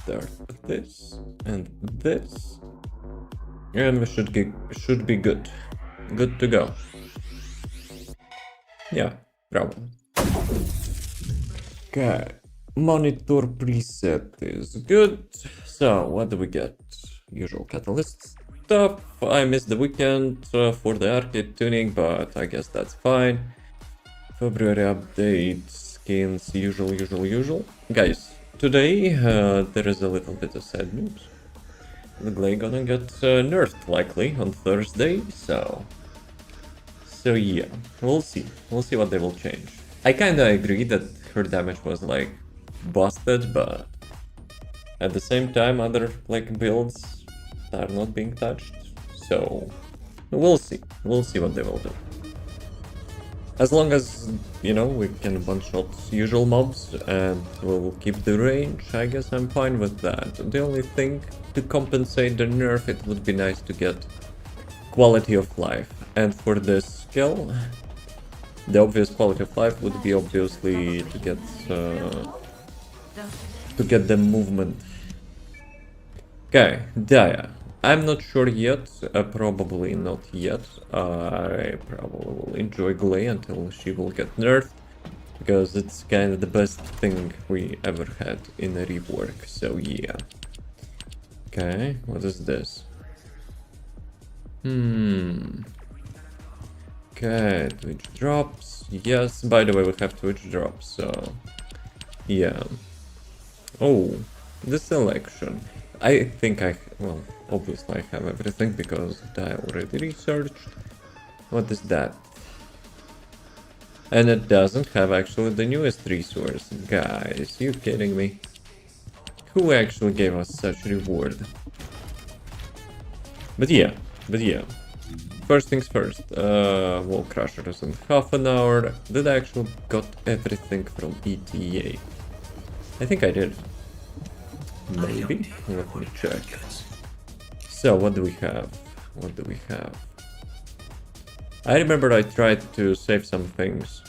start with this and this. And we should be good. Good to go. Yeah, probably. Okay. Monitor preset is good. So, what do we get? Usual catalyst stuff. I missed the weekend for the arcade tuning, but I guess that's fine. February updates, skins, usual. Guys, today there is a little bit of sad news. The GLEY gonna get nerfed likely on Thursday, so yeah, we'll see. We'll see what they will change. I kinda agree that her damage was like busted, but at the same time other like builds are not being touched, so we'll see. We'll see what they will do. As long as, you know, we can one-shot usual mobs and we'll keep the range, I guess I'm fine with that. The only thing, to compensate the nerf, it would be nice to get quality of life. And for this skill, the obvious quality of life would be obviously to get the movement. Okay, Daya. I'm not sure yet, probably not yet. I probably will enjoy GLEY until she will get nerfed, because it's kind of the best thing we ever had in a rework, so yeah. Okay, what is this? Okay, Twitch drops. Yes, by the way, we have Twitch drops, so yeah. Oh, the selection. I think well, obviously I have everything because I already researched. What is that? And it doesn't have actually the newest resource. Guys, you kidding me? Who actually gave us such reward? But yeah. First things first, Wall Crusher is in half an hour. Did I actually got everything from ETA? I think I did. Maybe? Let me check. So, what do we have? I remember I tried to save some things.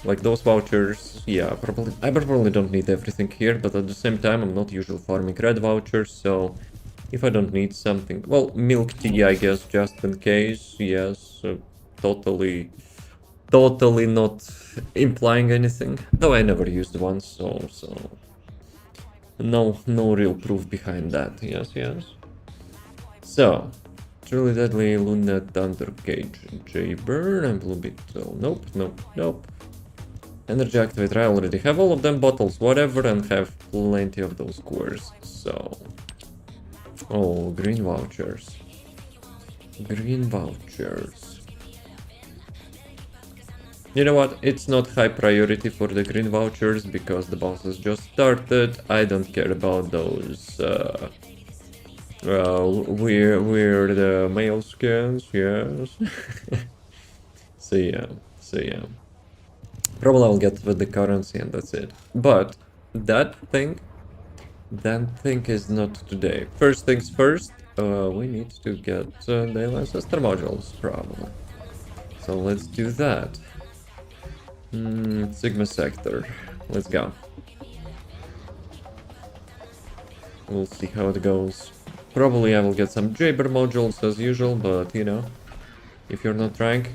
Like those vouchers, yeah, I probably don't need everything here, but at the same time I'm not usually farming red vouchers, so if I don't need something... Well, milk tea, I guess, just in case, yes, totally not implying anything, though I never used one, so no real proof behind that. Yes. So, truly deadly Lunet Thunder Cage, J-Burn and Blue Beetle. Nope. Energy Activator, I already have all of them, bottles, whatever, and have plenty of those cores, so... Oh, green vouchers. You know what, it's not high priority for the green vouchers because the bosses just started. I don't care about those weird male skins, yes. So yeah. Probably I'll get with the currency and that's it. But that thing is not today. First things first, we need to get the ancestor modules, probably. So let's do that. Sigma sector. Let's go. We'll see how it goes. Probably I will get some Jaber modules as usual, but you know, if you're not rank,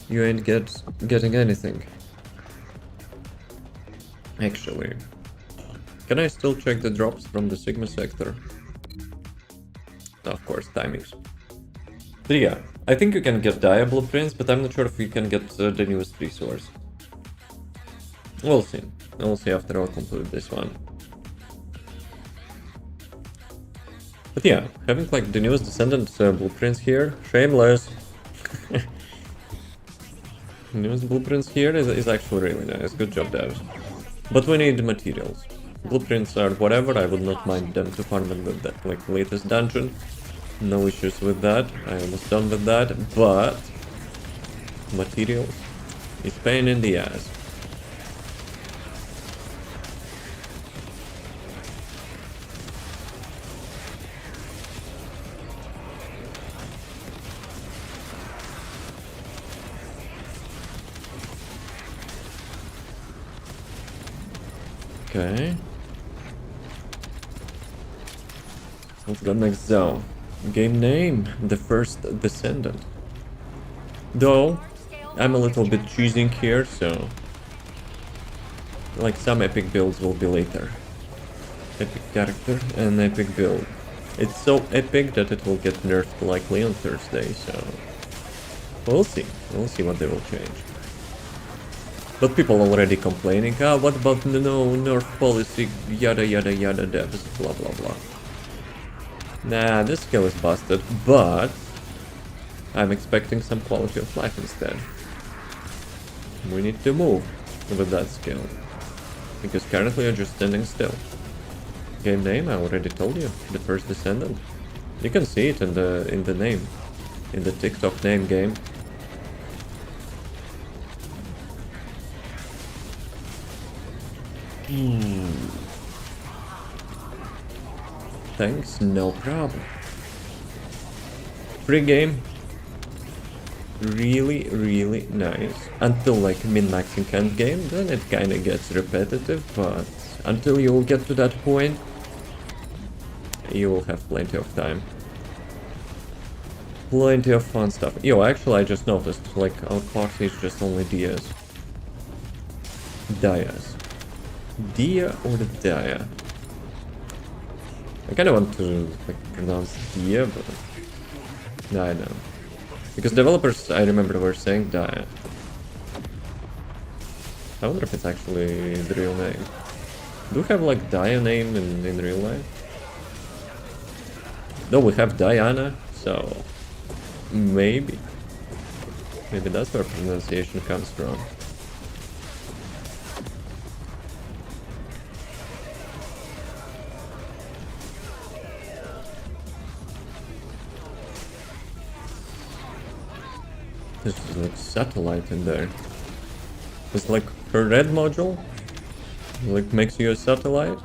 you ain't getting anything. Actually, can I still check the drops from the Sigma sector? Of course, timings. But yeah, I think you can get Dia blueprints, but I'm not sure if you can get the newest resource. We'll see. We'll see after I'll conclude this one. But yeah, having like the newest Descendant blueprints here, shameless. Newest blueprints here is actually really nice. Good job, devs. But we need materials. Blueprints are whatever, I would not mind them to farm in the like latest dungeon. No issues with that, I almost done with that, but materials is pain in the ass. Okay. Let's go next zone. Game name, the first Descendant. Though, I'm a little bit choosing here, so... like some epic builds will be later. Epic character and epic build. It's so epic that it will get nerfed likely on Thursday, so... we'll see. We'll see what they will change. But people already complaining, what about no nerf policy, yada yada yada devs, blah blah blah. Nah, this skill is busted, but... I'm expecting some quality of life instead. We need to move with that skill. Because currently you're just standing still. Game name, I already told you. The first Descendant. You can see it in the name. In the TikTok name game. Thanks, no problem. Free game. Really, really nice. Until like min-maxing endgame, then it kinda gets repetitive, but until you will get to that point, you will have plenty of time. Plenty of fun stuff. Yo, actually I just noticed, like, our party is just only Dias. Dias. Dia or the Dia? I kinda want to like pronounce Dia, but... no, I know. Because developers, I remember, were saying Dia. I wonder if it's actually the real name. Do we have like Dia name in real life? No, we have Diana, so... maybe. Maybe that's where pronunciation comes from. There's like satellite in there. It's like her red module. Like makes you a satellite.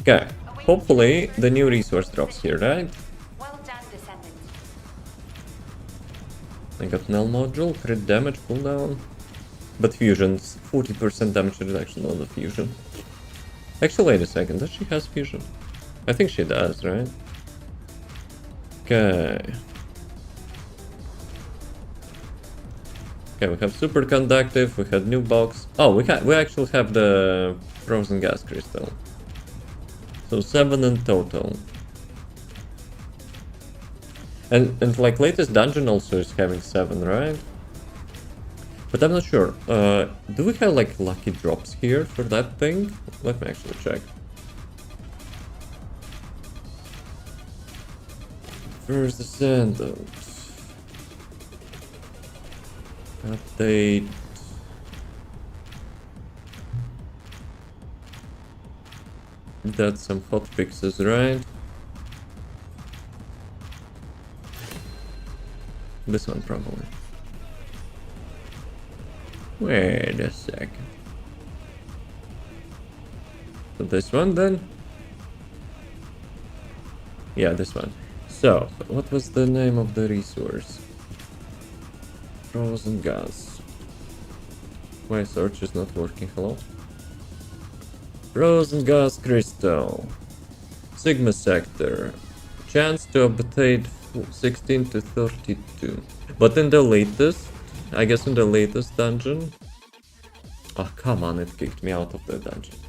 Okay. Hopefully the new resource drops here, right? Well done, Descendant. I got null module, crit damage cooldown. But fusions, 40% damage reduction on the fusion. Actually, wait a second, does she has fusion? I think she does, right? Okay. Okay, we have superconductive, we had new box. Oh, we actually have the frozen gas crystal. So 7 in total. And like latest dungeon also is having 7, right? But I'm not sure. Do we have like lucky drops here for that thing? Let me actually check. First Descendant. Update. That's some hot fixes, right? This one probably. Wait a second. So this one then? Yeah, this one. So, what was the name of the resource? Frozen gas. My search is not working, hello? Frozen gas crystal. Sigma sector. Chance to obtain 16 to 32. But in the latest, I guess in the latest dungeon... oh, come on, it kicked me out of the dungeon.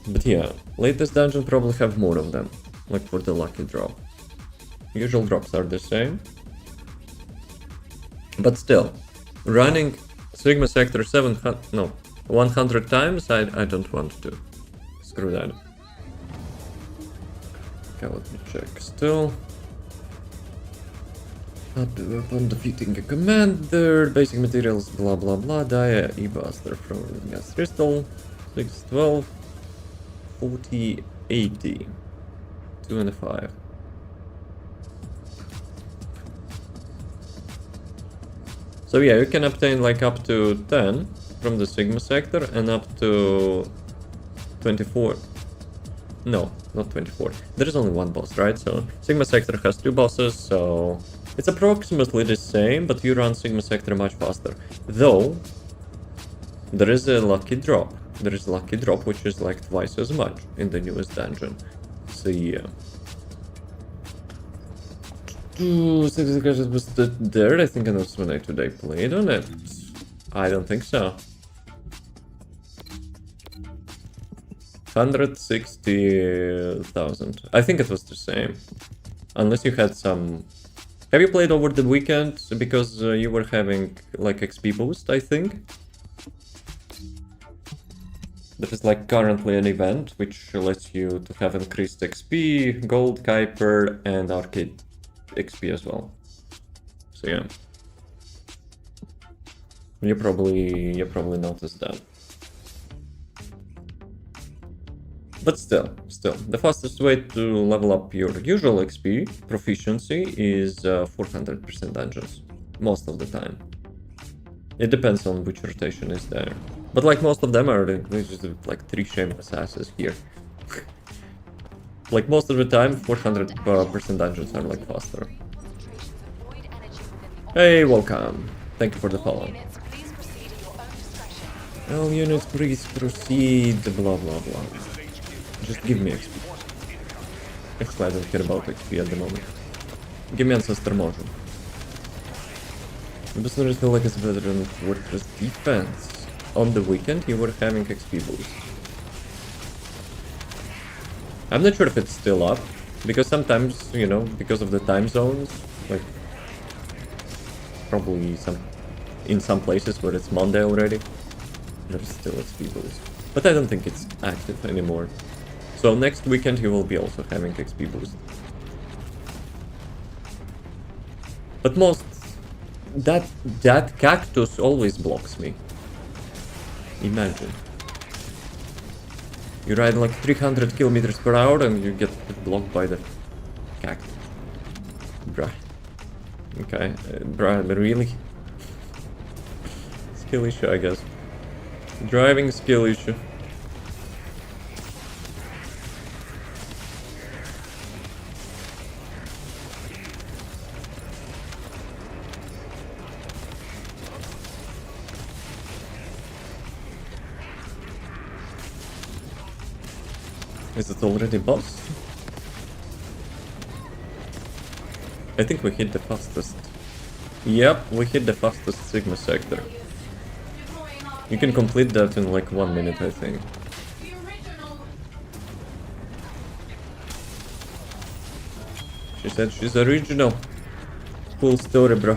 But yeah, latest dungeon probably have more of them. Like for the lucky drop. Usual drops are the same. But still, running Sigma Sector 100 times, I don't want to. Screw that. Okay, let me check still. Upon defeating a commander, basic materials, blah blah blah, Dia, E-Buster from Gas Crystal, 6, 12, 40, 80, 2 and a 5. So yeah, you can obtain like up to 10 from the Sigma sector and up to 24. No, not 24. There is only one boss, right? So Sigma sector has 2 bosses, so it's approximately the same, but you run Sigma sector much faster. Though, there is a lucky drop. there is lucky drop, which is like twice as much in the newest dungeon. So yeah. Ooh, 60 crashes was there. I think it was when I today played on it. I don't think so. 160,000. I think it was the same. Unless you had some... Have you played over the weekend? Because you were having like XP boost, I think. That is like currently an event which lets you to have increased XP, gold, Kuiper, and arcade XP as well. So yeah. You probably noticed that. But still, the fastest way to level up your usual XP proficiency is 400% dungeons, most of the time. It depends on which rotation is there. But like most of them are just like 3 shameless asses here. Like most of the time, 400% dungeons are like faster. Hey, welcome. Thank you for the follow. All units, please proceed, blah blah blah. Just give me XP. Actually, I don't care about XP at the moment. Give me Ancestor Module. The Descendant feel like it's better than WordPress defense. On the weekend, you were having XP boost. I'm not sure if it's still up, because sometimes, you know, because of the time zones, like probably in some places where it's Monday already, there's still XP boost. But I don't think it's active anymore. So next weekend you will be also having XP boost. But that cactus always blocks me. Imagine. You ride like 300 kilometers per hour and you get blocked by the cactus. Bruh. Okay, bruh, but really? Skill issue, I guess. Driving skill issue. Is it already boss? I think we hit the fastest. Yep, we hit the fastest Sigma sector. You can complete that in like 1 minute, I think. She said she's original. Cool story, bro.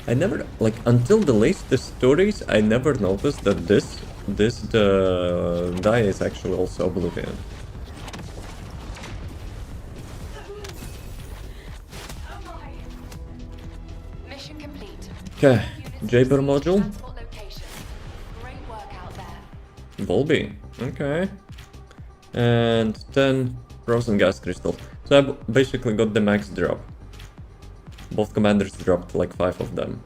I never, like, until the latest stories, I never noticed that the die is actually also Oblivion. Mission complete. Okay, Jaber module. Volby, okay. And 10 frozen gas crystals. So I basically got the max drop. Both commanders dropped like 5 of them.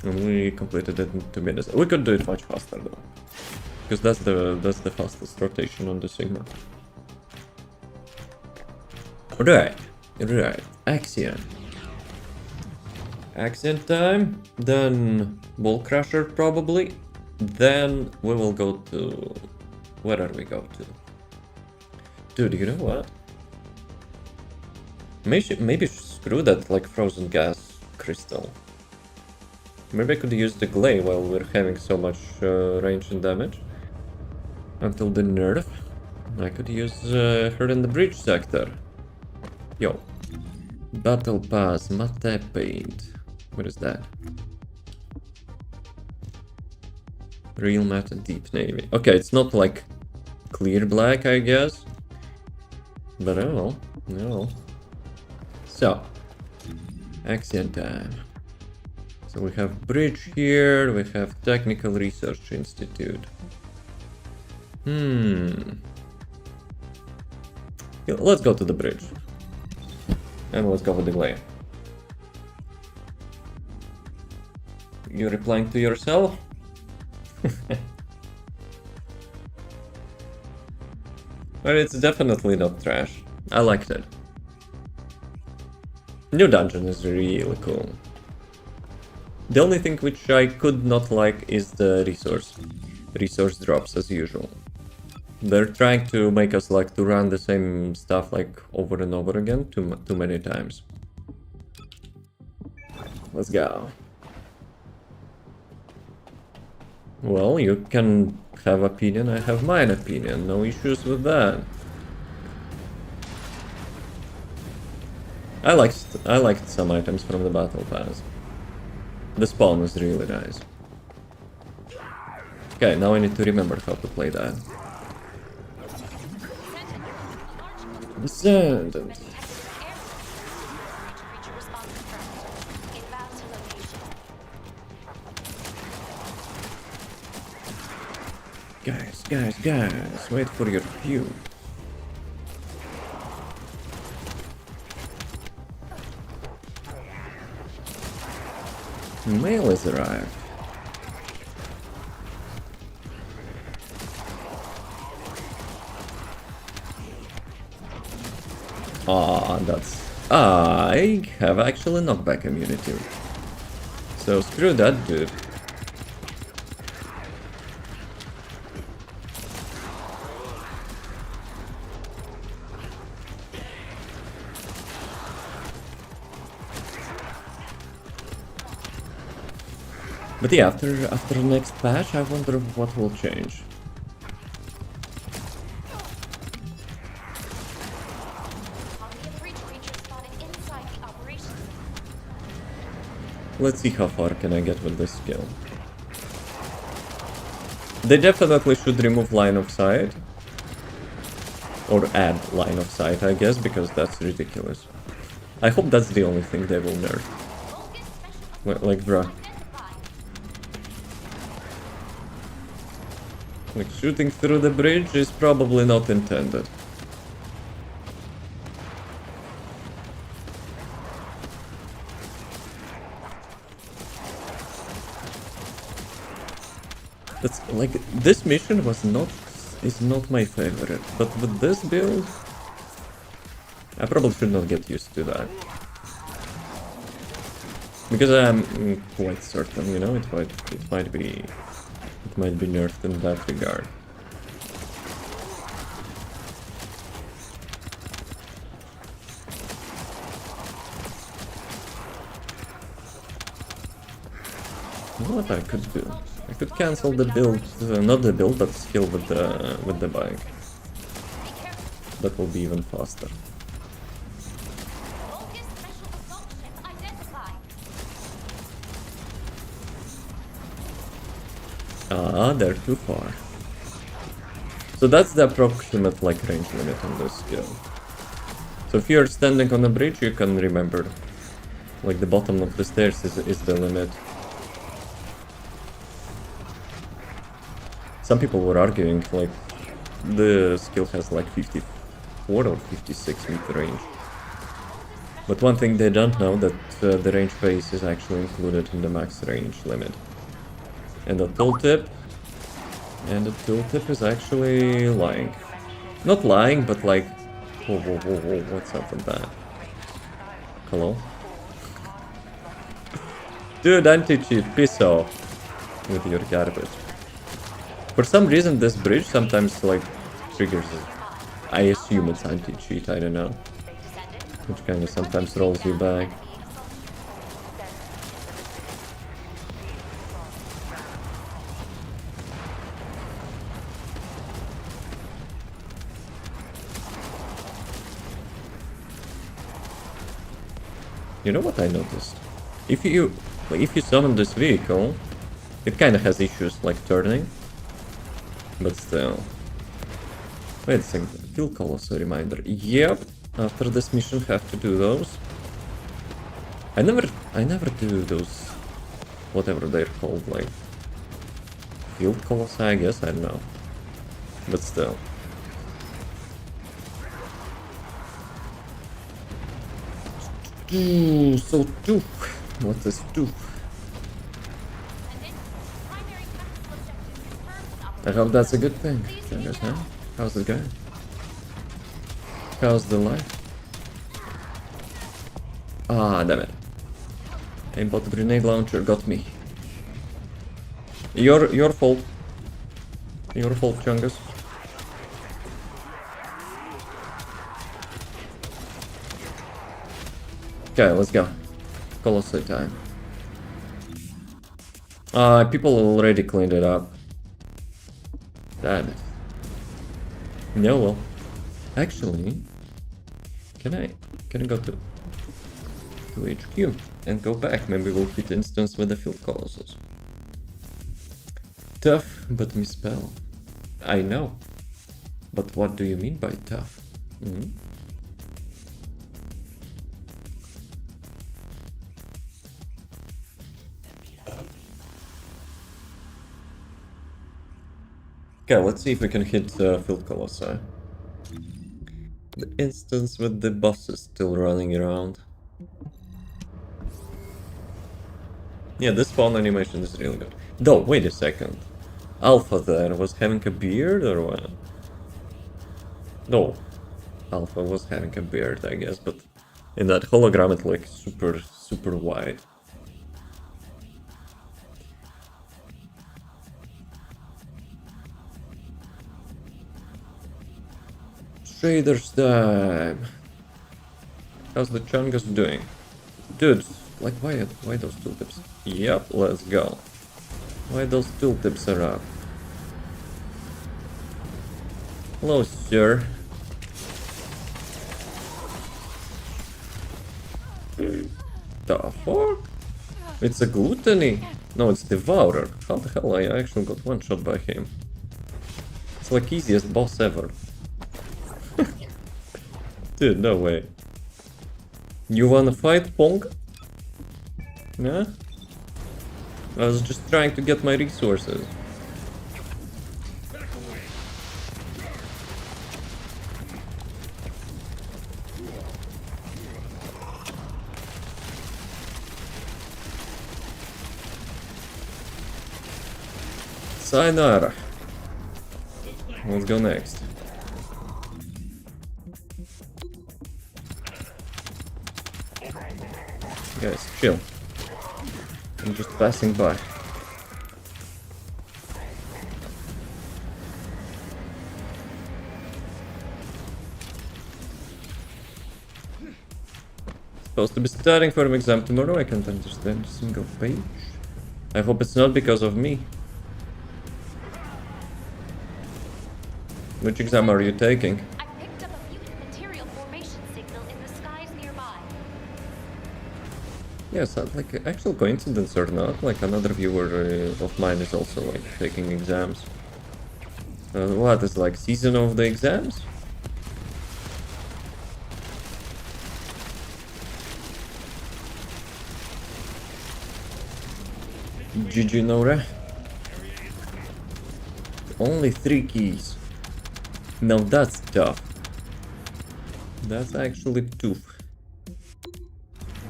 And we completed it in 2 minutes. We could do it much faster though. Because that's the fastest rotation on the Sigma. Right. Axion. Axion time. Then Wall Crusher probably. Then we will go to... Where are we go to? Dude, you know what? Maybe screw that like frozen gas crystal. Maybe I could use the GLEY while we're having so much range and damage. Until the NERF. I could use her in the bridge sector. Yo. Battle Pass, Matte Paint. What is that? Real Matte Deep Navy. Okay, it's not like clear black, I guess. But oh well. No. So, Axion time. So we have bridge here, we have Technical Research Institute. Let's go to the bridge. And let's go with the GLEY. You replying to yourself? But it's definitely not trash. I liked it. New dungeon is really cool. The only thing which I could not like is the resource drops as usual. They're trying to make us like to run the same stuff like over and over again too many times. Let's go. Well, you can have opinion, I have mine opinion, no issues with that. I liked some items from the battle pass. The spawn was really nice. Okay, now I need to remember how to play that. Descendant. Guys, wait for your cue. Mail has arrived. That's... I have actually knockback immunity. So screw that dude. But yeah, after the next patch, I wonder what will change. Let's see how far can I get with this skill. They definitely should remove line of sight. Or add line of sight, I guess, because that's ridiculous. I hope that's the only thing they will nerf. Like, bruh. Like, shooting through the bridge is probably not intended. That's like, this mission is not my favorite, but with this build, I probably should not get used to that. Because I'm quite certain, you know, it might be nerfed in that regard. What I could do? I could cancel the build, not the build, but skill with the bike. That will be even faster. Ah, they're too far. So that's the approximate like range limit on this skill. So if you're standing on a bridge, you can remember, like the bottom of the stairs is the limit. Some people were arguing like the skill has like 54 or 56 meter range. But one thing they don't know that the range phase is actually included in the max range limit. And the tooltip is actually lying. Not lying, but like, whoa, what's up with that? Hello? Dude, anti-cheat, piss off with your garbage. For some reason, this bridge sometimes like triggers it. I assume it's anti-cheat, I don't know. Which kind of sometimes rolls you back. You know what I noticed? If you summon this vehicle, it kind of has issues like turning. But still. Wait a second. Kill Colossal reminder. Yep. After this mission, have to do those. I never do those. Whatever they're called, like. Field Colossi, I guess. I don't know. But still. So two. What is two? I hope that's a good thing. Huh? How's it going? How's the life? Ah, damn it. Aimbot grenade launcher got me. Your fault. Your fault, Chungus. Okay, let's go. Colossal time. People already cleaned it up. Damn it. No, well. Actually, can I go to HQ and go back? Maybe we'll hit instance with the field colossus. Tough, but misspell. I know. But what do you mean by tough? Mm-hmm. Okay, let's see if we can hit field colossi. The instance with the bosses still running around. Yeah, this spawn animation is really good. Though, wait a second. Alpha there was having a beard or what? No. Alpha was having a beard, I guess, but in that hologram it like super wide. Traders time. How's the Chungus doing? Dude, like why those tooltips? Yep, let's go. Why those tooltips are up? Hello, sir. The fuck? It's a gluttony? No, it's Devourer. How the hell I actually got one shot by him? It's like easiest boss ever. Dude, no way. You wanna fight, Pong? Yeah? I was just trying to get my resources. Sayonara. Let's go next. Guys, chill. I'm just passing by. Supposed to be studying for an exam tomorrow. I can't understand a single page. I hope it's not because of me. Which exam are you taking? I picked up a mutant material formation signal in the skies nearby. Yes, like actual coincidence or not, like another viewer of mine is also like taking exams. What is like season of the exams? GG Nora. Only 3 keys. Now that's tough. That's actually tough.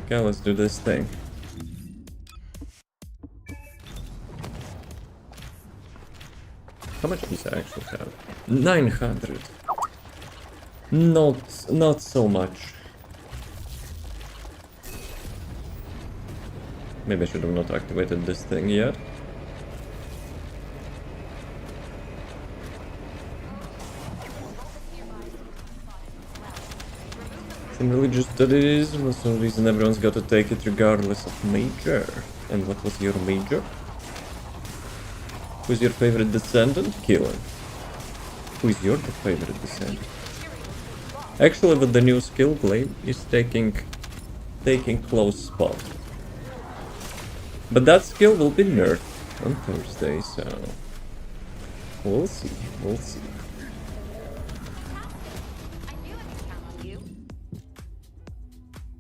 Okay, let's do this thing. How much keys I actually have? 900. Not so much. Maybe I should have not activated this thing yet. In religious studies, for some reason everyone's got to take it regardless of major. And what was your major? Who's your favorite descendant? Killing. Who is your favorite descendant? Actually, with the new skill, GLEY is taking close spot. But that skill will be nerfed on Thursday, so we'll see. We'll see.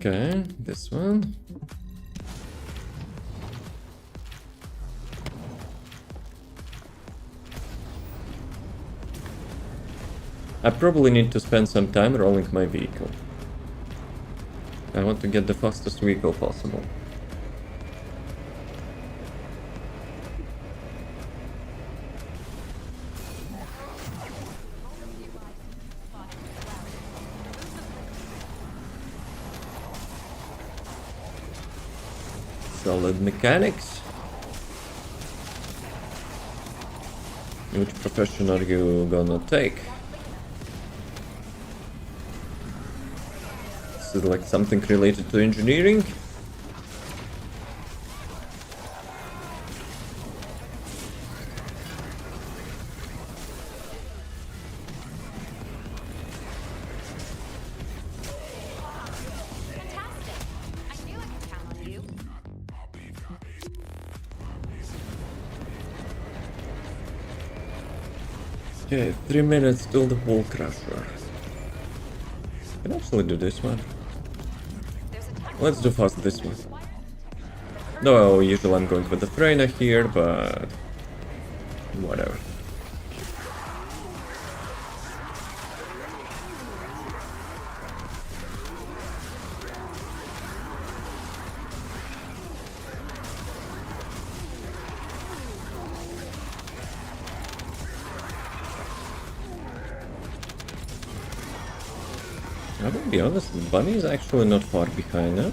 Okay, this one. I probably need to spend some time rolling my vehicle. I want to get the fastest vehicle possible. Solid mechanics. Which profession are you gonna take? Is it like something related to engineering? Fantastic. I knew I could count on you. Okay, 3 minutes till the wall crusher. Can actually do this one. There's a tactical Let's do fast this one. required. No, usually I'm going with the Freyna here, but whatever. I will be honest, Bunny is actually not far behind now.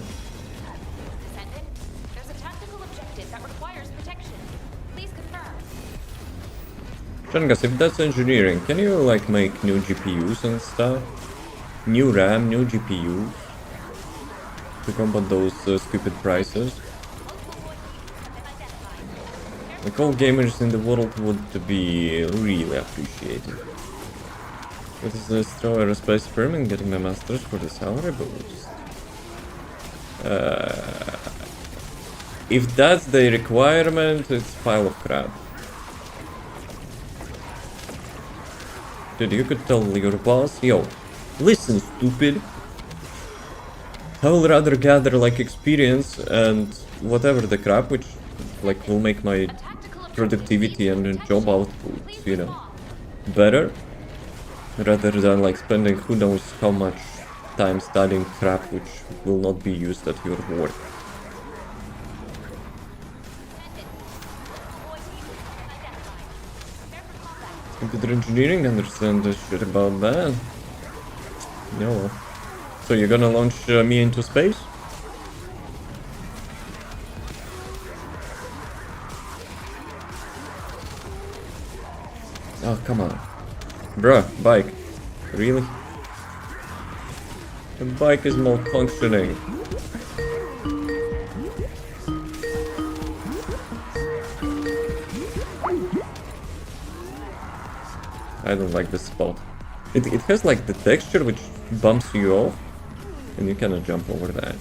Descendant, there's a tactical objective that requires protection. Please confirm. Shangas, if that's engineering, can you like make new GPUs and stuff? New RAM, new GPUs? To combat those stupid prices? Multiple void leaks have been identified. Like all gamers in the world would be really appreciated. What is this throw aerospace firm and getting my masters for the salary boost? If that's the requirement, it's pile of crap. Dude, you could tell your boss, yo, listen, stupid. I will rather gather like experience and whatever the crap, which like will make my productivity and job output, you know, better, rather than like spending who knows how much time studying crap which will not be used at your work. Computer engineering, understand the shit about that. No. So you're gonna launch me into space? Oh, come on. Bruh, bike. Really? The bike is malfunctioning. I don't like this spot. It has like the texture which bumps you off, and you cannot jump over that.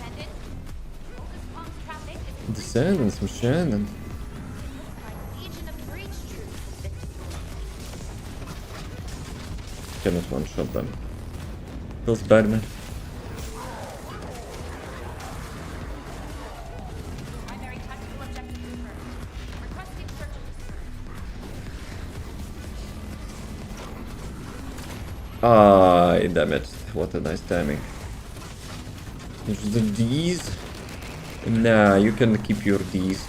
Descendant, focus comms traffic is Descendant, Shannon. by Legion of Breach troops. Cannot one-shot them. Feels bad, man. Primary tactical objective confirmed. Requesting search and destroy. Ah, damn it. What a nice timing. There's the D's. Nah, you can keep your D's.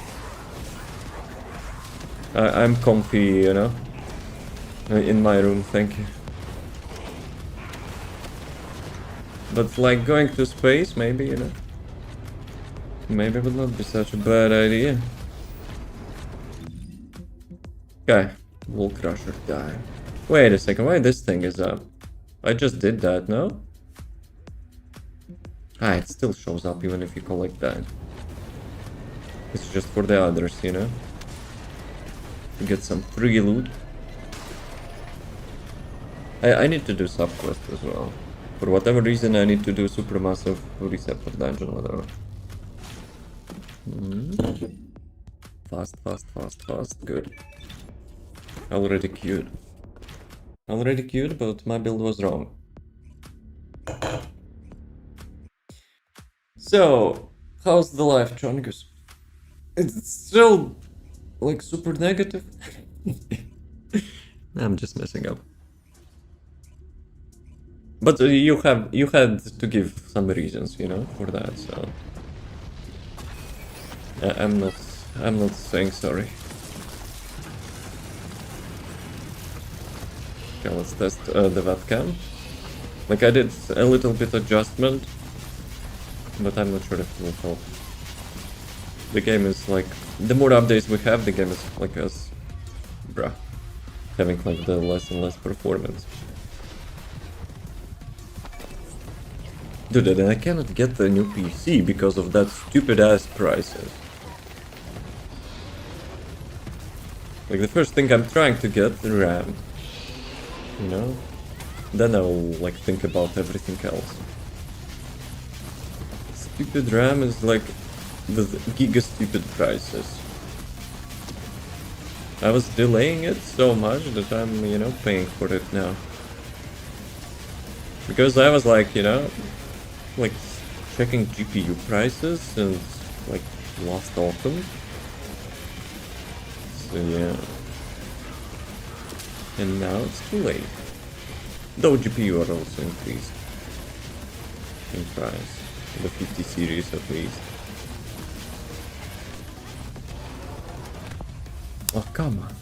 I'm comfy, you know. In my room, thank you. But like going to space, maybe, you know. Maybe it would not be such a bad idea. Okay, Wall Crusher time. Wait a second, why this thing is up? I just did that, no? Ah, it still shows up even if you collect that. It's just for the others, you know? To get some free loot. I need to do subquest as well. For whatever reason, I need to do supermassive reset for dungeon, whatever. Fast, good. Already queued. Already queued, but my build was wrong. So, how's the life, Chongus? It's still like super negative. I'm just messing up. But you had to give some reasons, you know, for that. So I'm not saying sorry. Okay, let's test the webcam. Like, I did a little bit adjustment, but I'm not sure if it will help. The game is like, the more updates we have, the game is like us, bruh, having like the less and less performance. Dude, and I cannot get the new PC because of that stupid ass prices. Like, the first thing I'm trying to get, the RAM. You know? Then I'll, like, think about everything else. Stupid RAM is, like, the giga stupid prices. I was delaying it so much that I'm, you know, paying for it now. Because I was, like, you know, like, checking GPU prices and, like, last autumn. So yeah. And now it's too late. Though GPU are also increased in price. The 50 series at least. Oh, come on.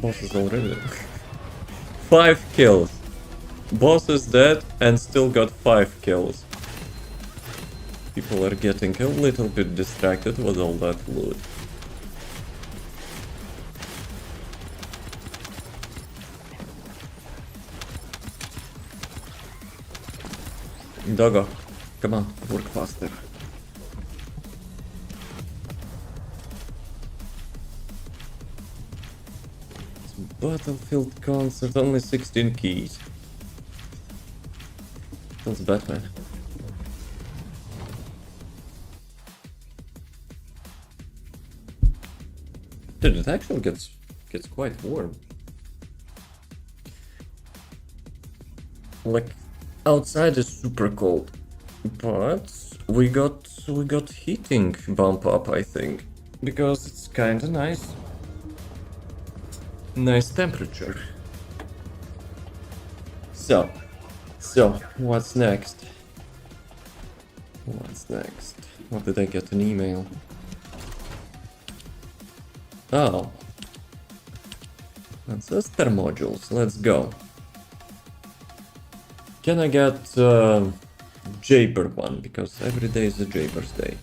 Boss is already... 5 kills. Boss is dead and still got 5 kills. People are getting a little bit distracted with all that loot. Doggo, come on, work faster. Battlefield concert, only 16 keys. That's Batman. Dude, it actually gets quite warm. Like, outside is super cold, but we got heating bump up, I think, because it's kinda nice. Nice temperature. So, what's next? What's next? What did I get an email? Oh. Ancestor modules, let's go. Can I get Jaber one? Because every day is a Jaber's day.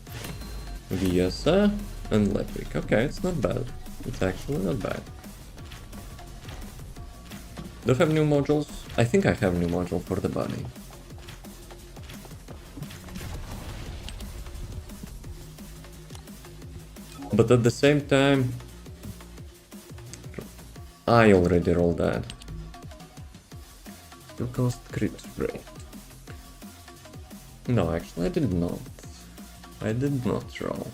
Viesa and Lepik. Okay, it's not bad. It's actually not bad. Do I have new modules? I think I have new module for the bunny. But at the same time, I already rolled that. Still cost crit rate. No, actually I did not. I did not roll.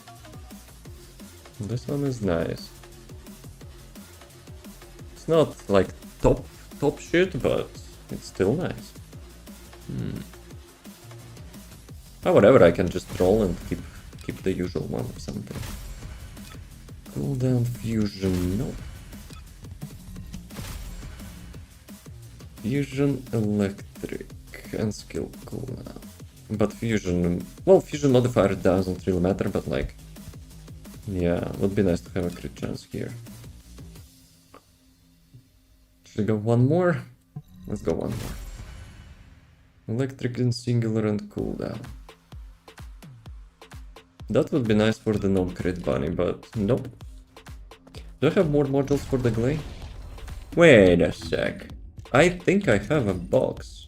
This one is nice. It's not like top shit, but it's still nice. Oh, whatever, I can just roll and keep the usual one or something. Cooldown fusion, no. Fusion electric and skill cooldown. But fusion, well, fusion modifier doesn't really matter, but like, yeah, would be nice to have a crit chance here. Should we go one more? Let's go one more. Electric and singular and cooldown. That would be nice for the non-crit bunny, but nope. Do I have more modules for the GLEY? Wait a sec. I think I have a box.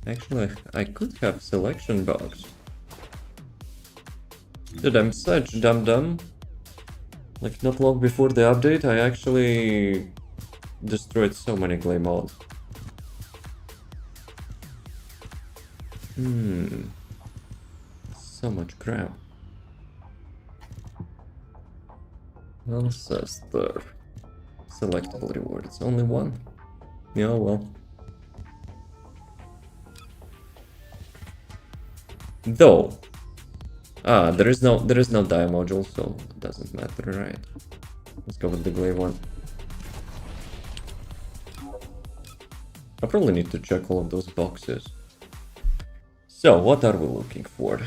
Actually, I could have selection box. Dude, I'm such dumb. Like, not long before the update, I actually destroyed so many GLEY mods. So much crap. Ancestor. Selectable rewards. Only one? Yeah, well. Though. There is no die module, so it doesn't matter, right? Let's go with the GLEY one. I probably need to check all of those boxes. So, what are we looking for?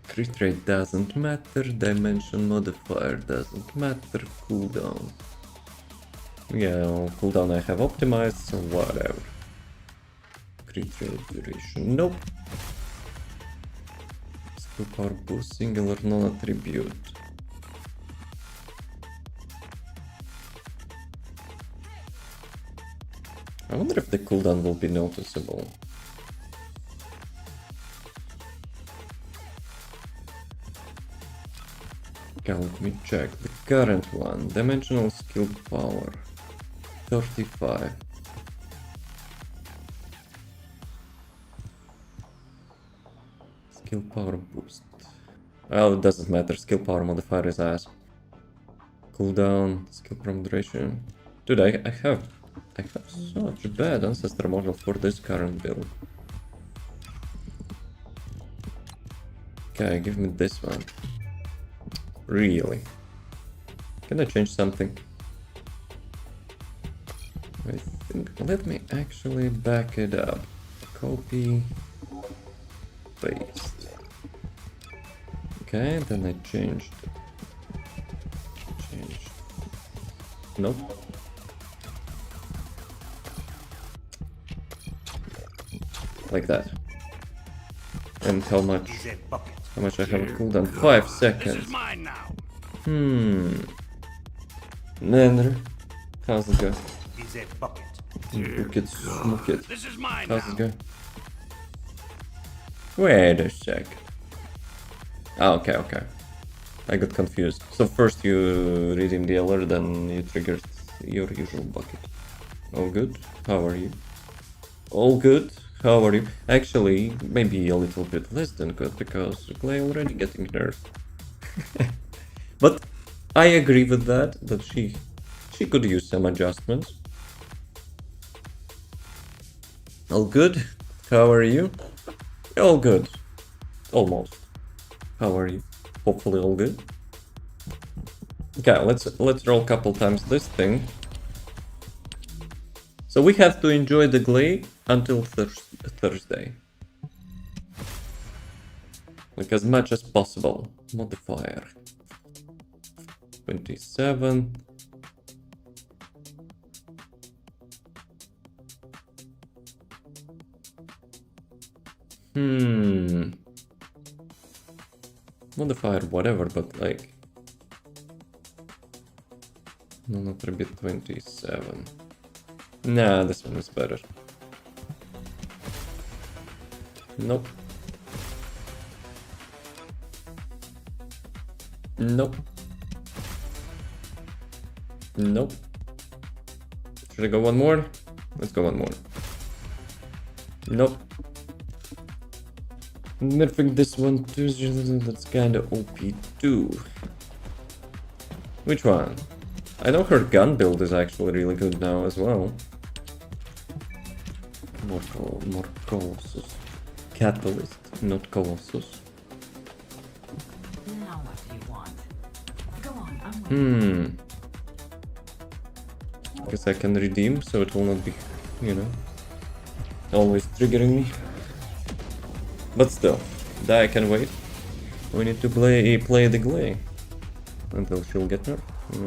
Crit rate doesn't matter, dimension modifier doesn't matter, cooldown. Yeah, cooldown I have optimized, so whatever. Crit rate duration, nope. Skill power boost, singular non-attribute. I wonder if the cooldown will be noticeable. Okay, let me check. The current one, dimensional skill power, 35. Skill power boost. Well, it doesn't matter. Skill power modifier is ass. Cooldown, skill power duration. Dude, I have such a bad ancestor model for this current build. Okay, give me this one. Really? Can I change something? I think, let me actually back it up. Copy, paste. Okay, then I changed. Nope. Like that. And how much? How much I have a cooldown? 5 seconds. Nenner. How's it go? Bucket, smoke it. How's it go? Wait a sec. Ah, okay. I got confused. So first you redeemed the alert, then you triggered your usual bucket. All good? How are you? All good? How are you? Actually, maybe a little bit less than good, because GLEY already getting nerfed. But I agree with that she could use some adjustments. All good? How are you? All good. Almost. How are you? Hopefully all good. Okay, let's roll a couple times this thing. So we have to enjoy the GLEY until Thursday. Like as much as possible. Modifier. 27. Modifier whatever, but like non-attribute 27. Nah, this one is better. Nope. Nope. Nope. Should I go one more? Let's go one more. Nope. Nerfing this one too, that's kinda OP too. Which one? I know her gun build is actually really good now as well. More Colossus. Catalyst, not Colossus. Now what do you want? Go on, I'm waiting. Guess I can redeem, so it will not be, you know, always triggering me. But still, that I can wait. We need to play the GLEY until she'll get nerfed.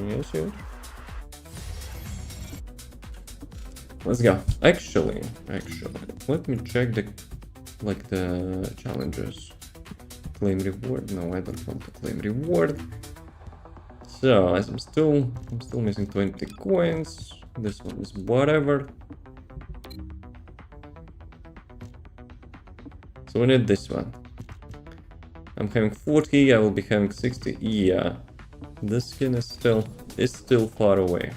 Yes. Let's go. Actually, let me check the challenges. Claim reward. No, I don't want to claim reward. So I'm still missing 20 coins. This one is whatever. So we need this one. I'm having 40, I will be having 60. Yeah. This skin is still far away.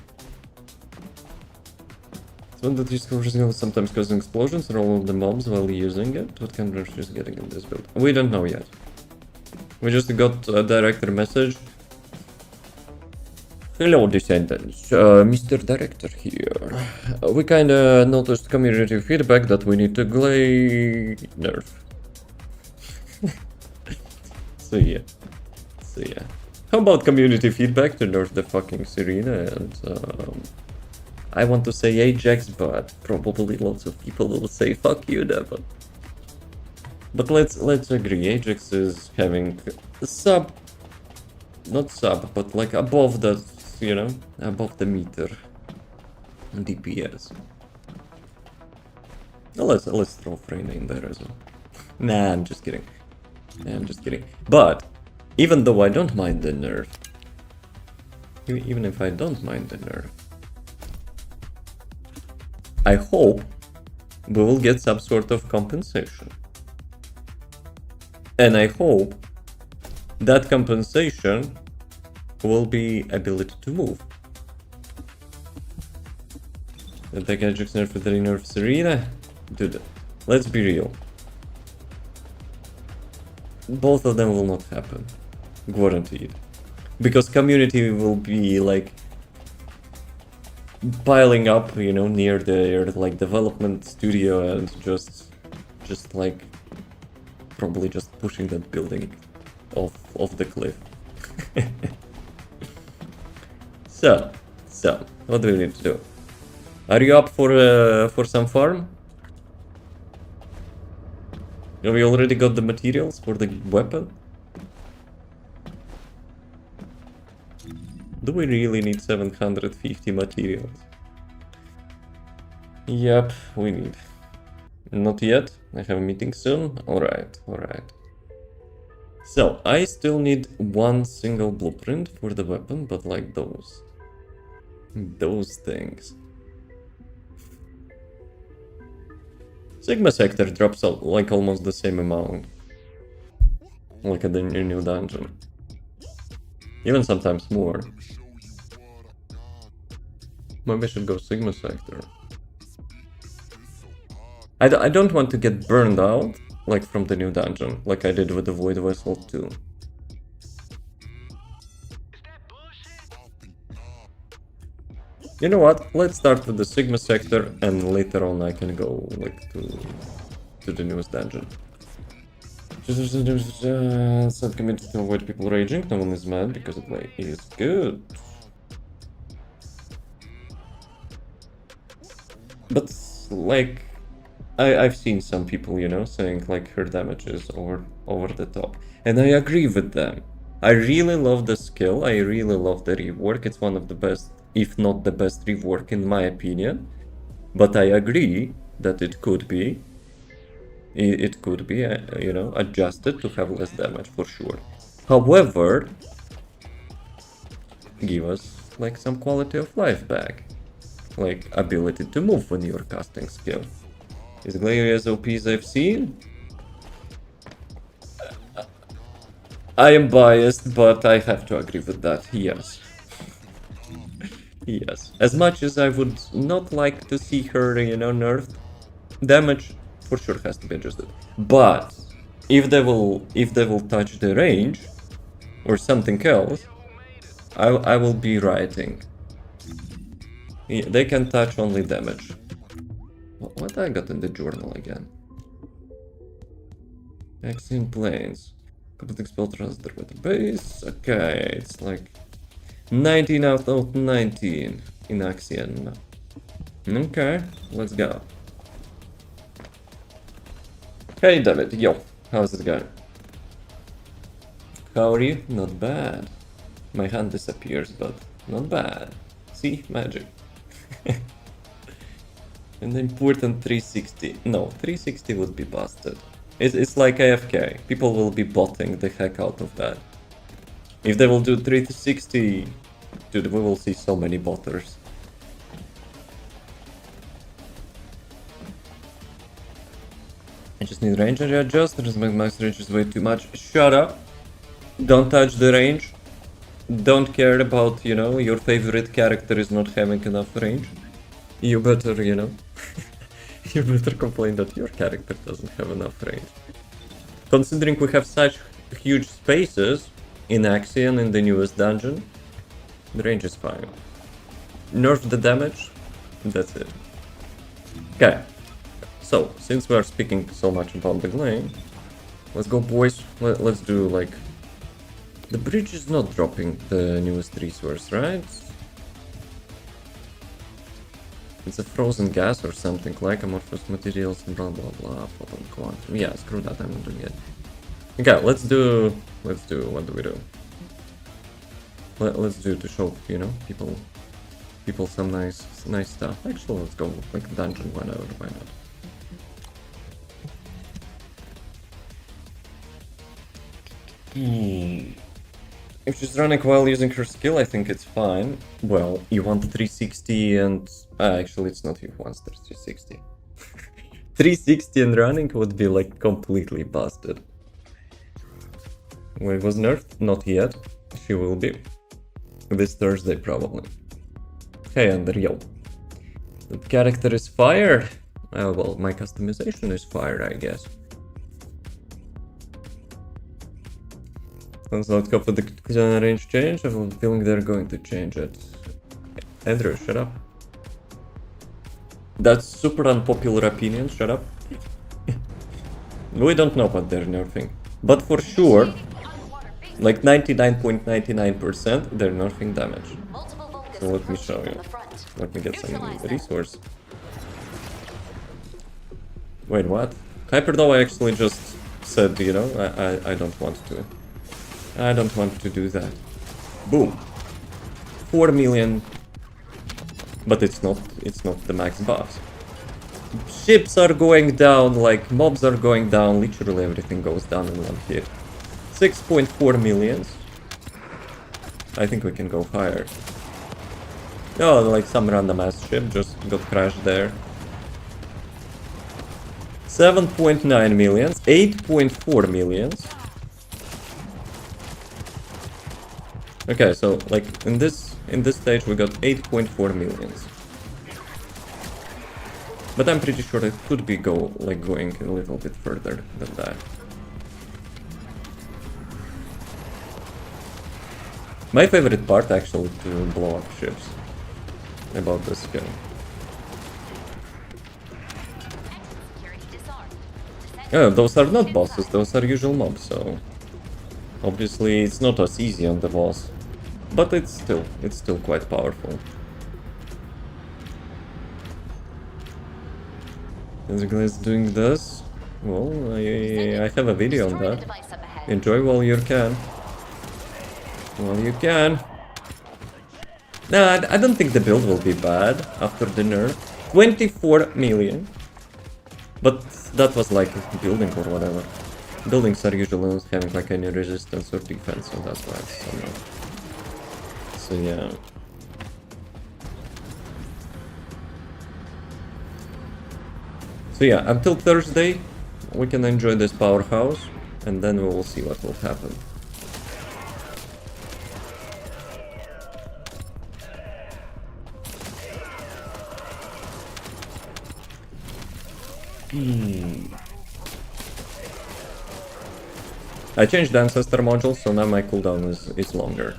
So that this is sometimes causing explosions or all of the mobs while using it. What kind of she's getting in this build? We don't know yet. We just got a director message. Hello, Descendants. Mr. Director here. We kinda noticed community feedback that we need to GLEY nerf. So yeah. How about community feedback to nerf the fucking Serena? And I want to say Ajax, but probably lots of people will say fuck you, Devon. But let's agree. Ajax is having not sub, but like above the, you know, above the meter DPS. Let's throw Freyna in there as well. Nah, I'm just kidding. Nah, I'm just kidding. But even though I don't mind the nerf, even if I don't mind the nerf, I hope we will get some sort of compensation. And I hope that compensation will be ability to move. Attack Ajax nerf with the nerf Serena? Dude, let's be real. Both of them will not happen. Guaranteed. Because community will be like piling up, you know, near their like development studio and just like probably just pushing that building off the cliff. So what do we need to do? Are you up for some farm? Have we already got the materials for the weapon? Do we really need 750 materials? Yep, we need. Not yet. I have a meeting soon. Alright. So, I still need one single blueprint for the weapon, but like those things. Sigma Sector drops out like almost the same amount. Like at the new dungeon. Even sometimes more. Maybe I should go Sigma Sector. I don't want to get burned out, like from the new dungeon, like I did with the Void Vessel 2. You know what? Let's start with the Sigma Sector, and later on I can go like to the newest dungeon. Subcommitted to avoid people raging. No one is mad because the play is good. But like, I've seen some people, you know, saying like her damage is over the top, and I agree with them. I really love the skill. I really love the rework. It's one of the best, if not the best rework in my opinion. But I agree that it could be, you know, adjusted to have less damage for sure. However, give us like some quality of life back, like ability to move when you're casting skill. Is GLEY as OP as I've seen? I am biased, but I have to agree with that, yes. Yes. As much as I would not like to see her, you know, nerfed, damage for sure has to be adjusted. But if they will touch the range or something else, I will be rioting. Yeah, they can touch only damage. What I got in the journal again? Vaccine planes. Complete spell transfer with the base. Okay, it's like 19 out of 19 in Axion. Okay, let's go. Hey David, yo, how's it going? How are you? Not bad. My hand disappears, but not bad. See, magic. And the important 360. No, 360 would be busted. It's like AFK. People will be botting the heck out of that. If they will do 360, dude, we will see so many botters. I just need range area adjusters. My max range is way too much. Shut up. Don't touch the range. Don't care about, you know, your favorite character is not having enough range. You better, you know, you better complain that your character doesn't have enough range. Considering we have such huge spaces in Axion in the newest dungeon, the range is fine. Nerf the damage, that's it. Okay, so since we are speaking so much about the GLEY, let's go boys, let's do like... The bridge is not dropping the newest resource, right? It's a frozen gas or something like amorphous materials, blah blah blah, photon quantum. Yeah, screw that, I'm not doing it. Okay, let's do, what do we do? Let's do to show, you know, people people some nice stuff. Actually, let's go like dungeon, why not? If she's running while using her skill, I think it's fine. Well, you want 360 and... actually, it's not you who wants 360. 360 and running would be like completely busted. When it was nerfed? Not yet. She will be. This Thursday, probably. Hey, Ender, yo. The character is fire. Well, my customization is fire, I guess. Let's not go for the range change. I have a feeling they're going to change it. Andrew, shut up. That's super unpopular opinion, shut up. We don't know what they're nerfing. But for sure, like 99.99%, they're nerfing damage. So let me show you. Let me get some resource. Wait, what? Hypernova actually just said, you know, I don't want to. I don't want to do that. Boom. 4 million. But it's not the max buffs. Ships are going down, like mobs are going down, literally everything goes down in one hit. 6.4 millions. I think we can go higher. Oh, like some random ass ship just got crashed there. 7.9 millions, 8.4 millions. Okay, so like in this stage we got 8.4 millions. But I'm pretty sure it could be going a little bit further than that. My favorite part actually to blow up ships about this skill. Oh, those are not bosses, those are usual mobs, so obviously it's not as easy on the boss. But it's still quite powerful. As GLEY doing this, well, I have a video on that. Enjoy while you can. While you can. Nah, I don't think the build will be bad after the nerf. 24 million. But that was like building or whatever. Buildings are usually not having like any resistance or defense, so that's why it's so low. So yeah. So yeah, until Thursday, we can enjoy this powerhouse, and then we will see what will happen. I changed the ancestor module, so now my cooldown is longer.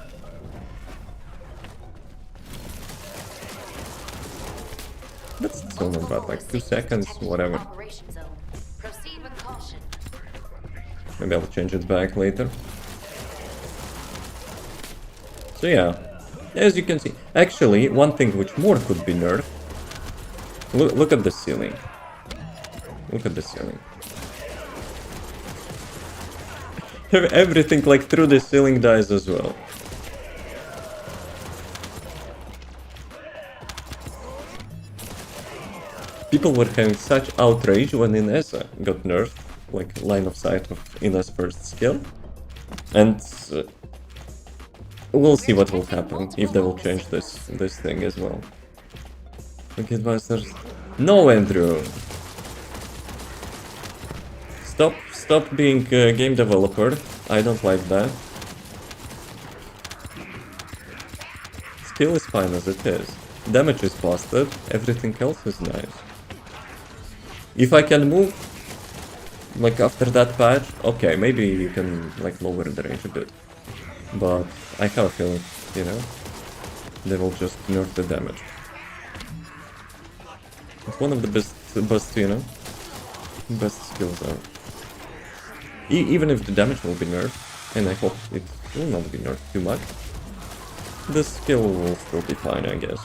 That's still not bad, like 2 seconds, whatever. Maybe I'll change it back later. So yeah, as you can see, actually one thing which more could be nerfed. Look at the ceiling. Look at the ceiling. Everything like through the ceiling dies as well. People were having such outrage when Inessa got nerfed, like line of sight of Ina's first skill. And we'll see what will happen if they will change this thing as well. Okay, advisors. No, Andrew. Stop being a game developer. I don't like that. Skill is fine as it is. Damage is busted. Everything else is nice. If I can move, like after that patch, okay, maybe you can like lower the range a bit. But I have a feeling, you know, they will just nerf the damage. It's one of the best, you know, best skills out. Even if the damage will be nerfed, and I hope it will not be nerfed too much, the skill will still be fine, I guess.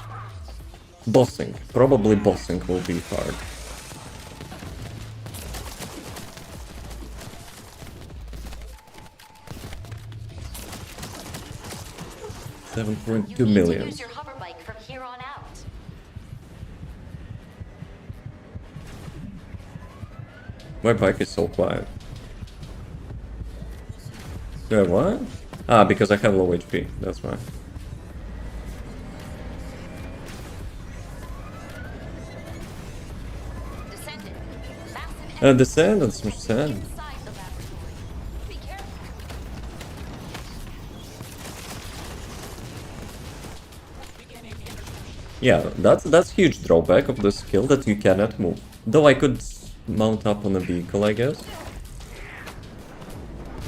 Bossing. Probably bossing will be hard. $7.2 million. Use your hover bike from here on out. My bike is so quiet. Yeah, what? Ah, because I have low HP, that's why. Descendant. Fasten Descendants, sad. inside the laboratory. Be careful. Yeah, that's huge drawback of the skill that you cannot move. Though I could mount up on a vehicle, I guess.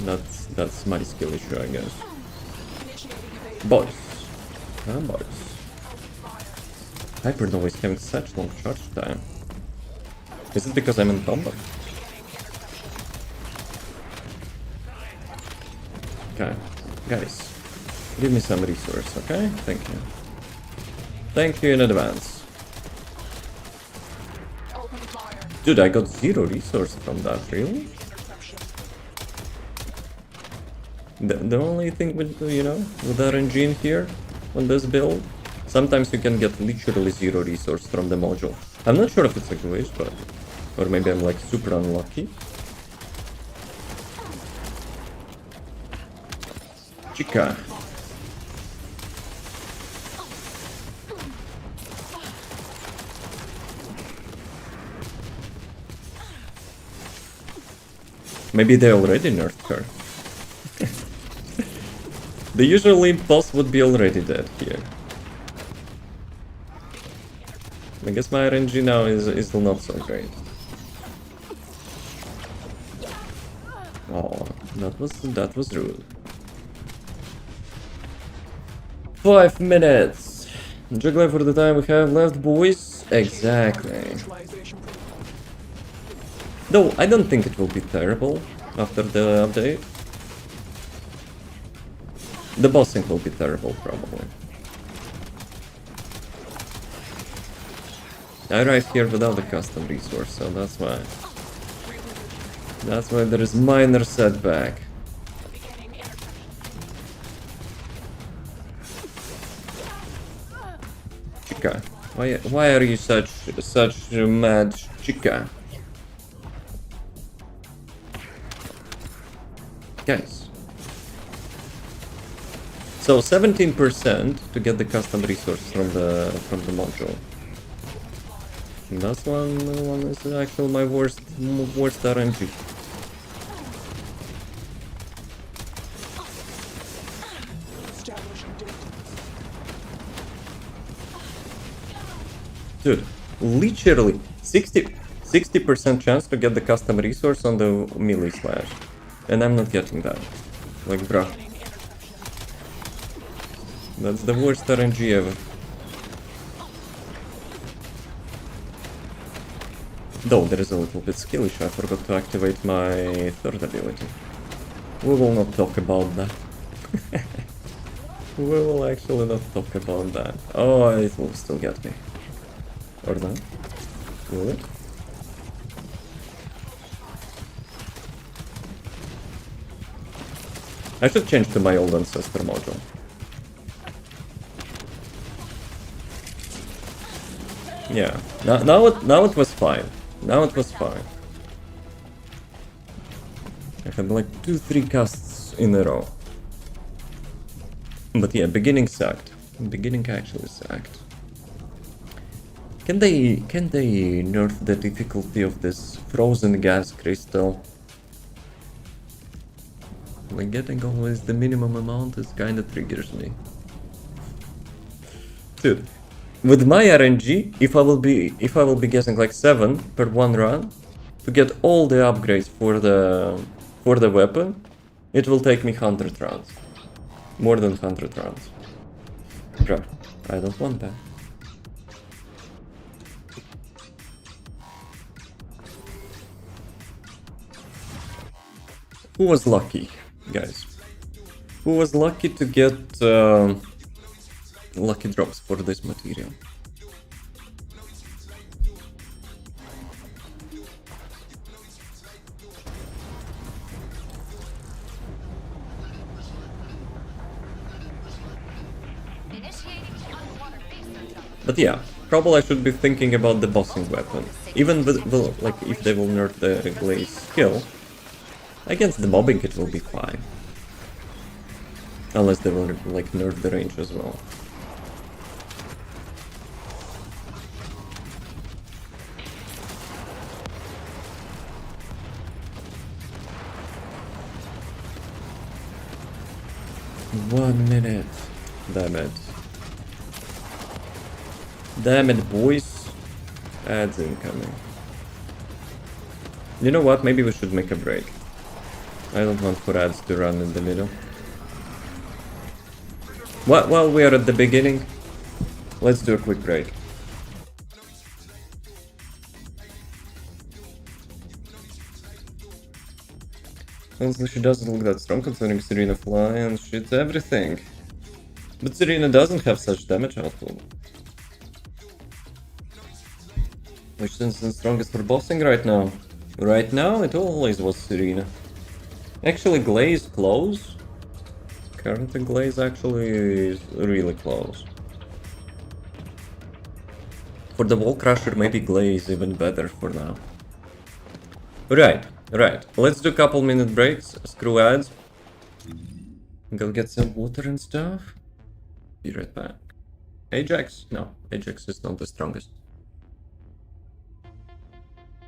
That's my skill issue, I guess. Boys. Ah, boys. Hypernova is having such long charge time. Is it because I'm in combat? Okay, guys. Give me some resource, okay? Thank you. Thank you in advance. Dude, I got 0 resource from that, really? The only thing with, you know, with RNG in here, on this build, sometimes you can get literally 0 resource from the module. I'm not sure if it's a glitch, but... Or maybe I'm like super unlucky. Chica. Maybe they already nerfed her. The usually boss would be already dead here. I guess my RNG now is not so great. Oh, that was rude. 5 minutes. GLEY for the time we have left, boys. Exactly. Though I don't think it will be terrible after the update. The bossing will be terrible, probably. I arrived here without a custom resource, so that's why. That's why there is minor setback. Chica, why are you such mad chica? Guys. So 17% to get the custom resource from the module. And that's one is actually my worst RNG. Dude, literally 60% chance to get the custom resource on the melee slash. And I'm not getting that. Like, bruh. That's the worst RNG ever. Though there is a little bit skill issue, I forgot to activate my third ability. We will not talk about that. We will actually not talk about that. Oh, it will still get me. Or not? Will it? I should change to my old ancestor module. Yeah, now it was fine. Now it was fine. I had like 2-3 casts in a row. But yeah, beginning sucked. Beginning actually sucked. Can they nerf the difficulty of this frozen gas crystal? Like getting always the minimum amount is kinda triggers me. Dude, with my RNG, if I will be getting like 7 per one run to get all the upgrades for the weapon, it will take me 100 rounds. More than 100 rounds. Bruh, I don't want that. Who was lucky, guys? Who was lucky to get lucky drops for this material? But yeah, probably I should be thinking about the bossing weapon. Even with, like, if they will nerf the GLEY skill, against the mobbing it will be fine. Unless they will, like, nerf the range as well. One minute. Damn it. Damn it, boys. Ads incoming. You know what? Maybe we should make a break. I don't want for ads to run in the middle. While we are at the beginning, let's do a quick break. Honestly, she doesn't look that strong considering Serena fly and shit everything. But Serena doesn't have such damage output. Which is the strongest for bossing right now? Right now, it always was Serena. Actually, GLEY is close. Currently, GLEY is actually really close. For the Wall Crusher, maybe GLEY is even better for now. Right. Let's do a couple minute breaks. Screw ads. Go get some water and stuff. Be right back. Ajax? No, Ajax is not the strongest.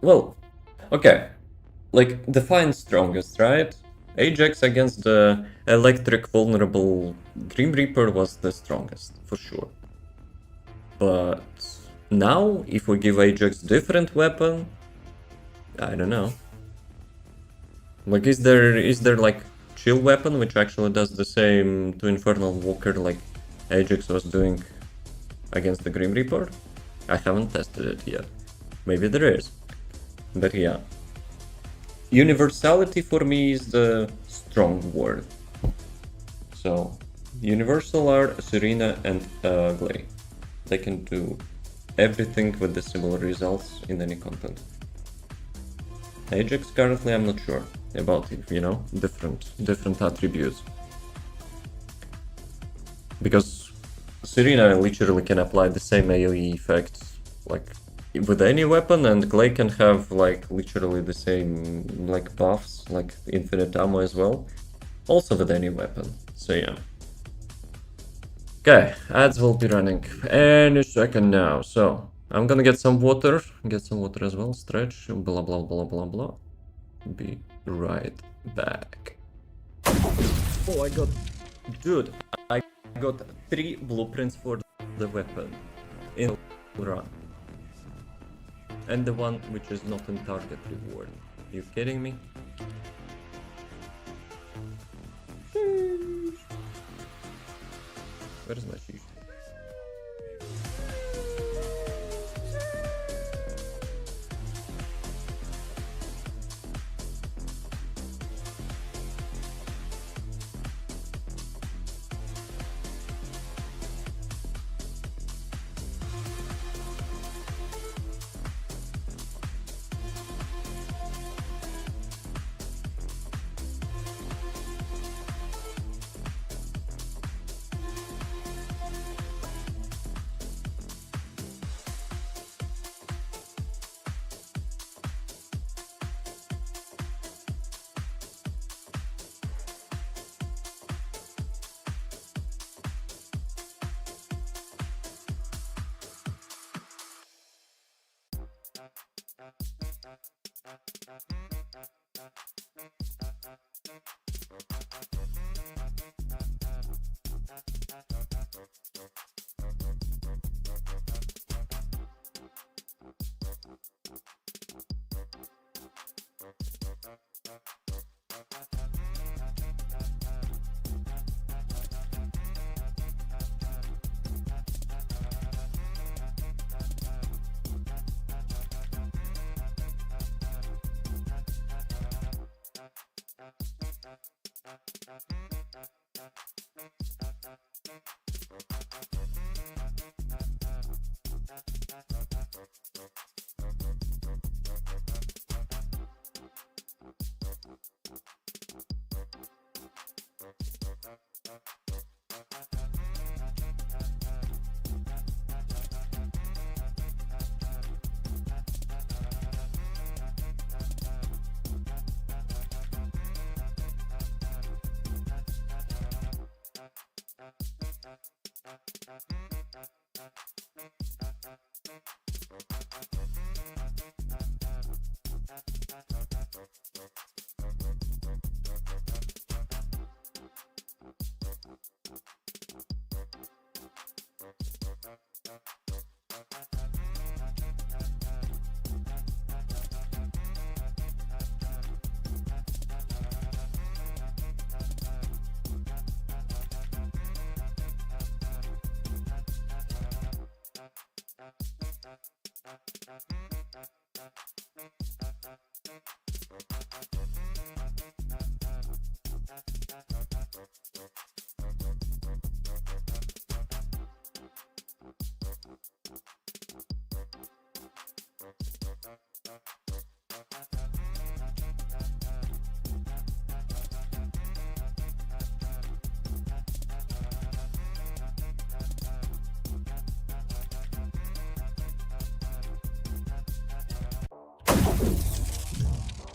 Well, okay. Like, define strongest, right? Ajax against the electric vulnerable Grim Reaper was the strongest, for sure. But now, if we give Ajax different weapon, I don't know. Like, is there like chill weapon which actually does the same to Infernal Walker like Ajax was doing against the Grim Reaper? I haven't tested it yet. Maybe there is. But yeah. Universality for me is the strong word. So, universal are Serena and GLEY. They can do everything with the similar results in any content. Ajax currently I'm not sure about it, you know, different attributes. Because Serena literally can apply the same AoE effect like with any weapon, and GLEY can have like literally the same like buffs, like infinite ammo as well, also with any weapon. So yeah. Okay, ads will be running any second now. So I'm gonna get some water as well, stretch, blah blah blah blah blah. Be right back. Oh, dude, I got 3 blueprints for the weapon in run. And the one which is not in target reward. You kidding me? Where's my sheesh?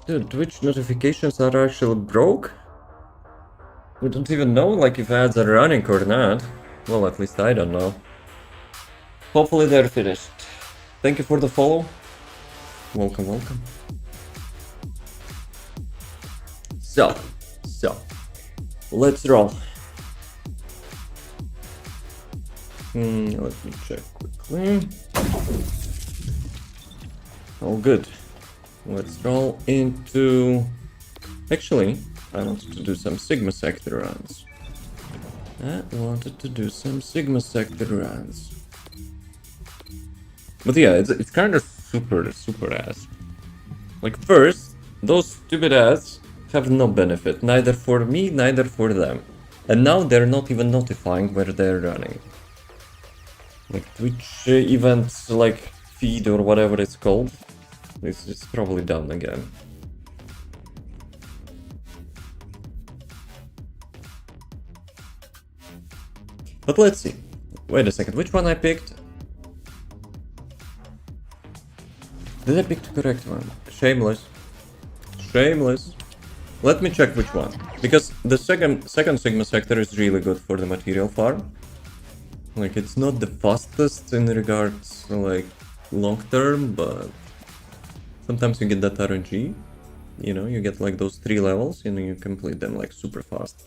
Dude, Twitch notifications are actually broke? We don't even know like if ads are running or not. Well, at least I don't know. Hopefully they're finished. Thank you for the follow. Welcome, welcome. So, let's roll. Let me check quickly. All good. Let's roll into... Actually, I wanted to do some Sigma sector runs. But yeah, it's kind of super ass. Like first, those stupid ads have no benefit, neither for me, neither for them. And now they're not even notifying where they're running. Like Twitch events, like feed or whatever it's called. It's probably down again. But let's see. Wait a second, which one I picked? Did I pick the correct one? Shameless. Let me check which one. Because the second Sigma sector is really good for the material farm. Like, it's not the fastest in regards to, like, long term, but sometimes you get that RNG. You know, you get like those 3 levels and you complete them like super fast.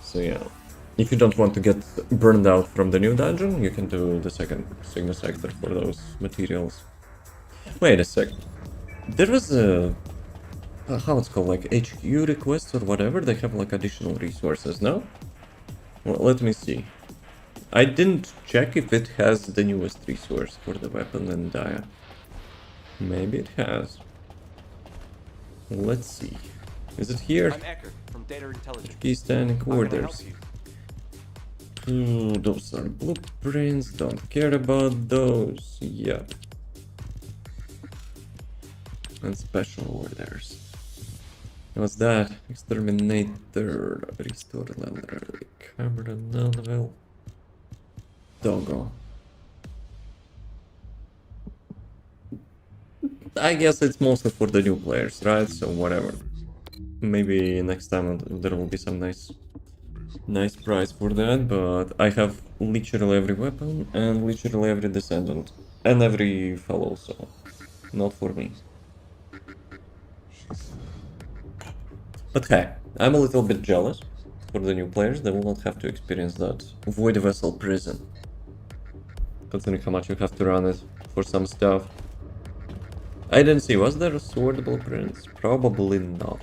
So yeah. If you don't want to get burned out from the new dungeon, you can do the second Sigma sector for those materials. Wait a sec. There was a... how it's called, like HQ request or whatever? They have like additional resources, no? Well, let me see. I didn't check if it has the newest resource for the weapon and dia. Maybe it has. Let's see. Is it here? I'm Eckert from Data Intelligence. Key standing How can I help orders. you? Those are blueprints, don't care about those. Yeah. And special orders. What's that? Exterminator, restore library, camera, non-level. Doggo. I guess it's mostly for the new players, right? So whatever. Maybe next time there will be some nice prize for that, but I have literally every weapon and literally every Descendant. And every fellow, so not for me. But hey, I'm a little bit jealous for the new players. They will not have to experience that Void Vessel prison. Considering how much you have to run it for some stuff. I didn't see, was there sword blueprints? Probably not.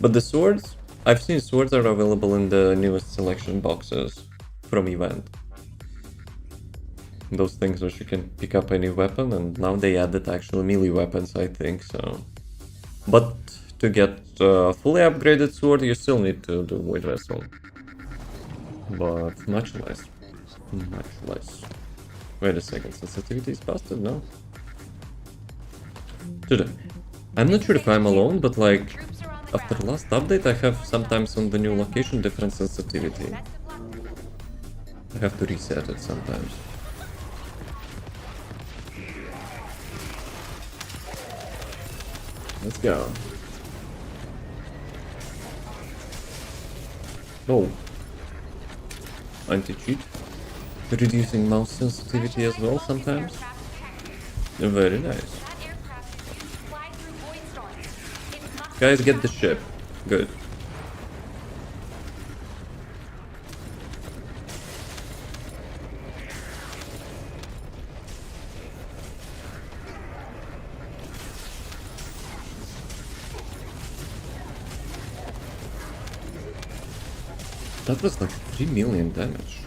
But the swords, I've seen swords are available in the newest selection boxes from event. Those things which you can pick up any weapon, and now they added actually melee weapons, I think, so... But to get a fully upgraded sword, you still need to do Void Vessel. But much less. Much less. Wait a second, sensitivity is busted? No? Dude, I'm not sure if I'm alone, but like, after last update I have sometimes on the new location different sensitivity. I have to reset it sometimes. Let's go. Oh. Anti-cheat. reducing mouse sensitivity as well sometimes. Very nice. That aircraft is used to fly through void storms. It must Guys, be get the tracked. ship. Good. That was like 3 million damage.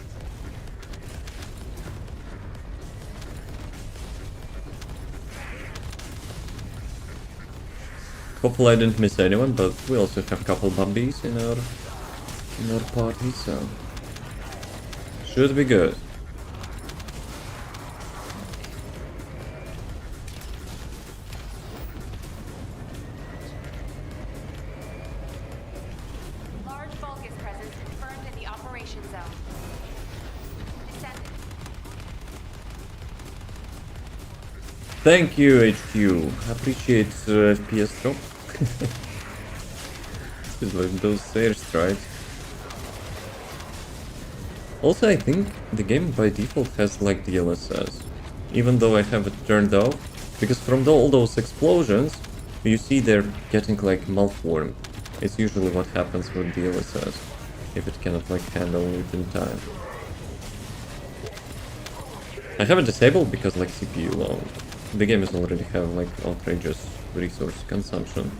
Hopefully I didn't miss anyone, but we also have a couple bumbies in our party, so should be good. Large Vulgus presence confirmed in the operation zone. Descendant. Thank you, HQ. Appreciate FPS drop. It's like those airstrikes. Also, I think the game by default has like DLSS, even though I have it turned off, because from all those explosions, you see they're getting like malformed. It's usually what happens with DLSS, if it cannot like handle it in time. I have it disabled because like CPU load. The game is already have like outrageous resource consumption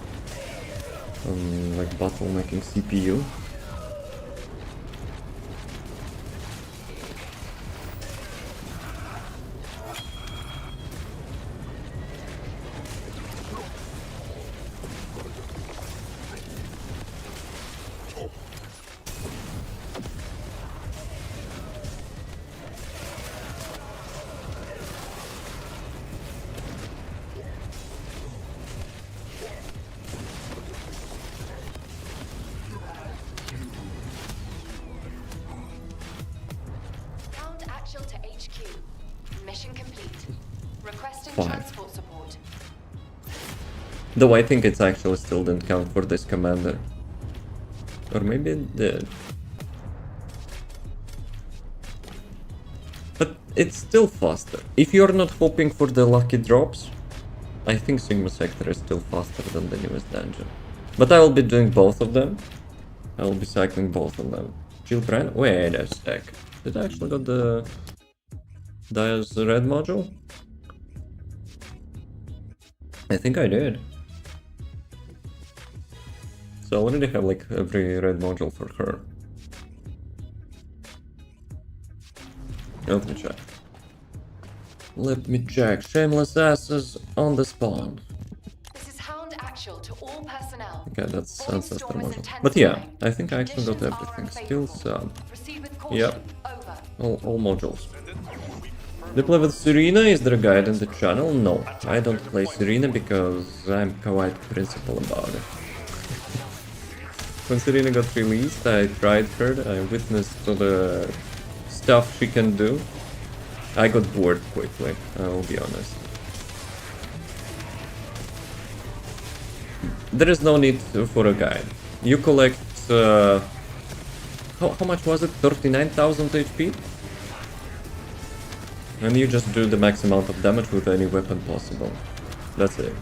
on like bottlenecking CPU. Found actual to HQ. Mission complete. Requesting Fine. transport support. Though I think it's actually still didn't count for this commander. Or maybe it did. But it's still faster. If you're not hoping for the lucky drops, I think Sigma Sector is still faster than the newest dungeon. But I will be doing both of them. I will be cycling both of them. Jill Brand? Wait a sec. Did I actually got the Dia's red module? I think I did. So I already have like every red module for her. Let me check. Let me check. Shameless asses on the spawn. This is Hound Actual to all personnel. Okay, that's Void Ancestor storm is module. But yeah, intensifying. I think I actually got Conditions are everything. Still unfavorable. some. Proceed with caution. Yep. Over. All modules. Do you play with Serena? Is there a guide in the channel? No, I don't play Serena because I'm quite principled about it. When Serena got released, I tried her, I witnessed to the stuff she can do. I got bored quickly, I will be honest. There is no need for a guide. You collect... how much was it? 39,000 HP? And you just do the max amount of damage with any weapon possible. That's it.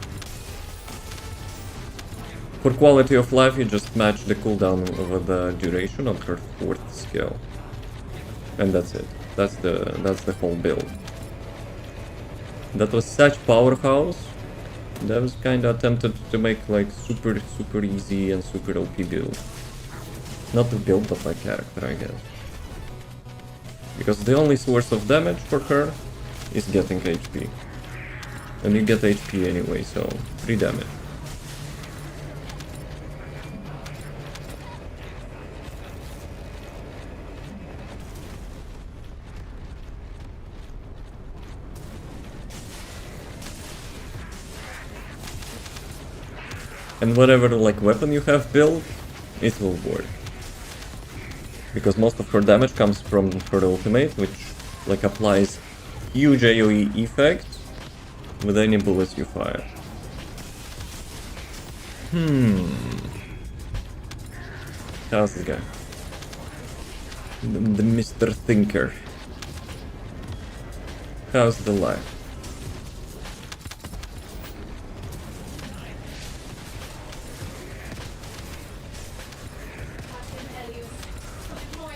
For quality of life, you just match the cooldown over the duration of her 4th skill. And that's it. That's the whole build. That was such powerhouse. That was kinda attempted to make like super easy and super OP build. Not to build, but like character, I guess. Because the only source of damage for her is getting HP. And you get HP anyway, so free damage. And whatever like weapon you have built, it will work. Because most of her damage comes from her ultimate, which like applies huge AoE effect with any bullets you fire. How's this guy? The Mr. Thinker. How's the life?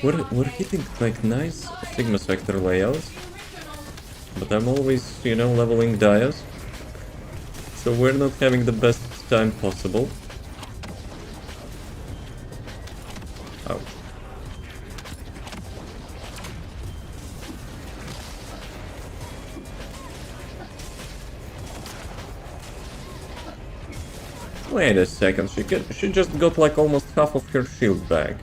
We're hitting like nice Sigma sector layouts, but I'm always, you know, leveling dias, so we're not having the best time possible. Ouch. Wait a second, she just got like almost half of her shield back.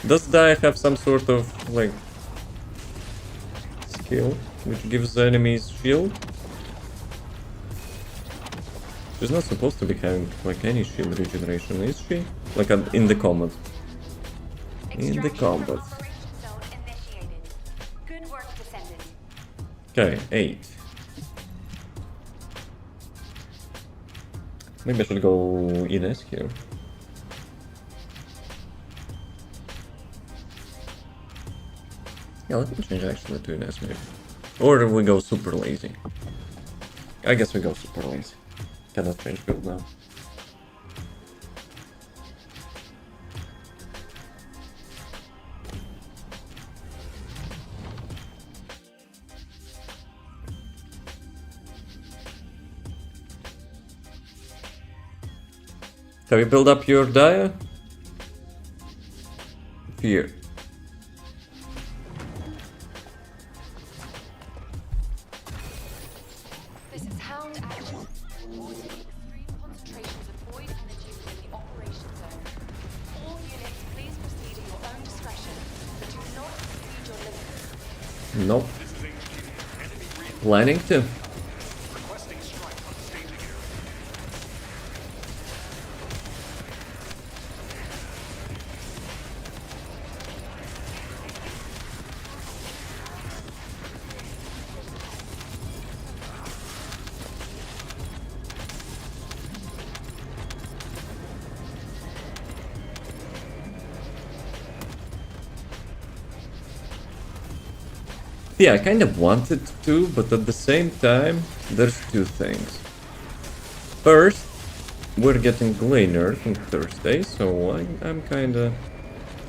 Does Dia have some sort of like skill which gives the enemies shield? She's not supposed to be having like any shield regeneration, is she? Like in the combat. In the combat. Operation zone initiated. Good work, Descendant. Okay, 8. Maybe I should go Ines here. Yeah, let me change actually to Ines maybe. Or we go super lazy. I guess we go super lazy. Cannot change build now. Have you built up your dia? Fear. This is Hound action. Causing extreme concentrations of void energy within the operation zone. All units, please proceed at your own discretion, but do not exceed your limits. Nope. Planning to. Yeah, I kind of wanted to, but at the same time, there's two things. First, we're getting GLEY nerf on Thursday, so I'm kind of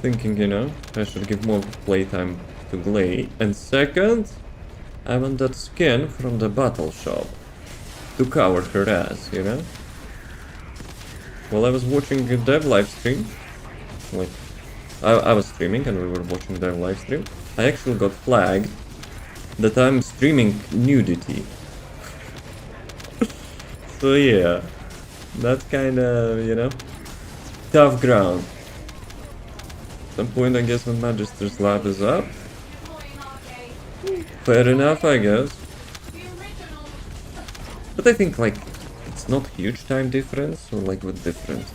thinking, you know, I should give more playtime to GLEY. And second, I want that skin from the battle shop to cover her ass, you know? While I was watching a dev live stream, like, I was streaming and we were watching dev live stream, I actually got flagged that I'm streaming nudity. So yeah, that's kinda, you know, tough ground. At some point I guess when Magister's lab is up. Fair enough, I guess. But I think like, it's not huge time difference, or like with different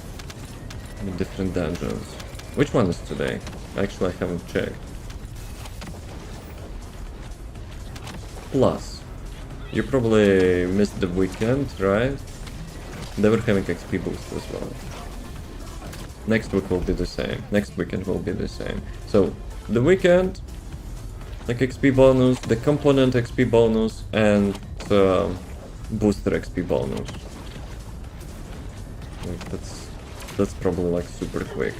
dungeons. Which one is today? Actually, I haven't checked. Plus, you probably missed the weekend, right? They were having XP boost as well. Next week will be the same. Next weekend will be the same. So, the weekend, like XP bonus, the component XP bonus, and booster XP bonus. Like that's probably like super quick.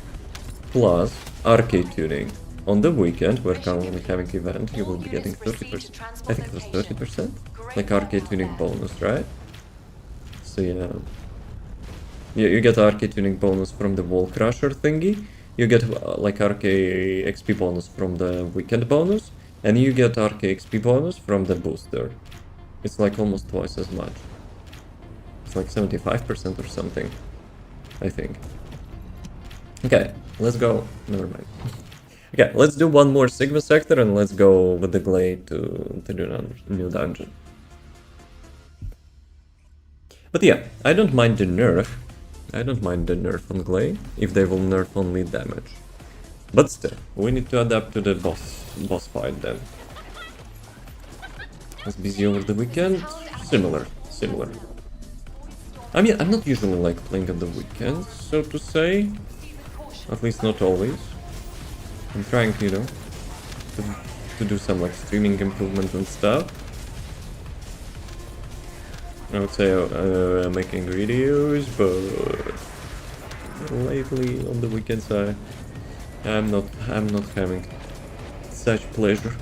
Plus, arcade tuning. On the weekend, we're currently having event, you will be getting 30%. I think it was 30%? Like arcade tuning bonus, right? So yeah. You get arcade tuning bonus from the wall crusher thingy. You get like arcade XP bonus from the weekend bonus. And you get arcade XP bonus from the booster. It's like almost twice as much. It's like 75% or something, I think. Okay, let's go. Never mind. Okay, let's do one more Sigma sector and let's go with the GLEY to the new dungeon. But yeah, I don't mind the nerf. I don't mind the nerf on GLEY if they will nerf only damage. But still, we need to adapt to the boss fight then. Was busy over the weekend? Similar. I mean, I'm not usually like playing on the weekends, so to say. At least not always. I'm trying, you know, to to do some like streaming improvement and stuff. I would say making videos, but lately on the weekends I'm not having such pleasure.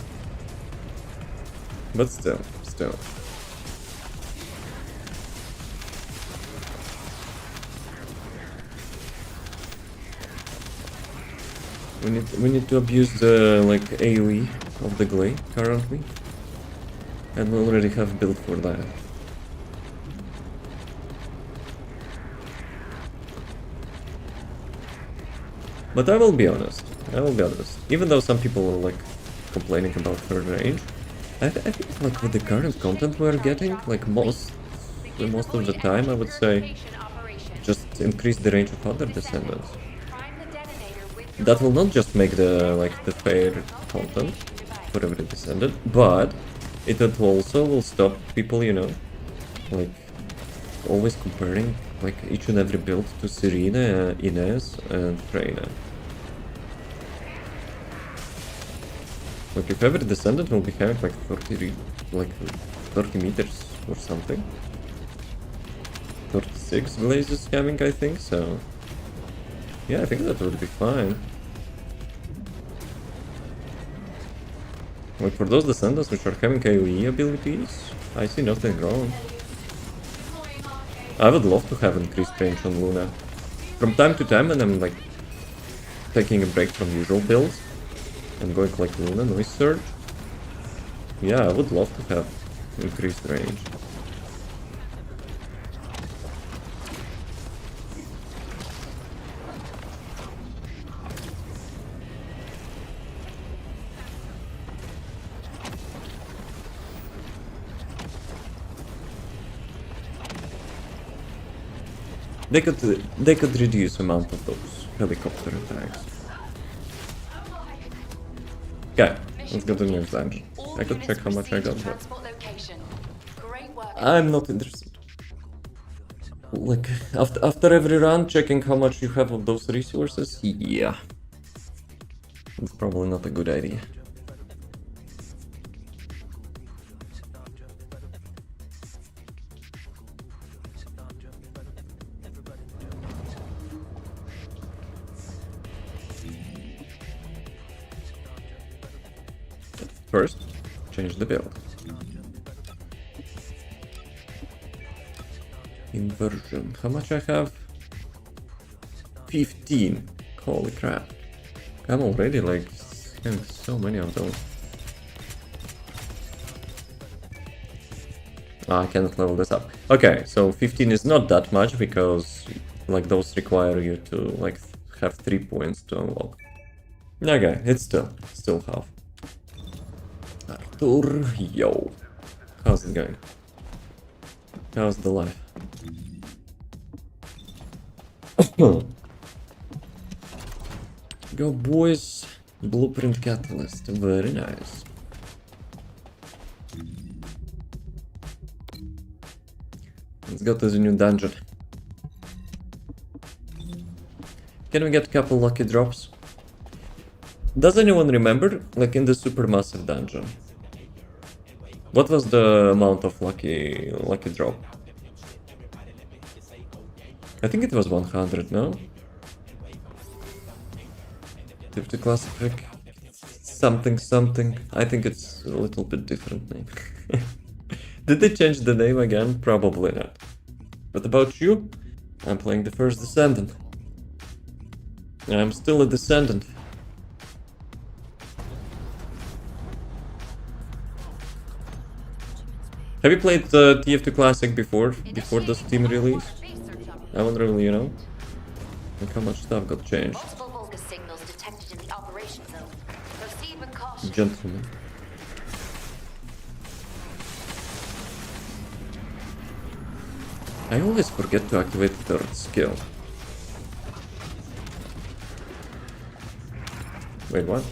But still. We need to abuse the like AoE of the GLEY currently, and we already have built for that. But I will be honest. Even though some people are like complaining about her range, I think like with the current content we're getting, like most of the time, I would say, just increase the range of other Descendants. That will not just make the fair content for every Descendant, but it also will stop people, you know, like always comparing like each and every build to Serena, Inez, and Reyna. Like if every Descendant will be having like 30 meters or something. 36 glazes having, I think, so yeah, I think that would be fine. Like for those Descendants which are having AoE abilities, I see nothing wrong. I would love to have increased range on Luna. From time to time when I'm like taking a break from usual builds and going like Luna, Noise Surge, yeah, I would love to have increased range. They could reduce amount of those helicopter attacks. Okay, let's go to the next dungeon. I could check how much I got, but I'm not interested. Like after every run, checking how much you have of those resources, yeah, it's probably not a good idea. First, change the build. Inversion. How much I have? 15. Holy crap. I'm already like having so many of those. Ah, I cannot level this up. Okay, so 15 is not that much because like those require you to like have 3 points to unlock. Okay, it's still half. Arthur, yo. How's it going? How's the life? Go boys, Blueprint Catalyst, very nice. Let's go to the new dungeon. Can we get a couple lucky drops? Does anyone remember, like in the supermassive dungeon? What was the amount of lucky drop? I think it was 100, no? 50 classic something. I think it's a little bit different name. Did they change the name again? Probably not. What about you? I'm playing the first Descendant. I'm still a Descendant. Have you played TF2 Classic before the Steam release? I wonder, you know, like how much stuff got changed. Gentlemen. I always forget to activate the third skill. Wait, what?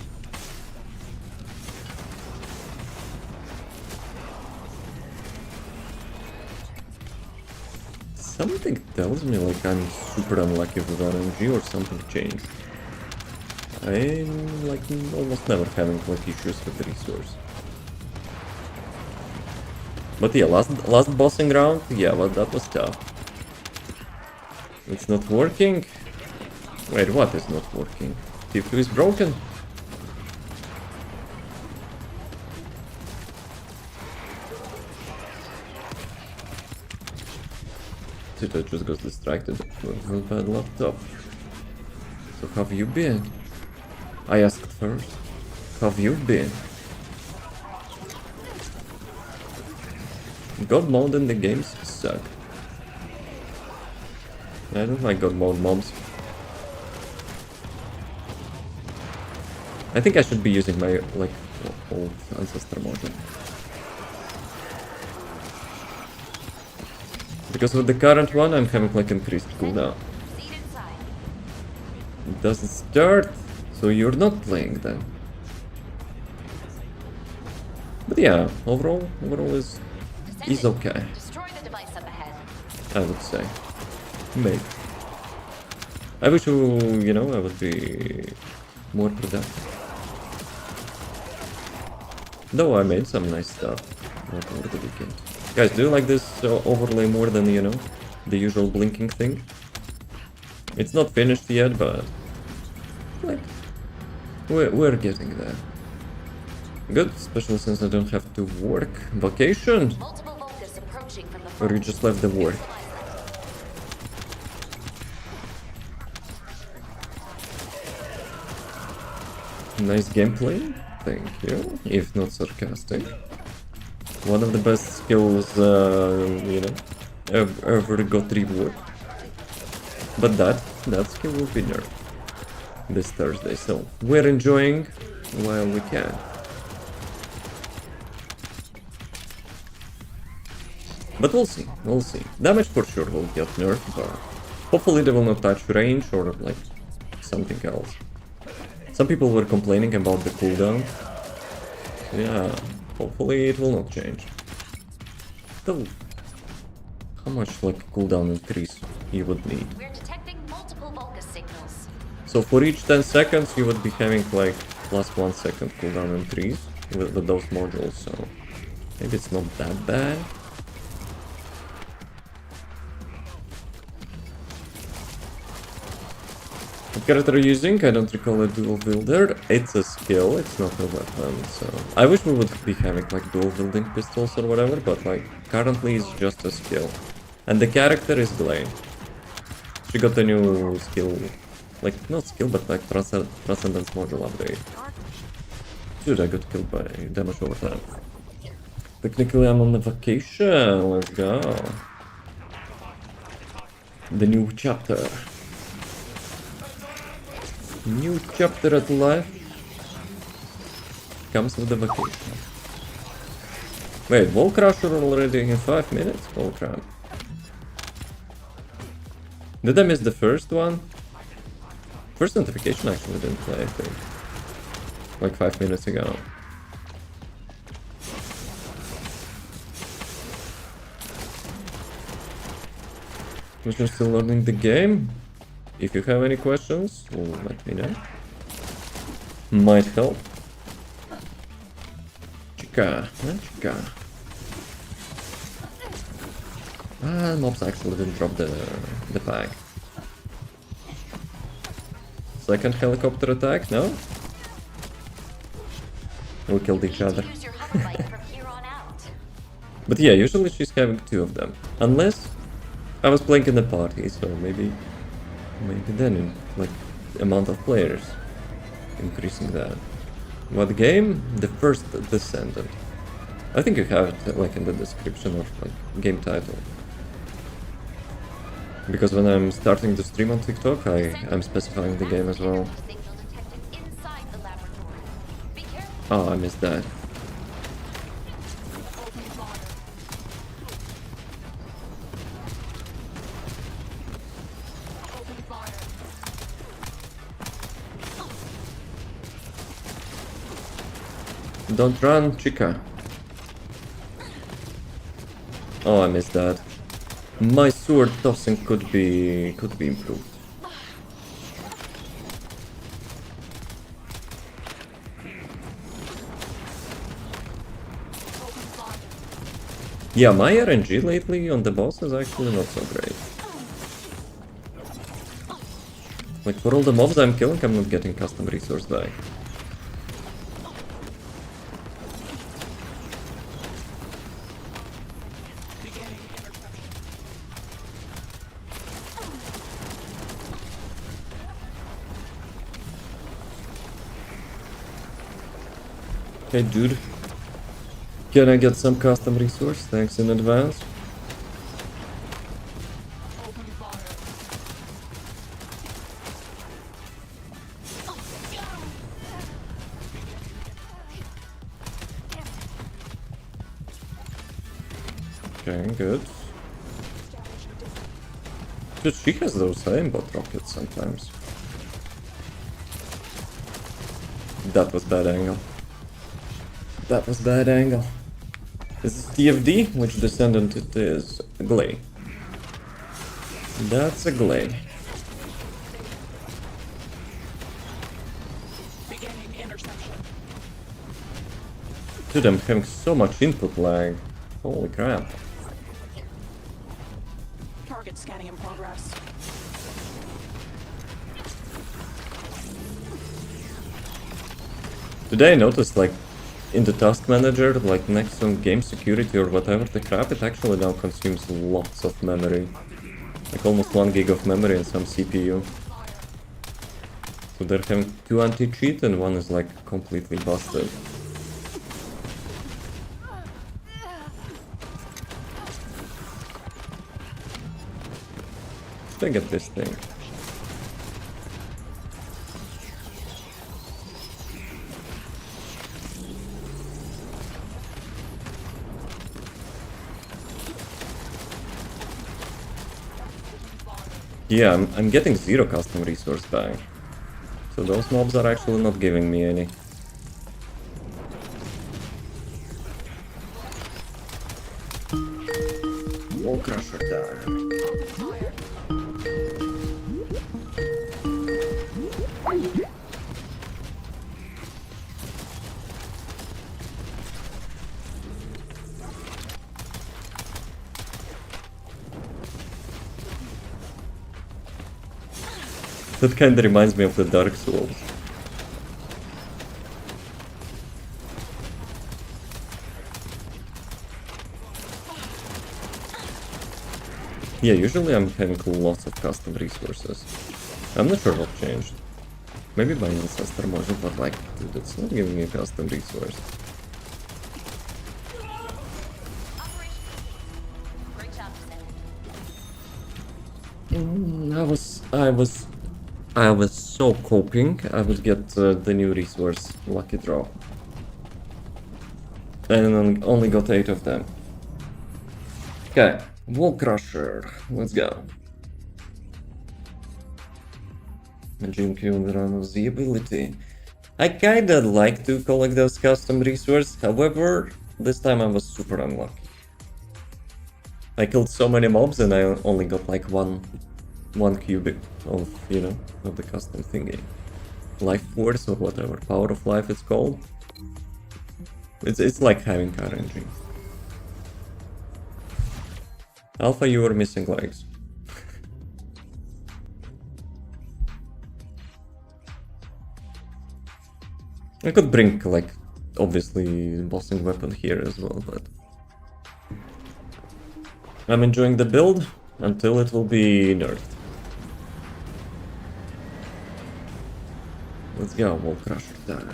Something tells me like I'm super unlucky with RNG or something changed. I'm like almost never having like issues with the resource. But yeah, last bossing round, yeah, but that was tough. It's not working. Wait, what is not working? T2 is broken. T2 just got distracted with bad laptop. So how have you been? I asked first. How have you been? God mode in the games suck. I don't like God mode mobs. I think I should be using my like old ancestor model. Because with the current one I'm having like increased cooldown. It doesn't start, so you're not playing then. But yeah, overall is okay. Destroy the device up ahead. I would say. Maybe. I wish you know, I would be more productive. Though I made some nice stuff over the weekend. Guys, do you like this overlay more than, you know, the usual blinking thing? It's not finished yet, but like we're getting there. Good, especially since I don't have to work. Vacation? Multiple Vulcans approaching from the Or you front. just left the work? Nice gameplay, thank you, if not sarcastic. One of the best skills, you know, ever got reward. But that skill will be nerfed this Thursday, so we're enjoying while we can. But we'll see. Damage for sure will get nerfed, but hopefully they will not touch range or like something else. Some people were complaining about the cooldown. Yeah, hopefully it will not change. Though, how much like cooldown increase you would need? We're detecting multiple Vulcus signals. So for each 10 seconds you would be having like plus 1 second cooldown increase with those modules, so maybe it's not that bad. What character are you using? I don't recall a dual wielder. It's a skill, it's not a weapon, so... I wish we would be having like dual wielding pistols or whatever, but like currently it's just a skill. And the character is GLEY. She got a new skill, like not skill, but like Transcendence module update. Dude, I got killed by damage over time. Technically I'm on a vacation, let's go. The new chapter. New chapter at life comes with the vacation. Wait, Wall Crusher already in 5 minutes? Oh crap. Did I miss the first one? First notification actually didn't play, I think. Like 5 minutes ago. Which I'm still learning the game. If you have any questions, let me know. Might help. Chica, chica. Ah, mobs actually didn't drop the pack. Second helicopter attack, no? We killed each other. Use your hover bike from here on out. But yeah, usually she's having 2 of them. Unless I was playing in the party, so maybe then like amount of players increasing that. What game? The first Descendant. I think you have it like in the description or like game title. Because when I'm starting to stream on TikTok, I'm specifying the game as well. Signal detected inside the laboratory. Be careful. Oh, I missed that. Don't run, chica. Oh, I missed that. My sword tossing could be improved. Yeah, my RNG lately on the boss is actually not so great. Like, for all the mobs I'm killing, I'm not getting custom resource back. Hey dude, can I get some custom resource? Thanks in advance. Okay, good. Dude, she has those aimbot rockets sometimes. That was bad angle. That was bad angle. This is TFD, which Descendant it is. GLEY. That's a GLEY. Dude, I'm having so much input lag. Holy crap. Target scanning in progress. Today I noticed, like, in the task manager, like next to game security or whatever the crap, it actually now consumes lots of memory. Like almost 1 gig of memory and some CPU. So they're having 2 anti-cheat and one is like completely busted. Should I get this thing? Yeah, I'm getting 0 custom resource back. So those mobs are actually not giving me any. Wall crusher time. That kinda reminds me of the Dark Souls. Yeah, usually I'm having lots of custom resources. I'm not sure what changed. Maybe my ancestor module, but like, dude, it's not giving me a custom resource. Great job, Descendant. I was so hoping I would get the new resource, Lucky Draw. And only got 8 of them. Okay, Wall Crusher, let's go. Gene Q run of the ability. I kinda like to collect those custom resources, however, this time I was super unlucky. I killed so many mobs and I only got like one cubic of, you know, of the custom thingy. Life force or whatever, power of life it's called. It's like having RNG. Alpha, you are missing legs. I could bring, like, obviously, bossing weapon here as well, but... I'm enjoying the build until it will be nerfed. Let's go, Wall Crusher time.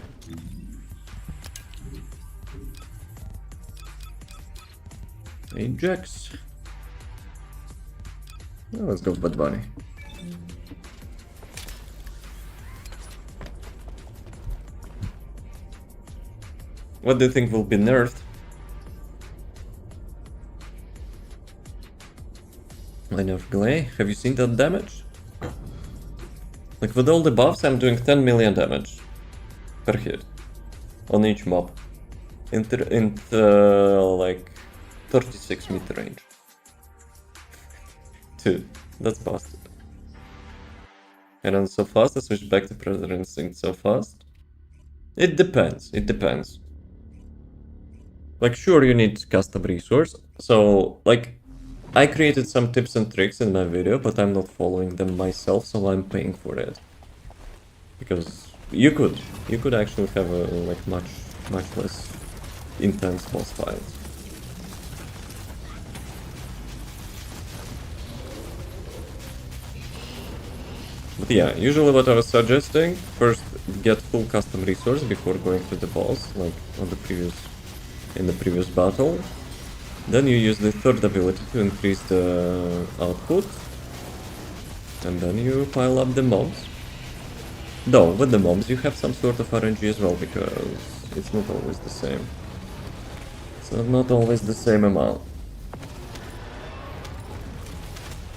Ajax. Oh, let's go Bad Bunny. What do you think will be nerfed? I nerf GLEY. Have you seen that damage? Like with all the buffs, I'm doing 10 million damage per hit on each mob in like 36 meter range. Dude, that's busted. And I'm so fast, I switch back to Predator Instinct so fast. It depends, it depends. Like, sure, you need custom resource. So, like, I created some tips and tricks in my video, but I'm not following them myself, so I'm paying for it. Because you could actually have a, like, much less intense boss fights. But yeah, usually what I was suggesting, first get full custom resource before going to the boss, like on the previous battle. Then you use the third ability to increase the output. And then you pile up the mobs. Though, with the mobs you have some sort of RNG as well, because it's not always the same. It's not always the same amount.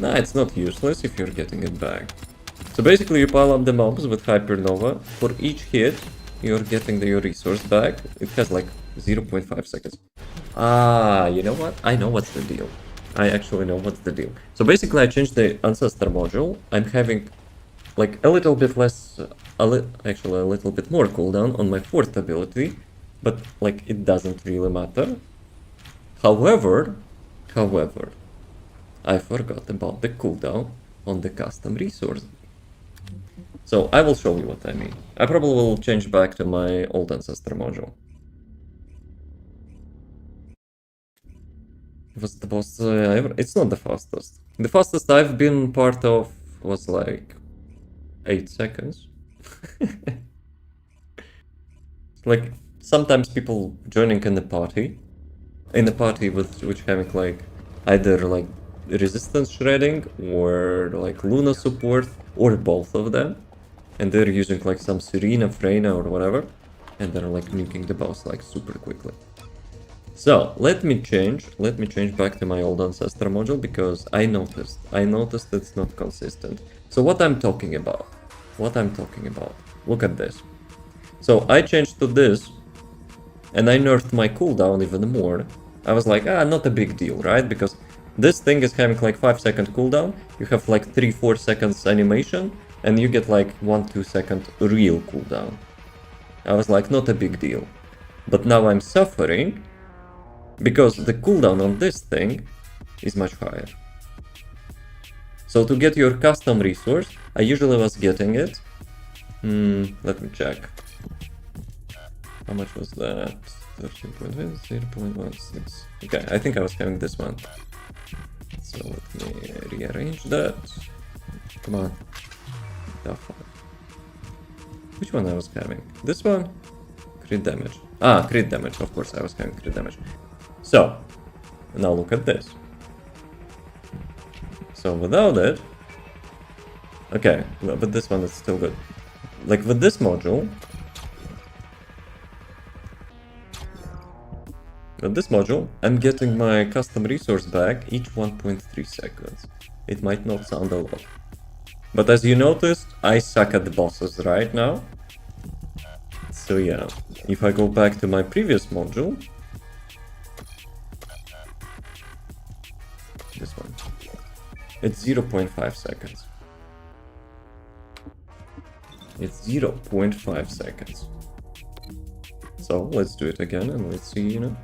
Nah, it's not useless if you're getting it back. So basically you pile up the mobs with Hypernova. For each hit, you're getting your resource back. It has like 0.5 seconds. Ah, you know what? I know what's the deal. I actually know what's the deal. So basically I changed the Ancestor module. I'm having like a little bit less, actually a little bit more cooldown on my fourth ability. But like it doesn't really matter. However, I forgot about the cooldown on the custom resource. So I will show you what I mean. I probably will change back to my old Ancestor module. Was the boss ever? It's not the fastest. The fastest I've been part of was like 8 seconds. Like sometimes people joining in the party with which having like either like resistance shredding or like Luna support or both of them, and they're using like some Serena, Freyna or whatever, and they're like nuking the boss like super quickly. So let me change back to my old Ancestor module because I noticed it's not consistent. So what I'm talking about, look at this. So I changed to this and I nerfed my cooldown even more. I was like, not a big deal, right? Because this thing is having like 5-second cooldown, you have like 3-4 seconds animation, and you get like 1-2 second real cooldown. I was like, not a big deal. But now I'm suffering because the cooldown on this thing is much higher. So to get your custom resource, I usually was getting it. Let me check. How much was that? 13.1, 0.16. Okay, I think I was having this one. So let me rearrange that. Come on. Which one I was having? This one? Crit damage. Crit damage. Of course I was having crit damage. So, now look at this. So without it... Okay, but this one is still good. Like with this module... With this module, I'm getting my custom resource back each 1.3 seconds. It might not sound a lot. But as you noticed, I suck at the bosses right now. So yeah, if I go back to my previous module... This one. It's 0.5 seconds. It's 0.5 seconds. So let's do it again and let's see, you know,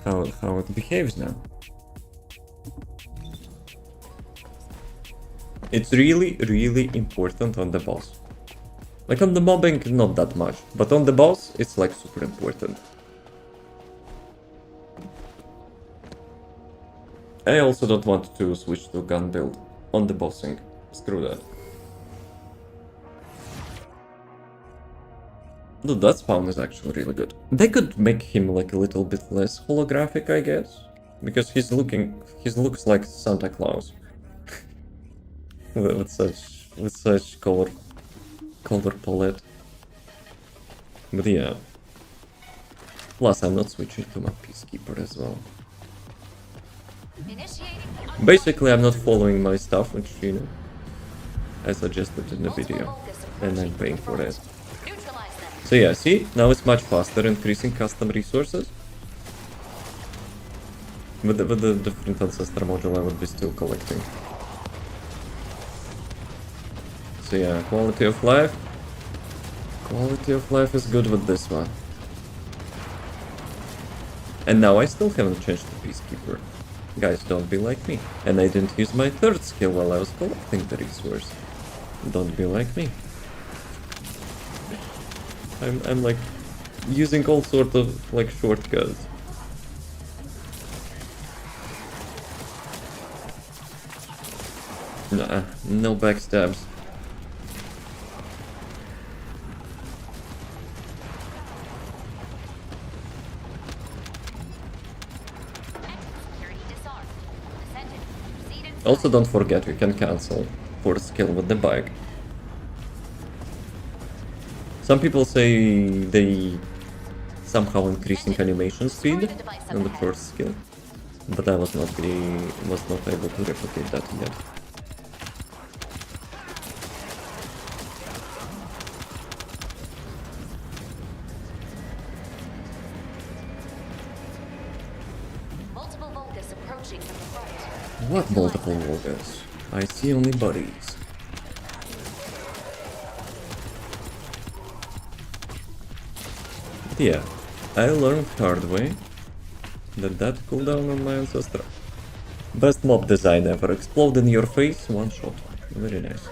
how it behaves now. It's really important on the boss. Like on the mobbing, not that much, but on the boss, it's like super important. I also don't want to switch to gun build on the bossing. Screw that. Dude, that spawn is actually really good. They could make him like a little bit less holographic, I guess, because he looks like Santa Claus with such color palette. But yeah. Plus, I'm not switching to my Peacekeeper as well. Basically, I'm not following my stuff, which, you know, I suggested in the video, and I'm paying for it. So yeah, see, now it's much faster increasing custom resources. With the different Ancestor module, I would be still collecting. So yeah, quality of life. Quality of life is good with this one. And now I still haven't changed to Peacekeeper. Guys, don't be like me. And I didn't use my third skill while I was collecting the resource. Don't be like me. I'm like using all sort of like shortcuts. Nah, no backstabs. Security disarmed. Descendant, proceed inside. Also, don't forget you can cancel for skill with the bike. Some people say they somehow increasing animation speed on the first skill, but I was not able to replicate that yet. Multiple Vulgus approaching from the front. What multiple Vulgus? I see only bodies. Yeah, I learned hard way that cooldown on my ancestor. Best mob design ever. Explode in your face, one shot. Very nice.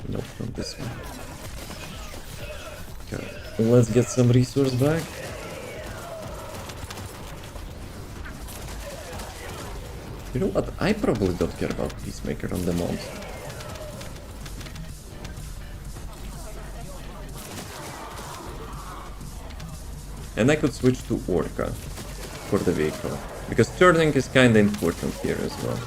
Nope, not this one. Okay, let's get some resource back. You know what? I probably don't care about Peacemaker on the mobs. And I could switch to Orca for the vehicle, because turning is kinda important here as well.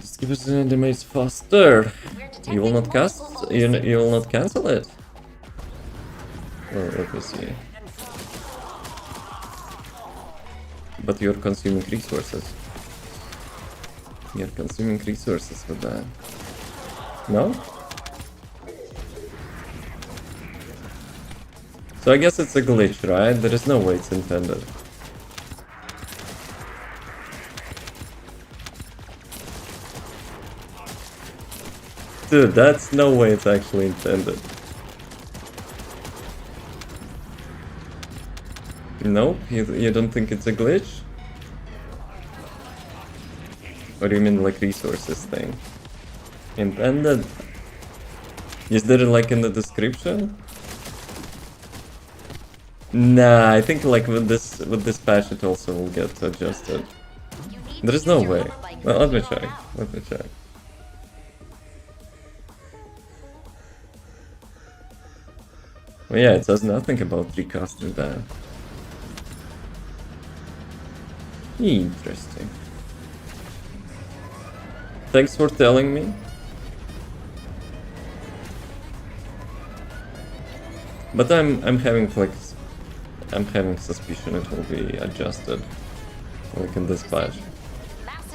Just give us the enemies faster. You will not cast. You will not cancel it. Oh, let me see. But you're consuming resources. You're consuming resources with that. No? So I guess it's a glitch, right? There is no way it's intended. Dude, that's no way it's actually intended. Nope, you don't think it's a glitch? Or do you mean like resources thing? Intended? Is there like in the description? Nah, I think like with this patch it also will get adjusted. There is no way. Well, let me check. Let me check. Well, yeah, it says nothing about recasting that. Interesting. Thanks for telling me. But I'm having like I'm having suspicion it will be adjusted like in this patch.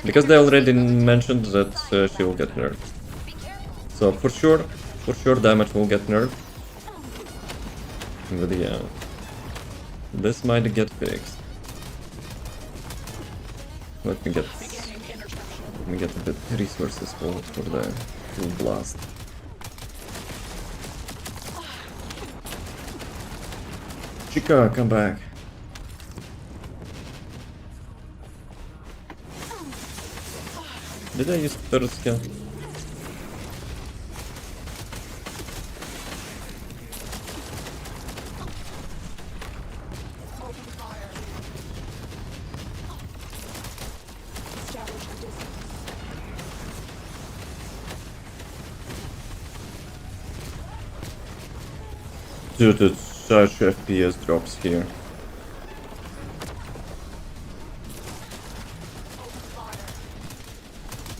Because they already mentioned that she will get nerfed. So for sure damage will get nerfed. But yeah, this might get fixed. Let me get a bit resources for the full blast. Chica, come back. Did I use third skill? Dude, it's such FPS drops here.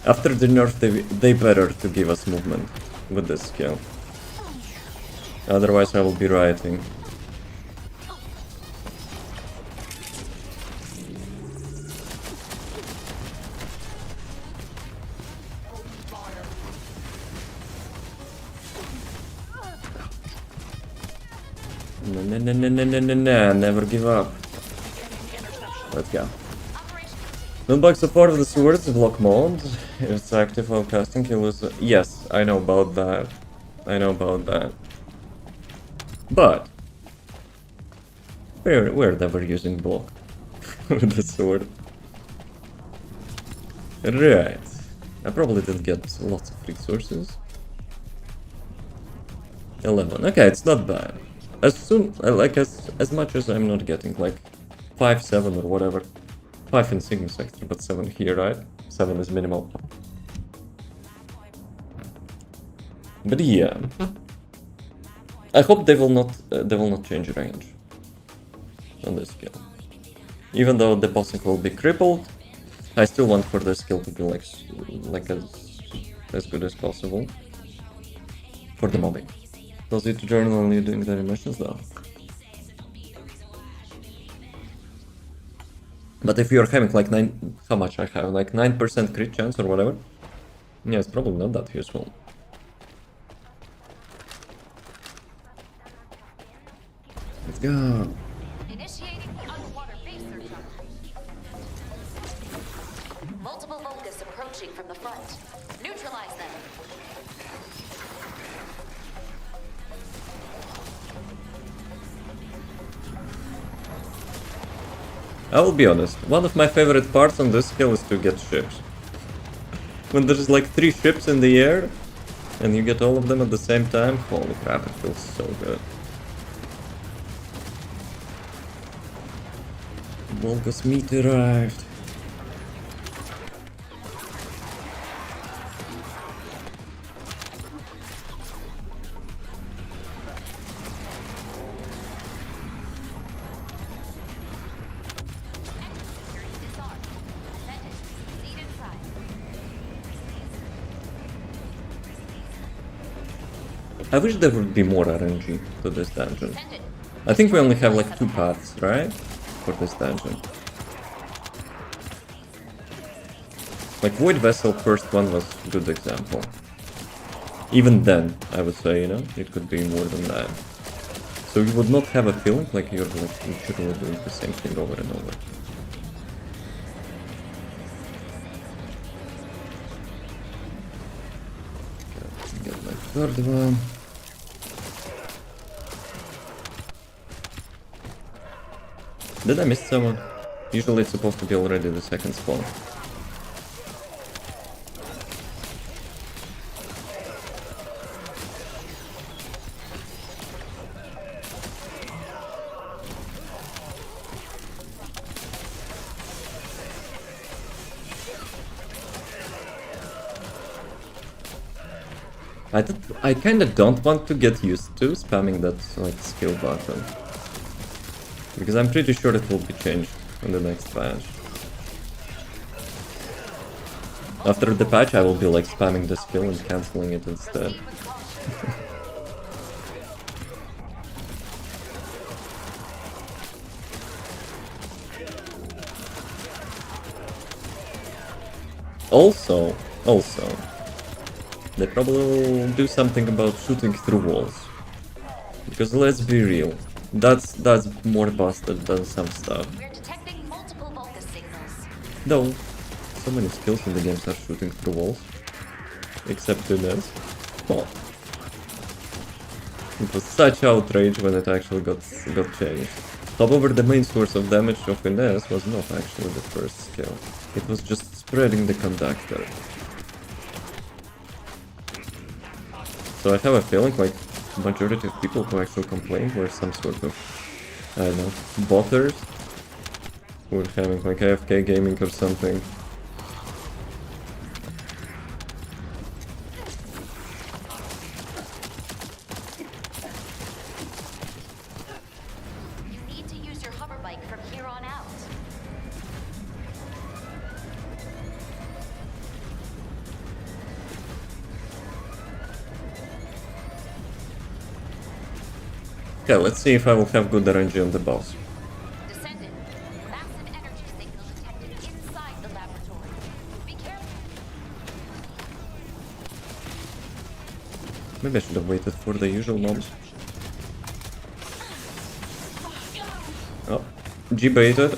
After the nerf, they better to give us movement with this skill. Otherwise I will be rioting. No, never give up. Let's go. Nunbugs are part of the swords block mode. It's active while casting, you lose. Yes, I know about that. I know about that. But we're never using block with the sword. Right. I probably did get lots of resources. 11. Okay, it's not bad. As soon like as much as I'm not getting like 5, 7 or whatever. 5 in Sigma sector, but 7 here, right? 7 is minimal. But yeah. I hope they will not change range on this skill. Even though the bossing will be crippled, I still want for the skill to be like as good as possible for the mobbing. Does it journal only doing the animations though? But if you're having like 9, how much I have, like 9% crit chance or whatever, yeah, it's probably not that useful. Let's go. Initiating the underwater base search operation. Multiple Vulgus approaching from the front. Neutralize them. I will be honest, one of my favorite parts on this skill is to get ships. When there's like 3 ships in the air, and you get all of them at the same time, holy crap, it feels so good. Vulgus meat arrived. I wish there would be more RNG to this dungeon. I think we only have like 2 paths, right? For this dungeon. Like Void Vessel, first one was a good example. Even then, I would say, you know, it could be more than that. So you would not have a feeling like you're like literally doing the same thing over and over. Okay, get my third one. Did I miss someone? Usually it's supposed to be already the second spawn. I kinda don't want to get used to spamming that like skill button. Because I'm pretty sure it will be changed in the next patch. After the patch I will be like spamming the skill and cancelling it instead. Also, they probably will do something about shooting through walls. Because let's be real, that's more busted than some stuff. We're detecting multiple Vulgus signals. Though, so many skills in the games are shooting through walls. Except in this. Oh. It was such outrage when it actually got changed. However, the main source of damage of Ines was not actually the first skill. It was just spreading the conductor. So I have a feeling like the majority of people who actually complained were some sort of, I don't know, botters who were having like AFK gaming or something. You need to use your hover bike from here on out. Okay, let's see if I will have good RNG on the boss. Descendant. Massive energy signal detected inside the laboratory. Be careful. Maybe I should have waited for the usual mobs. Oh, G-baited.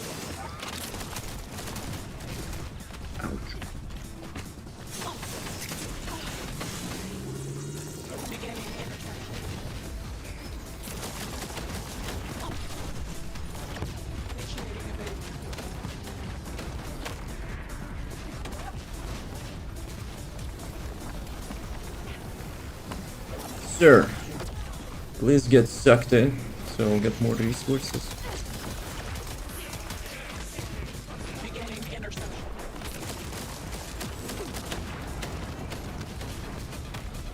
sir. Please get sucked in, so I'll get more resources. Beginning interception.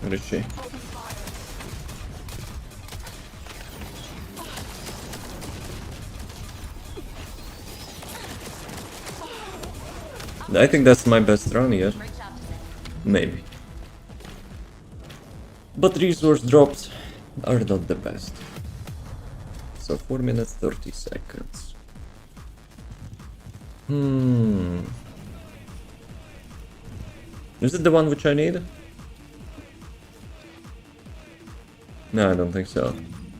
Where is she? Open fire. I think that's my best run yet. Great job, Descendant. Maybe. But resource drops are not the best. So 4 minutes 30 seconds. Is it the one which I need? No, I don't think so.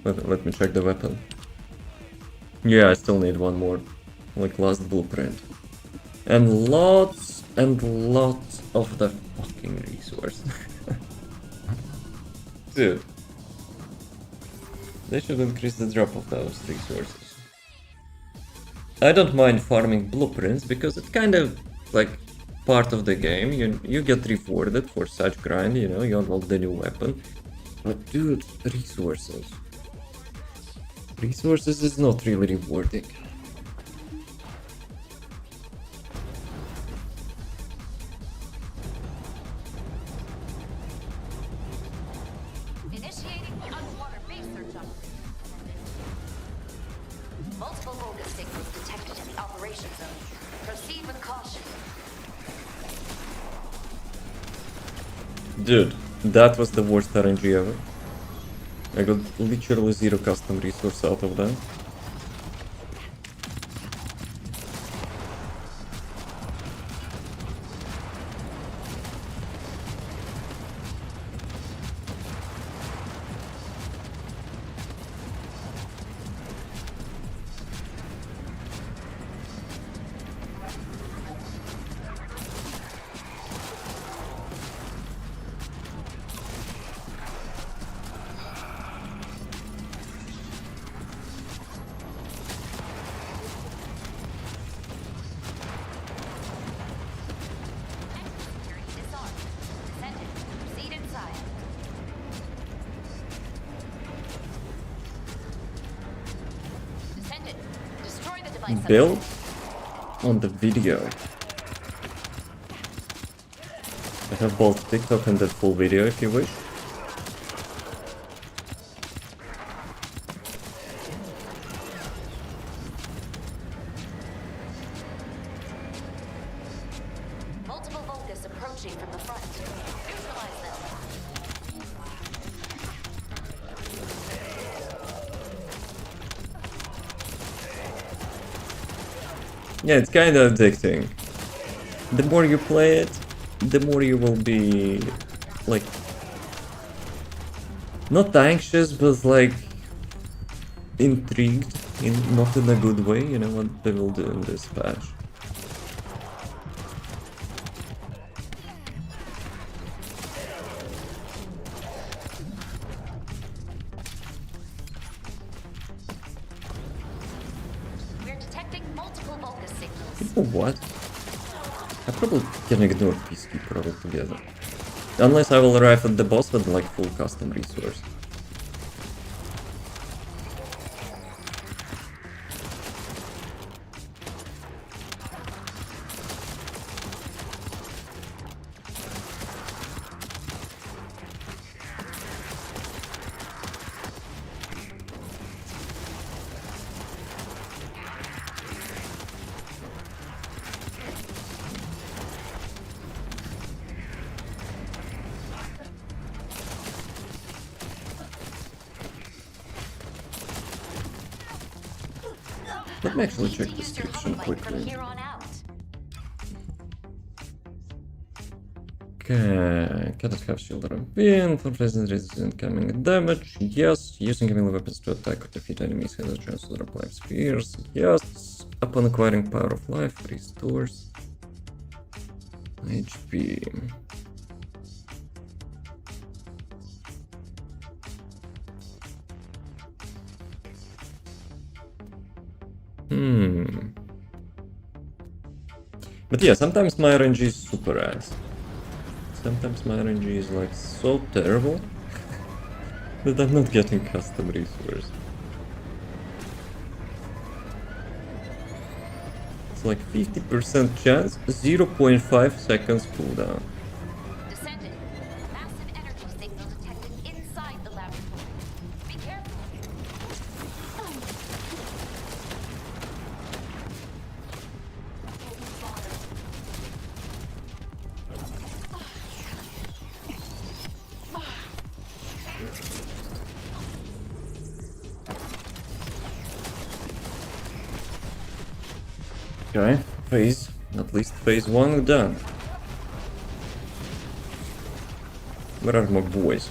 Let me check the weapon. Yeah, I still need one more. Like last blueprint. And lots of the fucking resource. Dude. They should increase the drop of those resources. I don't mind farming blueprints because it's kind of like part of the game. You get rewarded for such grind, you know, you unlock the new weapon. But dude, resources. Resources is not really rewarding. Initiating underwater research operation. Multiple voltage signals detected in the operation zone. Proceed with caution. Dude, that was the worst RNG ever. I got literally 0 custom resource out of that. Security disarmed. Descendant, proceed inside. Descendant, destroy the device. Build on the video. I have both TikTok and the full video if you wish. Multiple Vulgus approaching from the front. Neutralize them. Yeah, it's kind of addicting. The more you play it, the more you will be like not anxious, but like intrigued, not in a good way, you know what they will do in this patch. We're detecting multiple Vulgus signals. You know what? I probably can ignore Peacekeeper altogether. Unless I will arrive at the boss with like full custom resource. Let me actually check Need to use your description hover bike from quickly. here on out. Okay, cannot have shield or being for present resistant incoming damage. Yes, using melee weapons to attack or defeat enemies has a chance to drop life spheres. Yes, upon acquiring power of life, restores HP. But yeah, sometimes my RNG is super ass. Sometimes my RNG is like so terrible But I'm not getting custom resource. It's like 50% chance, 0.5 seconds cooldown. Descendant. Massive energy signal detected inside the laboratory. Be careful. Okay, at least phase 1 done. Where are my boys?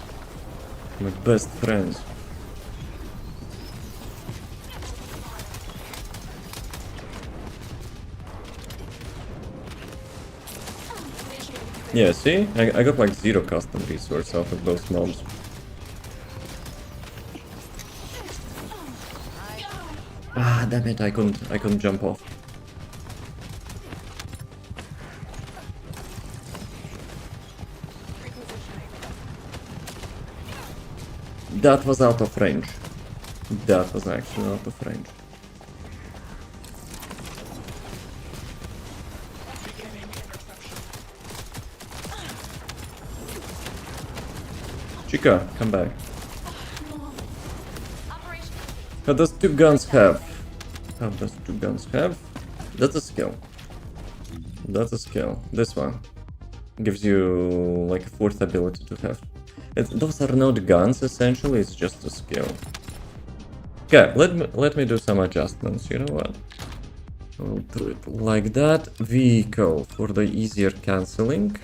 My best friends. Yeah, see? I got like 0 custom resource out of those mobs. Ah, damn it, I couldn't jump off. That was out of range. That was actually out of range. Chica, come back. Operation How does 2 guns have? How does 2 guns have? That's a skill. That's a skill. This one gives you like a 4th ability to have. Those are not guns essentially, it's just a skill. Okay, let me do some adjustments, you know what? I'll do it like that. Vehicle for the easier cancelling.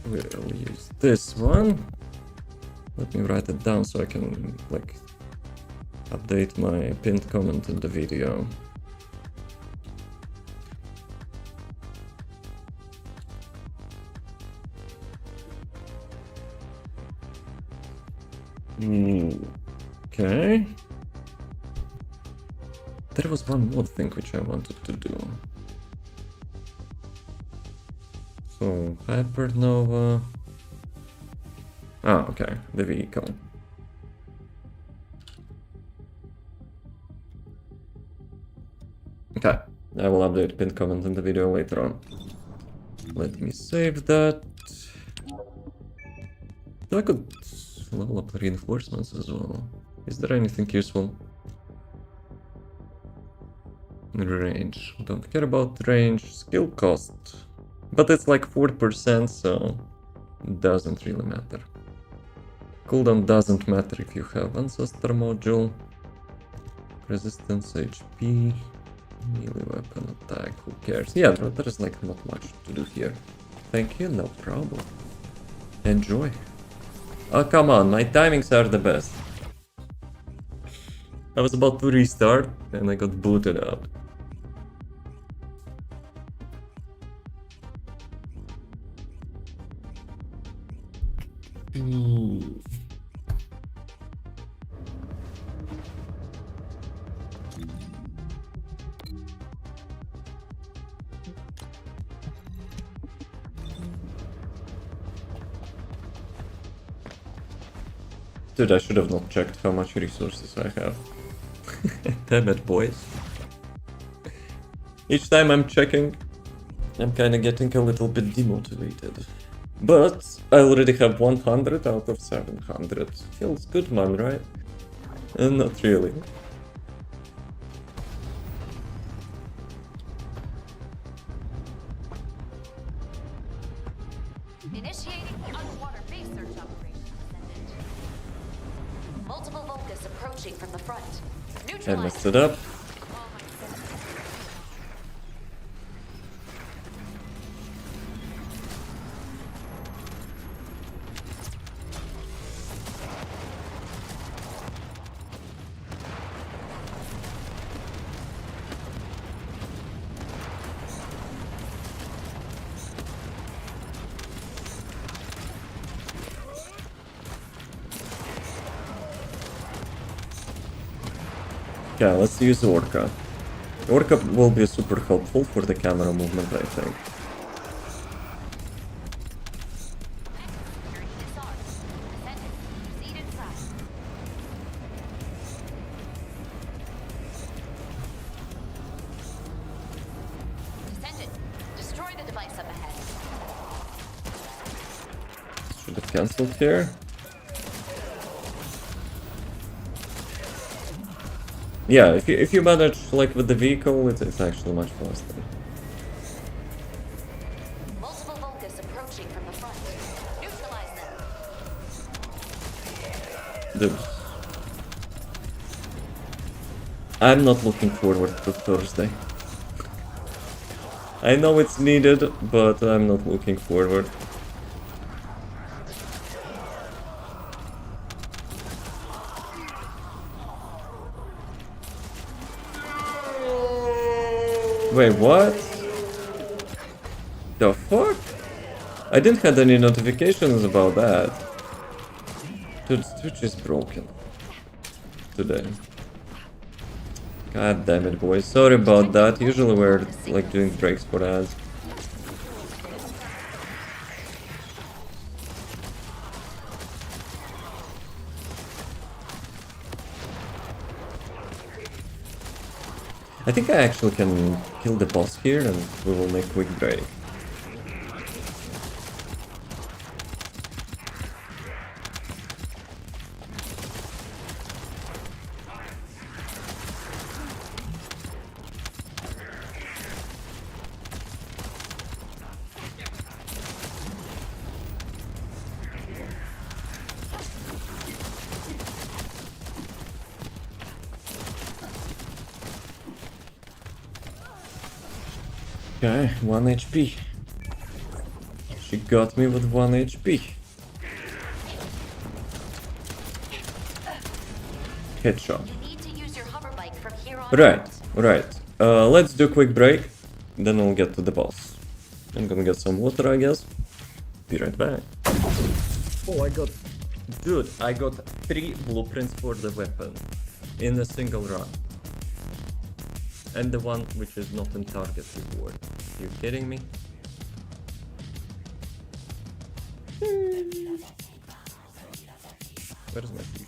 We'll use this one. Let me write it down so I can like update my pinned comment in the video. Okay. There was one more thing which I wanted to do. So, Hypernova. Ah, okay, the vehicle. Okay, I will update pinned comment in the video later on. Let me save that. I could level up reinforcements as well. Is there anything useful? Range. Don't care about range. Skill cost. But it's like 4%, so it doesn't really matter. Cooldown doesn't matter if you have Ancestor module. Resistance HP. Melee weapon attack, who cares? Yeah, there is like not much to do here. Thank you, no problem. Enjoy. Oh, come on, my timings are the best. I was about to restart and I got booted out. Dude, I should have not checked how much resources I have. Damn it, boys. Each time I'm checking, I'm kinda getting a little bit demotivated. But I already have 100 out of 700. Feels good, man, right? Not really. Initiating underwater base search operation, Descendant. Multiple Vulcans approaching from the front. I Neutralize. messed it up. Okay, let's use Orca. Orca will be super helpful for the camera movement, I think. Security disarmed. Descendant, proceed inside. cancelled here. Yeah, if you manage like with the vehicle, it's actually much faster. Multiple Vulcans approaching from the front. Neutralize them. Dude. I'm not looking forward to Thursday. I know it's needed, but I'm not looking forward. Wait, what? The fuck? I didn't have any notifications about that. Dude, Twitch is broken today. God damn it, boys. Sorry about that. Usually we're like doing breaks for ads. I think I actually can kill the boss here and we will make quick break. Okay, 1 HP. She got me with 1 HP. Headshot. You need to use your hover bike from here on Right, out. right. Let's do a quick break, then we'll get to the boss. I'm gonna get some water, I guess. Be right back. Oh, Dude, I got 3 blueprints for the weapon in a single run. And the one which is not in target reward. You kidding me? Where's my thief?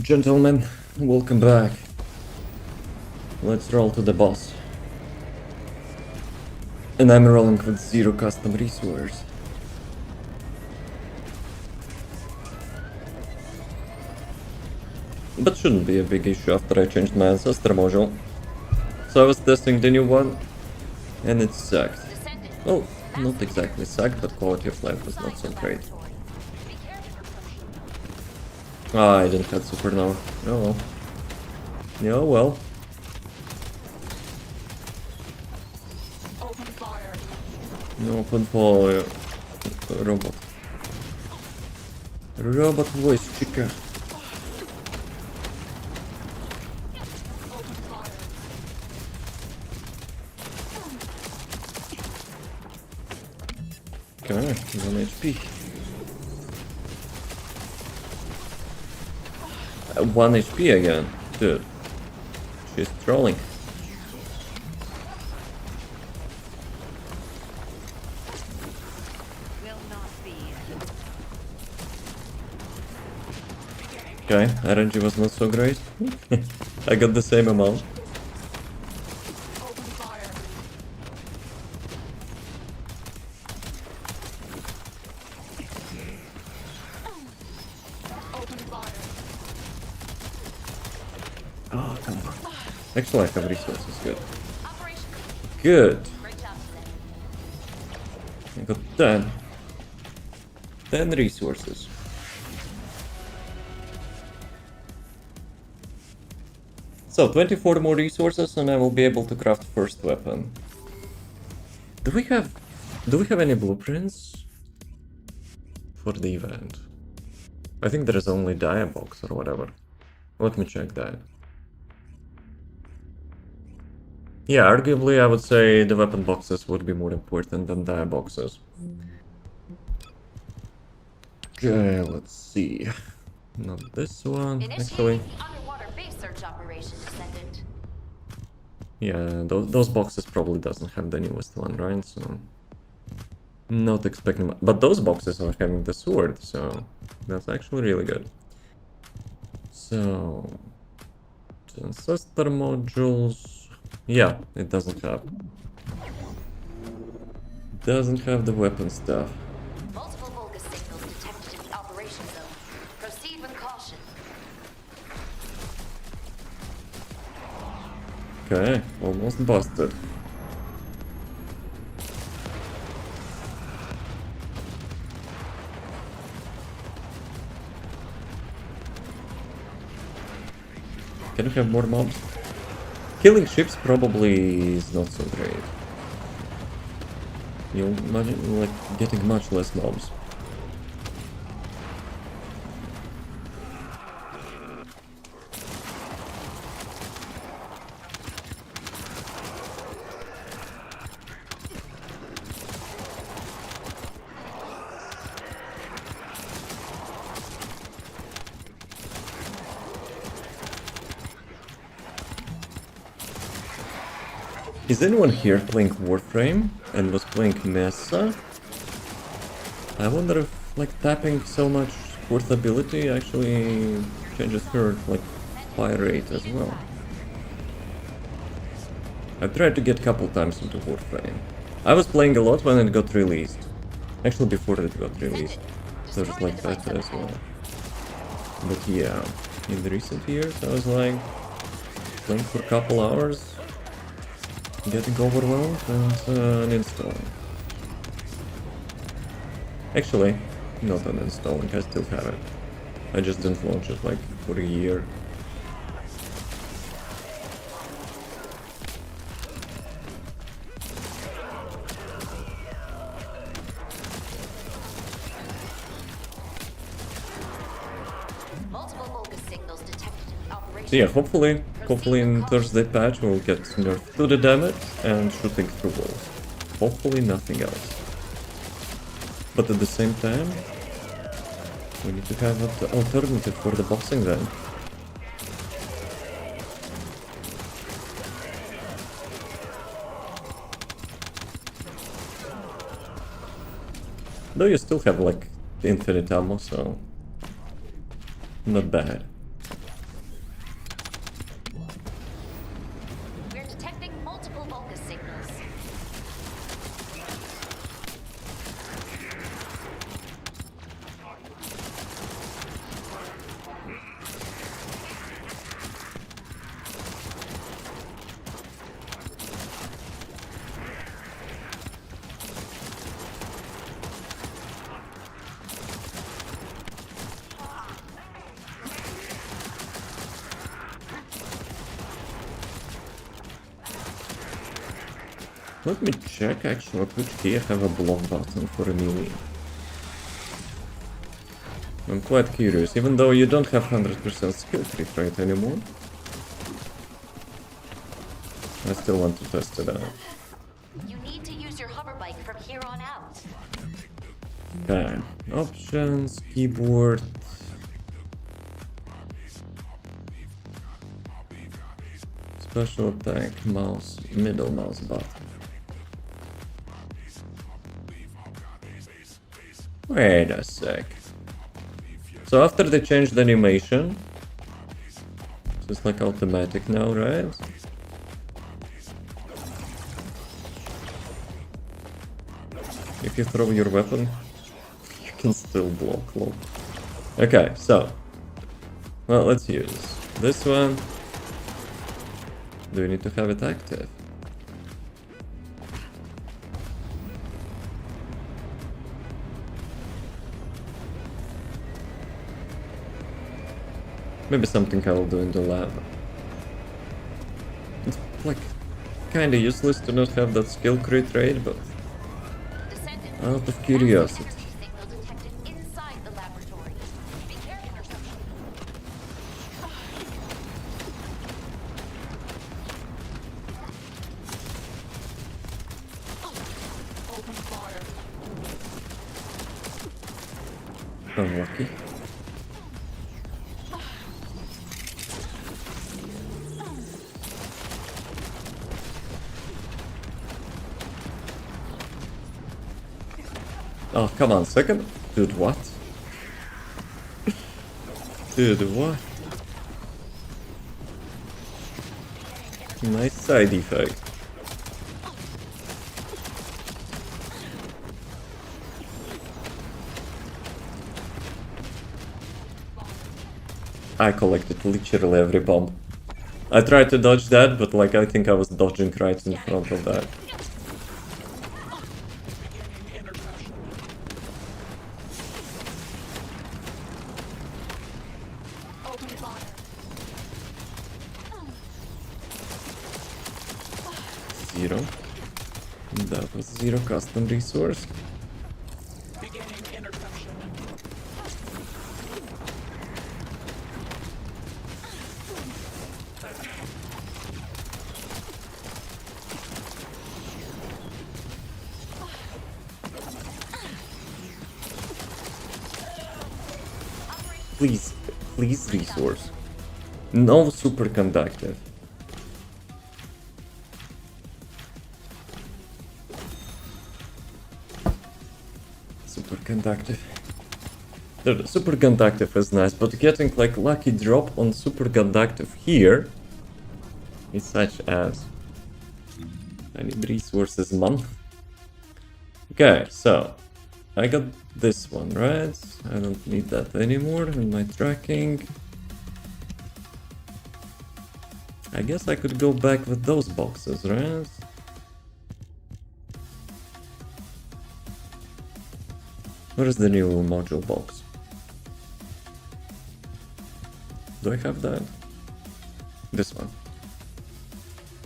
Gentlemen, welcome back. Let's roll to the boss. And I'm rolling with 0 custom resource. But shouldn't be a big issue after I changed my ancestor module. So I was testing the new one, and it sucked. Descendant. Well, not exactly sucked, but quality of life was not so great. Be careful. Ah, I didn't have supernova. Oh well. Yeah, well. Open fire. No open fire. Robot. Robot voice, chica. Open fire. Okay, 1 HP. 1 HP again. Dude. She's trolling. Will not be. Okay, RNG was not so great. I got the same amount. Open fire. Open fire. Oh, come on. Actually, I have resources. Good. Operation. Good. Great job, Descendant. I got 10. 10 resources. So, 24 more resources and I will be able to craft first weapon. Do we have any blueprints for the event? I think there is only dia box or whatever. Let me check that. Yeah, arguably I would say the weapon boxes would be more important than dia boxes. Okay, let's see. Not this one, actually. Initiating the underwater base search operation, Descendant. Yeah, those boxes probably doesn't have the newest one, right? So not expecting, but those boxes are having the sword, so that's actually really good. So ancestor modules, yeah, it doesn't have the weapon stuff. Multiple Vulgus signals detected in the operation zone. Proceed with caution. Okay, almost busted. Can we have more mobs? Killing ships probably is not so great. You'll imagine like getting much less mobs. Is anyone here playing Warframe and was playing Mesa? I wonder if like tapping so much portability actually changes her like fire rate as well. I tried to get a couple times into Warframe. I was playing a lot when it got released. Actually before it got released. So it's like better as well. But yeah, in the recent years I was like playing for a couple hours, getting overwhelmed and uninstalling. Actually, not uninstalling, I still have it. I just didn't launch it like for a year. Multiple Vulgus signals detected in the operation. So yeah, hopefully in Thursday patch we'll get nerf to the damage and shooting through walls. Hopefully nothing else. But at the same time, we need to have an alternative for the boxing then. Though you still have like infinite ammo, so not bad. We're detecting multiple Vulgus signals. Let me check actually at which key I have a block button for a melee. I'm quite curious, even though you don't have 100% skill tree rate anymore. I still want to test it out. You need to use your hover bike from here on out. Okay, options, keyboard. Special attack, mouse, middle mouse button. Wait a sec. So after they changed the animation, so it's like automatic now, right? If you throw your weapon, you can still block, lol. Okay, so, well, let's use this one. Do we need to have it active? Maybe something I will do in the lab. It's like kinda useless to not have that skill crit rate, but Descendant. out of curiosity. Energy signal detected inside the laboratory. Be careful. Open fire. Unlucky. Oh, come on, second? Dude, what? Dude, what? Nice side effect. I collected literally every bomb. I tried to dodge that, but like I think I was dodging right in front of that. Open fire. Zero. That was zero custom resource. Beginning interception. Please, please resource. No superconductive. Superconductive. Dude, superconductive is nice, but getting like lucky drop on superconductive here is such as. I need resources, man. Okay, so I got this one, right? I don't need that anymore in my tracking. I guess I could go back with those boxes, right? Where is the new module box? Do I have that? This one.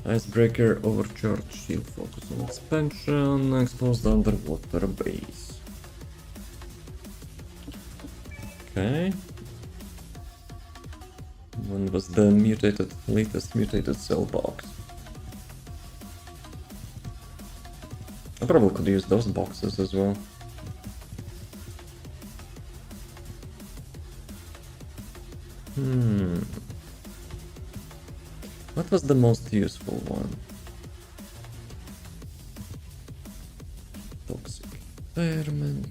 Icebreaker, overcharge, shield, focus on expansion, exposed underwater base. Okay. When was the latest mutated cell box? I probably could use those boxes as well. What was the most useful one? Toxic environment.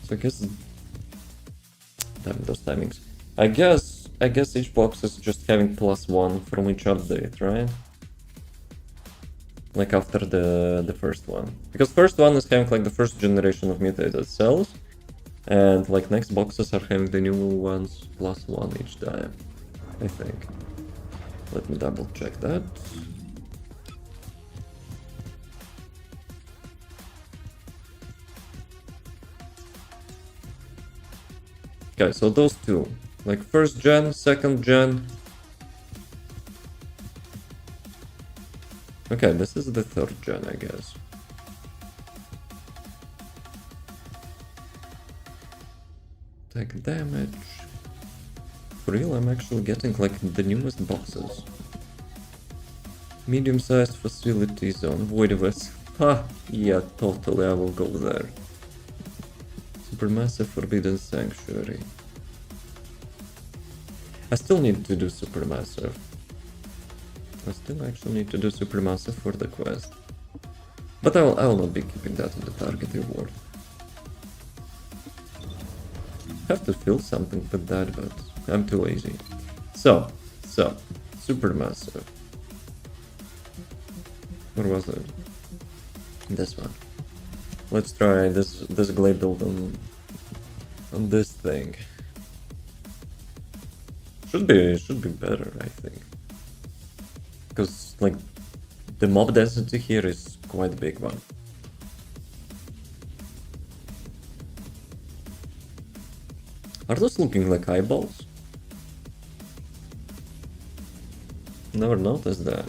So I guess, damn those timings. I guess each box is just having +1 from each update, right? Like after the first one. Because first one is having like the first generation of mutated cells. And like next boxes are having the new ones +1 each time. I think. Let me double check that. Okay, so those two. Like first gen, second gen. Okay, this is the third gen, I guess. Take damage. For real, I'm actually getting like the newest boxes. Medium-sized facility zone, void vessel. Ha! Yeah, totally, I will go there. Supermassive forbidden sanctuary. I still need to do Supermassive. I still actually need to do Supermassive for the quest. But I will not be keeping that in the target reward. Have to fill something with that, but I'm too lazy. So, Supermassive. Where was it? This one. Let's try this GLEY build on this thing. Should be better, I think. Because like the mob density here is quite a big one. Are those looking like eyeballs? Never noticed that.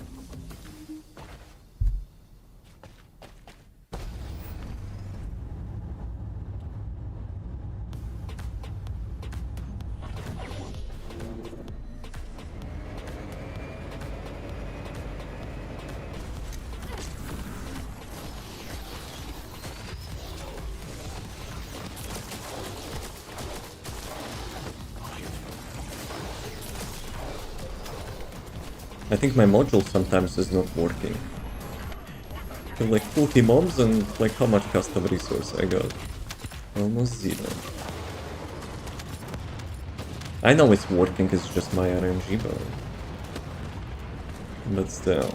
I think my module sometimes is not working. Like 40 mobs and like how much custom resource I got? Almost 0. I know it's working, it's just my RNG, but still.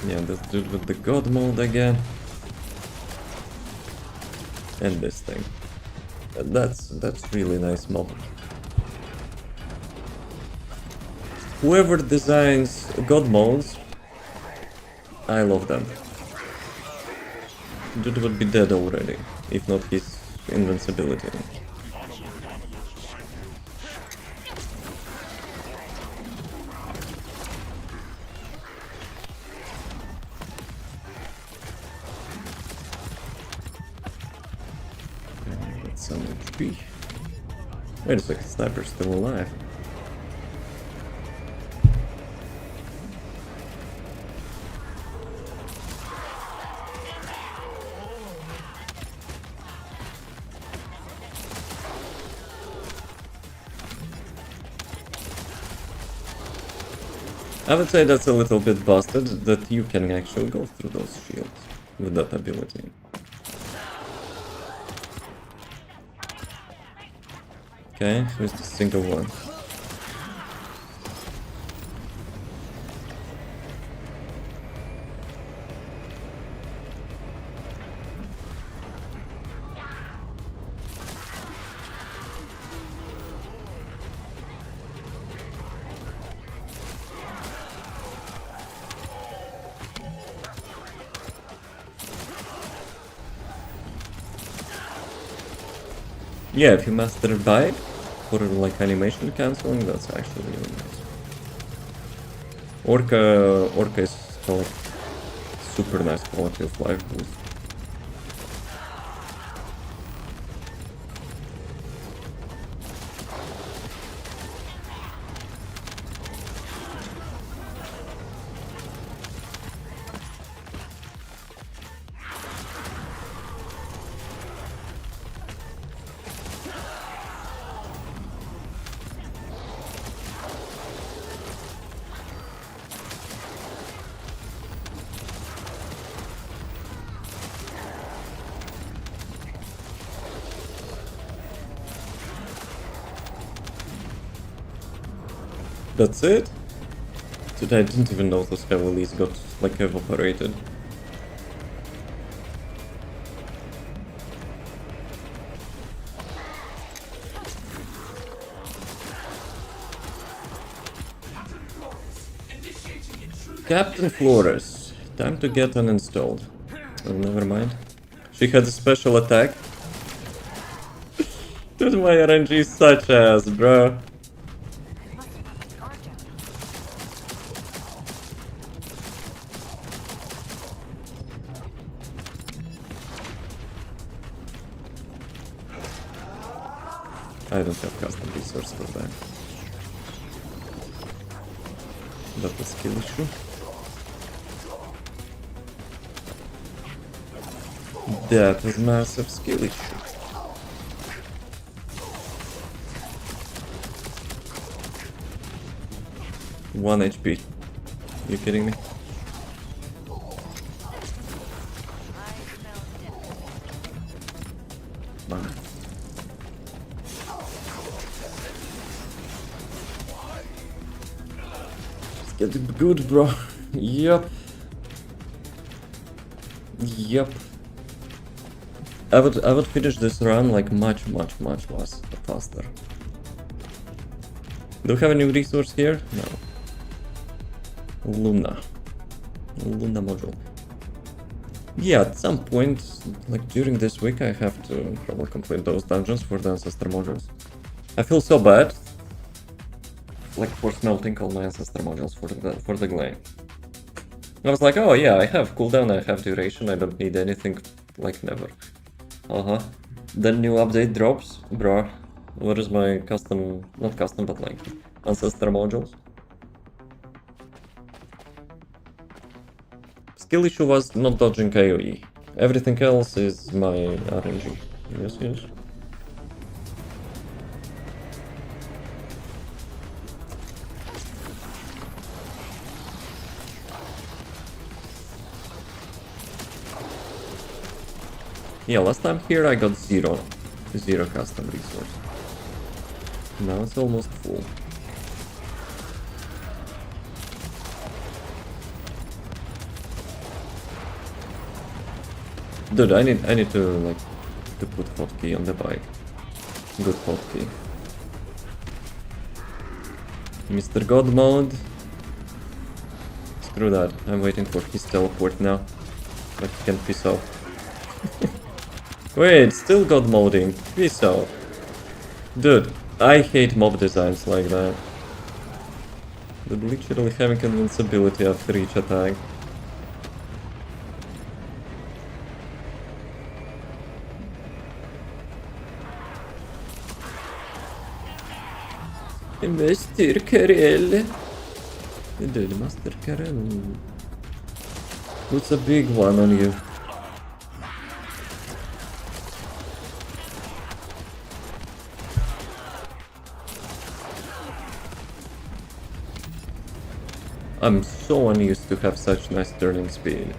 Yeah, this dude with the god mode again. And this thing. That's really nice mob. Whoever designs god modes, I love them. Dude would be dead already, if not his invincibility. Some HP. Wait a second, sniper's still alive. I would say that's a little bit busted that you can actually go through those shields with that ability. Okay, who's the single one? Yeah, if you master Vibe for like animation cancelling, that's actually really nice. Orca is like super nice quality of life boost. That's it? Dude, I didn't even know those heavilies got like evaporated. Captain Flores. Time to get uninstalled. Oh, never mind. She had a special attack. Dude, my RNG is such ass, bro. I don't have custom resource for that. That's a skill issue. That is massive skill issue. One HP. You kidding me? Man. It's getting good, bro. Yup. Yup. I would finish this run like much faster. Do we have a new resource here? No. Luna module. Yeah, at some point, like during this week, I have to probably complete those dungeons for the ancestor modules. I feel so bad, like for smelting all my ancestor modules for the GLEY. I was like, oh yeah, I have cooldown, I have duration, I don't need anything, like never. Then new update drops, bro. What is my custom, not custom, but like ancestor modules? Skill issue was not dodging AoE. Everything else is my RNG. Yes. Yeah, last time here I got zero custom resource. Now it's almost full. Dude, I need to like to put hotkey on the bike. Good hotkey. Mr. God mode. Screw that. I'm waiting for his teleport now. Like he can piss off. Wait, still God moding. Piss off. Dude, I hate mob designs like that. Dude, literally having invincibility after each attack. Master Karel. Dude, Master Karel. Puts a big one on you. I'm so unused to have such nice turning speed.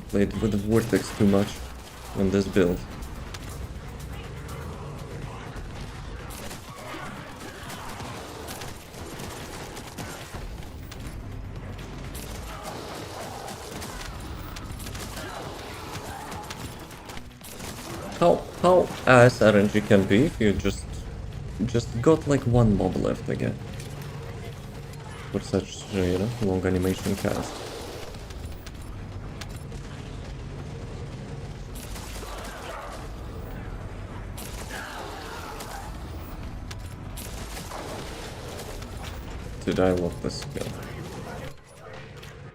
Played with the vortex too much on this build. How ass RNG can be if you just got like one mob left again for such you know, long animation cast. Dude, I love this skill.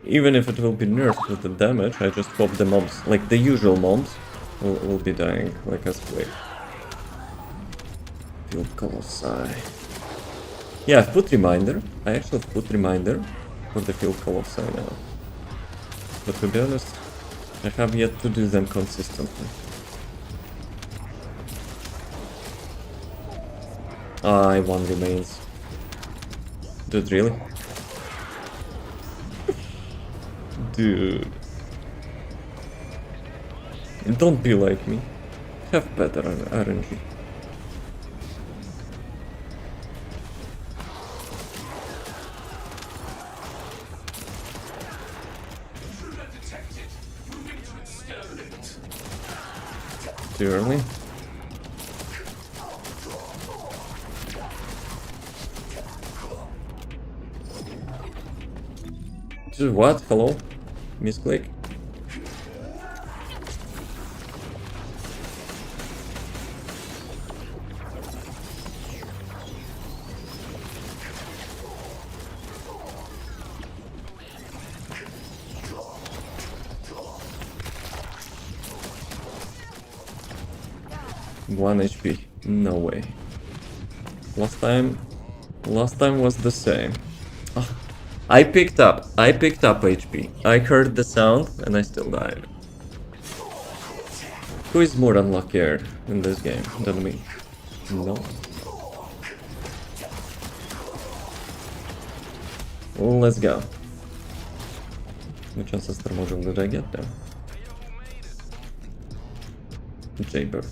Even if it will be nerfed with the damage, I just hope the mobs, like the usual mobs, will be dying like as quick. Field Colossi. Yeah, I've put reminder. I actually put reminder for the Field Colossi now. But to be honest, I have yet to do them consistently. Ah, one remains. Dude, really? Dude. Don't be like me. Have better RNG. Too early? Dude, what? Hello? Misclick? One HP. No way. Last time was the same. Oh, I picked up HP. I heard the sound and I still died. Who is more unluckier in this game than me? No. Let's go. Which ancestor module did I get there? Jaber.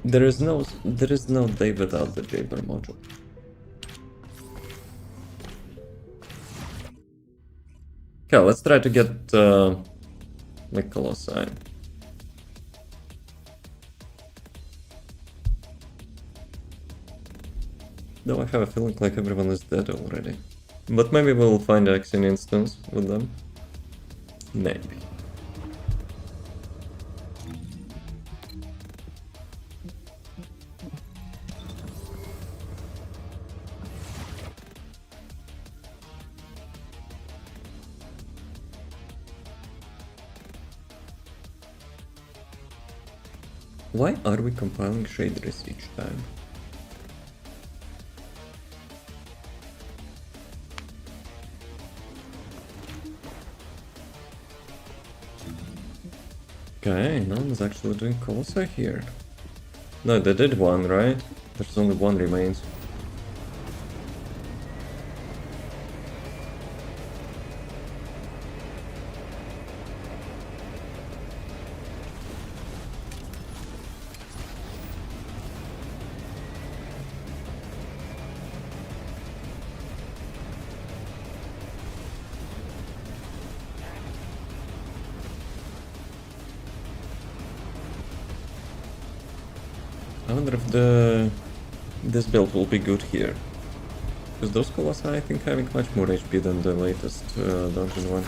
There is no day without the Jaber module. Okay, let's try to get like Colossi. Though I have a feeling like everyone is dead already. But maybe we'll find an Axion instance with them. Maybe. Why are we compiling shaders each time? Okay, no one's actually doing Colossi here. No, they did one, right? There's only one remains. I wonder if this build will be good here. Because those Colossi I think having much more HP than the latest dungeon one.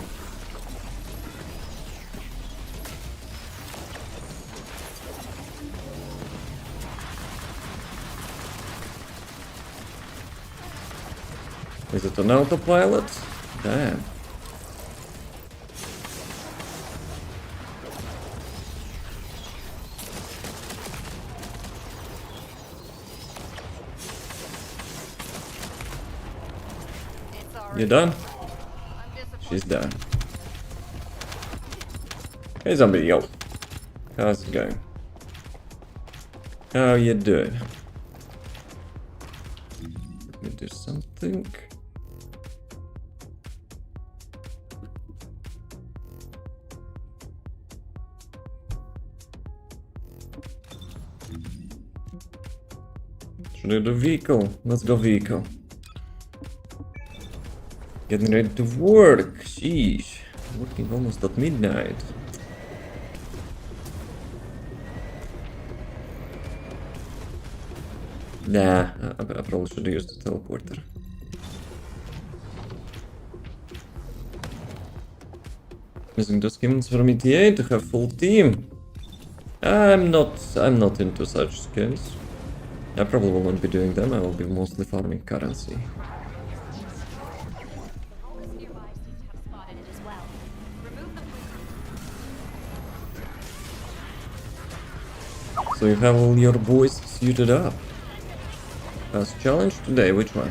Is it an autopilot? Damn. You done? She's done. Hey zombie, yo. How's it going? How you doing? Let me do something. Should I do vehicle? Let's go vehicle. Getting ready to work. Sheesh. Working almost at midnight. Nah, I probably should use the teleporter. Using those skins from ETA to have full team. I'm not into such skins. I probably will not be doing them. I will be mostly farming currency. So you have all your boys suited up. Last challenge today, which one?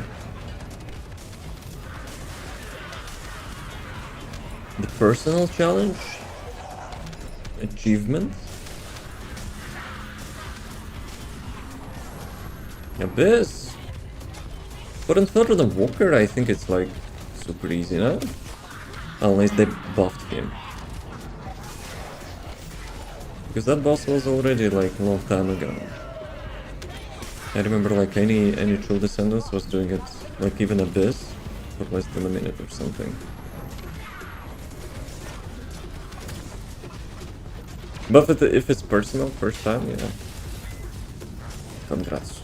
The personal challenge? Achievement? Abyss? But in Thunder the Walker, I think it's like super easy now. Unless they buffed him. Because that boss was already like a long time ago. I remember like any true Descendants was doing it like even Abyss for less than a minute or something. But if it's personal, first time, yeah. Congrats.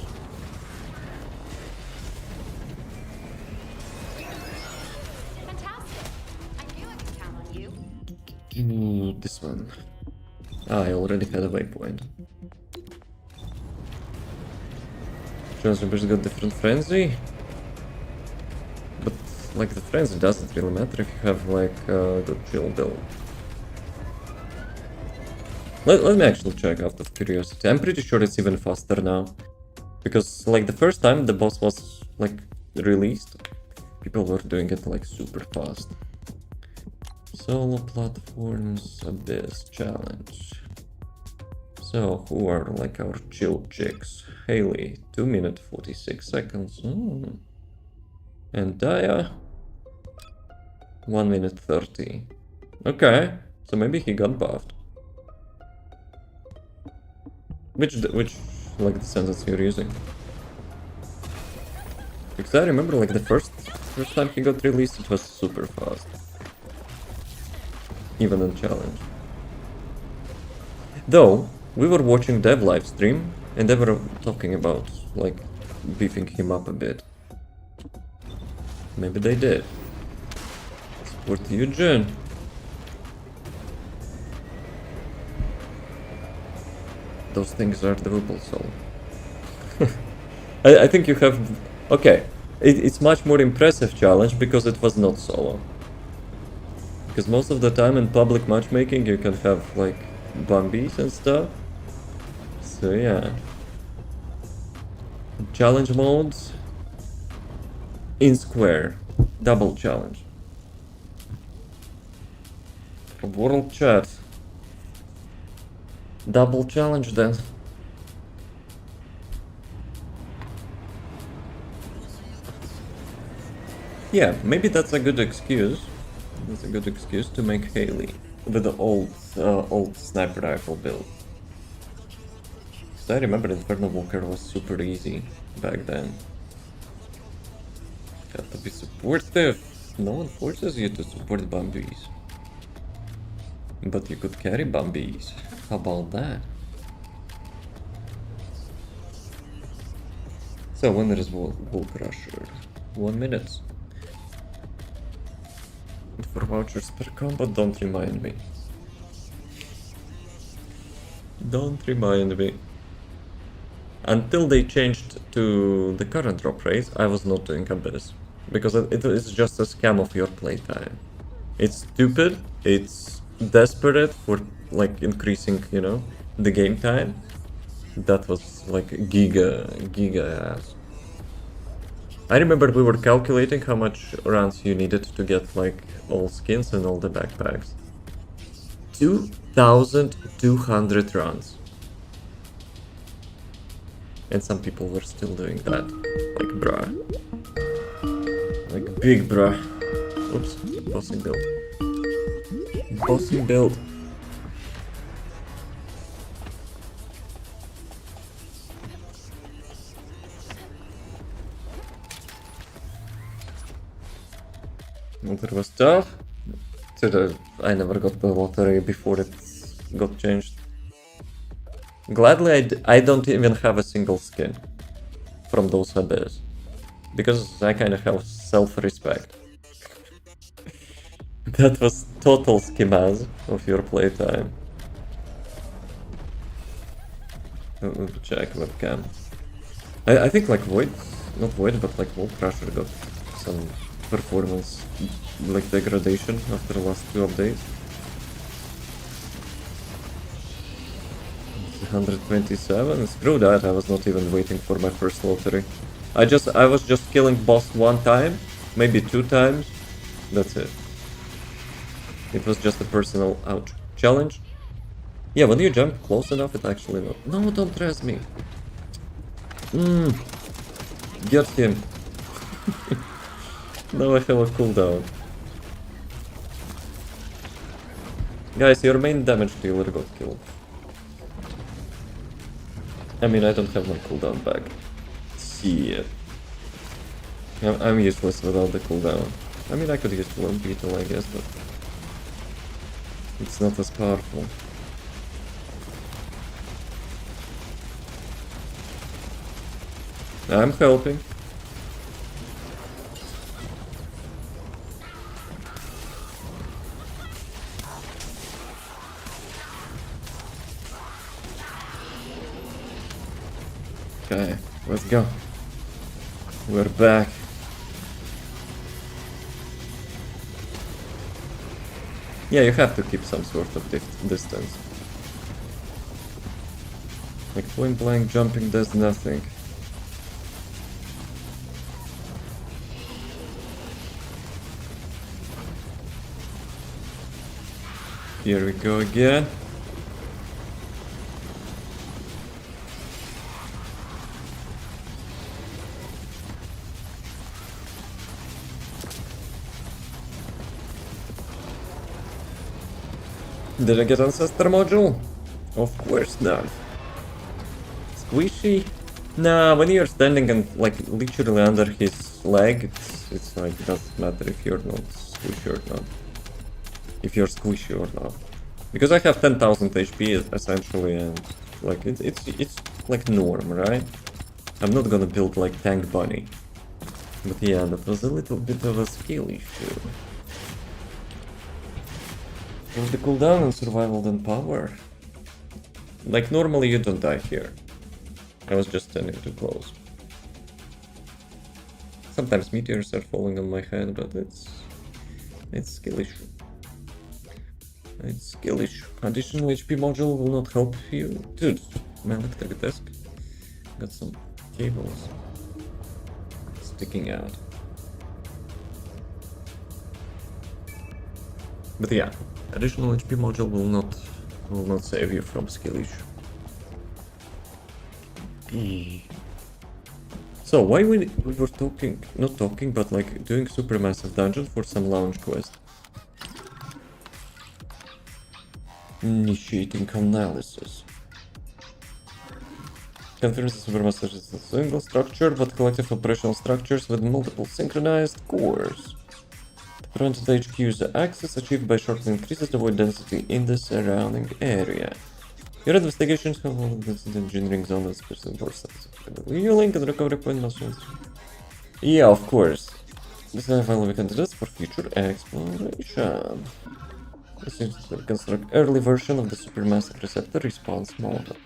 Fantastic. I knew I could count on you. Ooh, this one. Ah, I already had a waypoint. Transjumper's got different frenzy. But like the frenzy doesn't really matter if you have like a good chill build. Let me actually check out of curiosity. I'm pretty sure it's even faster now. Because like the first time the boss was like released, People were doing it like super fast. Solo platforms, Abyss challenge. So, who are like our chill chicks? Haley, 2 minutes 46 seconds. And Daya, 1 minute 30. Okay, so maybe he got buffed. Which like Descendants you're using? Because I remember like the first time he got released, it was super fast. Even in challenge. Though, we were watching dev live stream and they were talking about like beefing him up a bit. Maybe they did. Support you, Jun. Those things are doable, so... I think you have... Okay, it's much more impressive challenge because it was not solo. Because most of the time in public matchmaking you can have like Bambies and stuff. So yeah. Challenge modes. In square. Double challenge. World chat. Double challenge then. Yeah, maybe that's a good excuse. That's a good excuse to make Haley with the old sniper rifle build. So I remember Inferno Walker was super easy back then. Got to be supportive. No one forces you to support Bambies. But you could carry Bambies. How about that? So winner is Bull Crusher. 1 minute. For vouchers per combat, don't remind me. Don't remind me. Until they changed to the current drop rate, I was not doing Abyss. Because it is just a scam of your playtime. It's stupid, it's desperate for like increasing, you know, the game time. That was like giga ass. I remember we were calculating how much runs you needed to get like all skins and all the backpacks. 2,200 runs. And some people were still doing that. Like bruh. Like big bruh. Oops, bossing build. Bossing build. Water was tough. I never got the lottery before it got changed. Gladly, I don't even have a single skin from those Abyss. Because I kind of have self-respect. That was total schemaz of your playtime. Check webcam. I think like Void, not Void, but like World Crusher got some performance like degradation after the last 2 updates. 127? Screw that, I was not even waiting for my first lottery. I was just killing boss 1 time, maybe 2 times. That's it. It was just a personal challenge. Yeah, when you jump close enough, it actually not. No, don't trust me. Get him. Now I have a cooldown. Guys, your main damage dealer got killed. I mean, I don't have my cooldown back. Shit. I'm useless without the cooldown. I mean, I could use Bloom Beetle, I guess, but it's not as powerful. I'm helping. Okay, let's go. We're back. Yeah, you have to keep some sort of distance. Like point blank jumping does nothing. Here we go again. Did I get ancestor module? Of course not. Squishy? Nah, when you're standing and like literally under his leg, it's like it doesn't matter if you're not squishy or not. If you're squishy or not. Because I have 10,000 HP essentially, and like it's like norm, right? I'm not gonna build like tank bunny. But yeah, that was a little bit of a skill issue. Was the cooldown on survival than power? Like normally you don't die here. I was just standing too close. Sometimes meteors are falling on my head, but it's skill issue. It's skill issue. Additional HP module will not help you. Dude, my electric desk got some cables sticking out. But yeah, additional HP module will not save you from skill issue. So why we were not talking, but like doing supermassive dungeon for some launch quest. Initiating analysis. Confirms the supermassive is a single structure, but collective operational structures with multiple synchronized cores. The front of the HQ's access achieved by shortly increases the void density in the surrounding area. Your investigations have all the engineering zone and special forces. You link and recovery point machines. Yeah, of course. This is available candidates for future exploration. This is to construct early version of the supermassive receptor response model.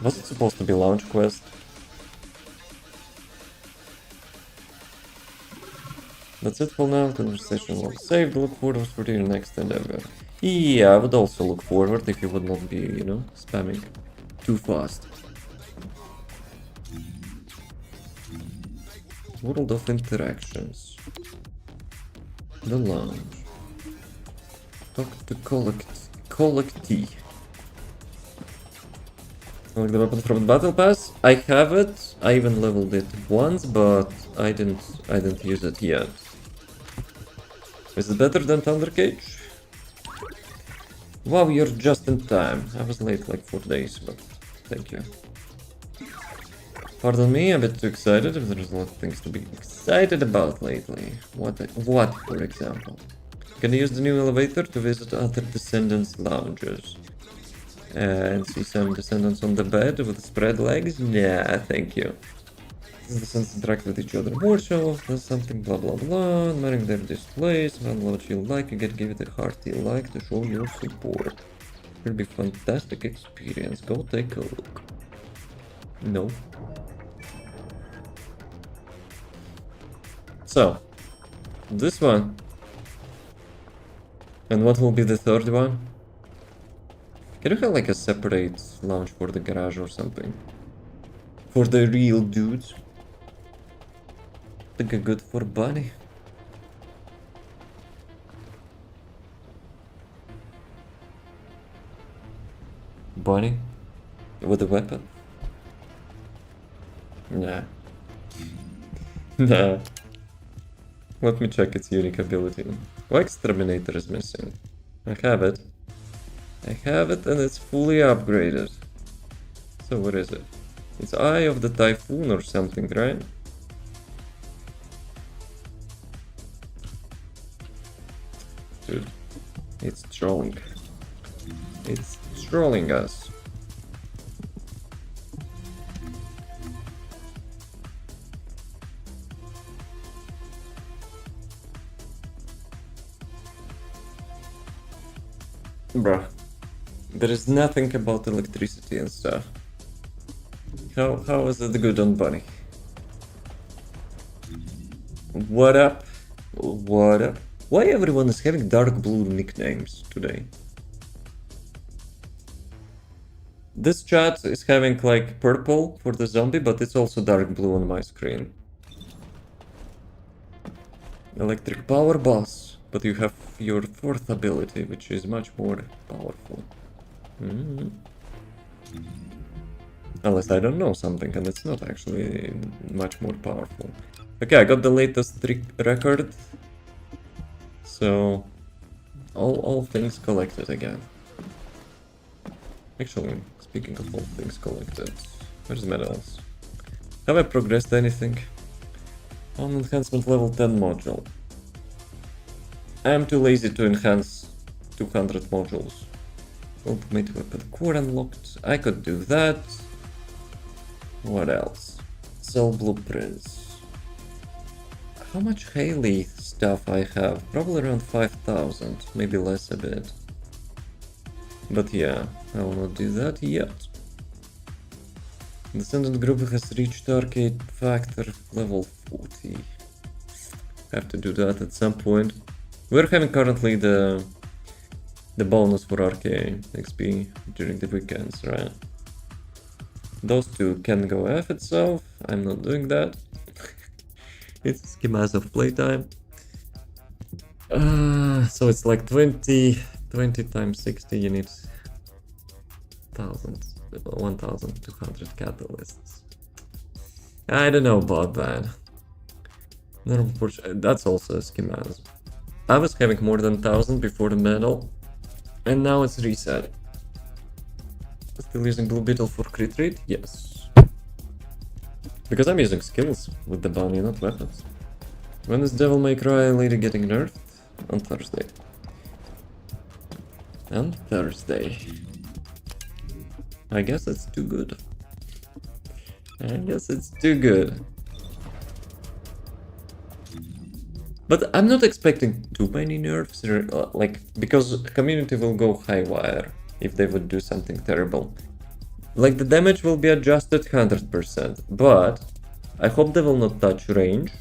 Was it supposed to be launch quest? That's it for now. Conversation log saved. Look forward for your next endeavor. Yeah, I would also look forward if you would not be, you know, spamming too fast. World of interactions. The lounge. Talk to collectee. Like the weapon from the battle pass. I have it. I even leveled it once, but I didn't use it yet. Is it better than Thunder Cage? Wow, you're just in time. I was late like 4 days, but thank you. Pardon me, I'm a bit too excited. There's a lot of things to be excited about lately. What, for example? Gonna use the new elevator to visit other Descendants lounges. And see some Descendants on the bed with spread legs? Nah, thank you. The Descendants interact with each other more so, does something blah blah blah, admiring their displays, well what you like, you get give it a hearty like to show your support. It'll be a fantastic experience, go take a look. No. So, this one. And what will be the third one? Can you have like a separate lounge for the garage or something? For the real dudes? Think a good for Bunny. Bunny? With a weapon? Nah. Nah. Let me check its unique ability. Why Exterminator is missing? I have it. I have it and it's fully upgraded. So what is it? It's Eye of the Typhoon or something, right? Dude, it's trolling. It's trolling us. Bruh. There is nothing about electricity and stuff. How is it good on Bunny? What up? What up? Why everyone is having dark blue nicknames today? This chat is having like purple for the zombie, but it's also dark blue on my screen. Electric power boss. But you have your fourth ability, which is much more powerful. Mm. Unless I don't know something and it's not actually much more powerful. Okay, I got the latest record. So, all things collected again. Actually, speaking of all things collected, where's medals? Have I progressed anything? On enhancement level 10 module. I am too lazy to enhance 200 modules. Ultimate weapon core unlocked. I could do that. What else? Sell blueprints. How much Haley stuff I have? Probably around 5,000, maybe less a bit. But yeah, I will not do that yet. Descendant group has reached arcade factor level 40. Have to do that at some point. We're having currently the bonus for arcade XP during the weekends, right? Those two can go F itself. I'm not doing that. It's schemas of playtime. So it's like 20 times 60, you need 1,200 catalysts. I don't know about that. That's also a schemas. I was having more than 1,000 before the medal, and now it's reset. Still using Blue Beetle for crit rate? Yes. Because I'm using skills with the bounty, not weapons. When is Devil May Cry lady getting nerfed? On Thursday. On Thursday. I guess it's too good. I guess it's too good. But I'm not expecting too many nerfs, like, because community will go high wire if they would do something terrible. Like, the damage will be adjusted 100%, but I hope they will not touch range.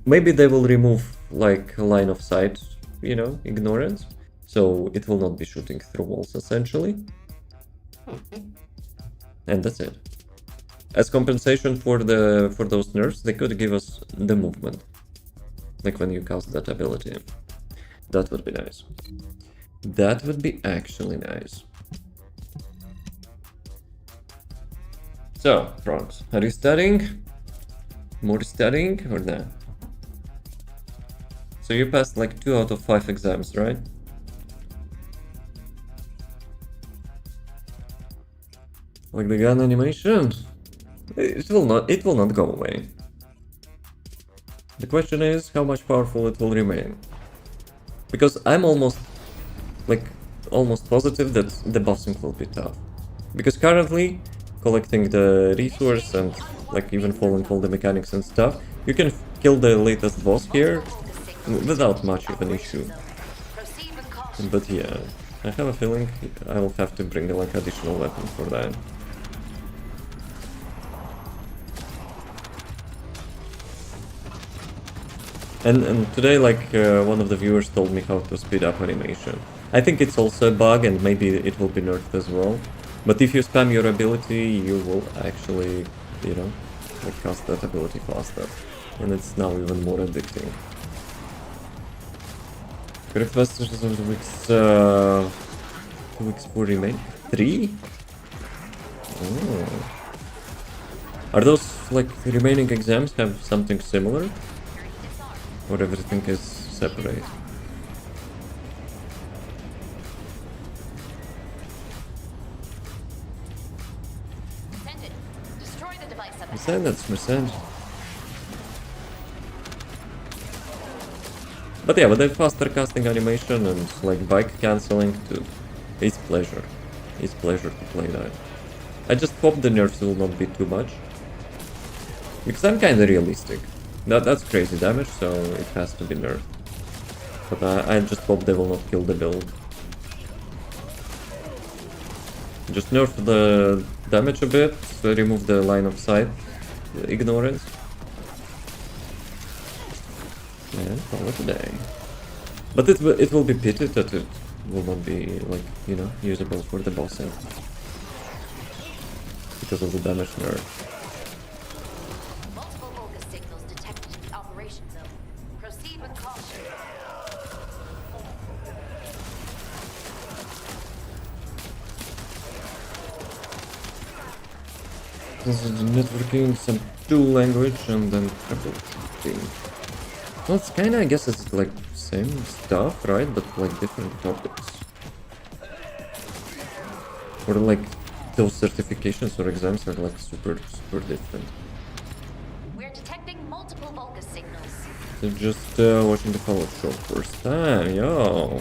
Maybe they will remove, like, line of sight, you know, ignorance, so it will not be shooting through walls, essentially. And that's it. As compensation for those nerfs, they could give us the movement. Like when you cast that ability. That would be nice. That would be actually nice. So, Bronx, are you studying? More studying or not? So you passed like 2 out of 5 exams, right? Like the gun animation? It will not go away. The question is how much powerful it will remain. Because I'm almost positive that the bossing will be tough. Because currently, collecting the resource and like even following all the mechanics and stuff, you can kill the latest boss here without much of an issue. But yeah, I have a feeling I will have to bring like additional weapon for that. And today, like, one of the viewers told me how to speed up animation. I think it's also a bug, and maybe it will be nerfed as well. But if you spam your ability, you will actually, you know, like, cast that ability faster. And it's now even more addicting. Correct messages of the weeks, 2 weeks for remain? 3? Oh. Are those, like, remaining exams have something similar? Or everything is separate? Descendant. But yeah, with the faster casting animation and like bike cancelling too, it's pleasure. It's pleasure to play that. I just hope the nerfs will not be too much. Because I'm kinda realistic. That's crazy damage, so it has to be nerfed. But I just hope they will not kill the build. Just nerf the damage a bit, so remove the line of sight ignorance. And call it a day. But it will be pity that it will not be, like, you know, usable for the bossing. Because of the damage nerf. Multiple Olga signals detected in the operation zone. Proceed with caution. networking, some tool language, and then troubleshooting. Well, it's kinda, I guess it's like same stuff, right? But like different topics. Or like those certifications or exams are like super different. We're detecting multiple Vulgus signals. So just watching the Fallout show first time, yo.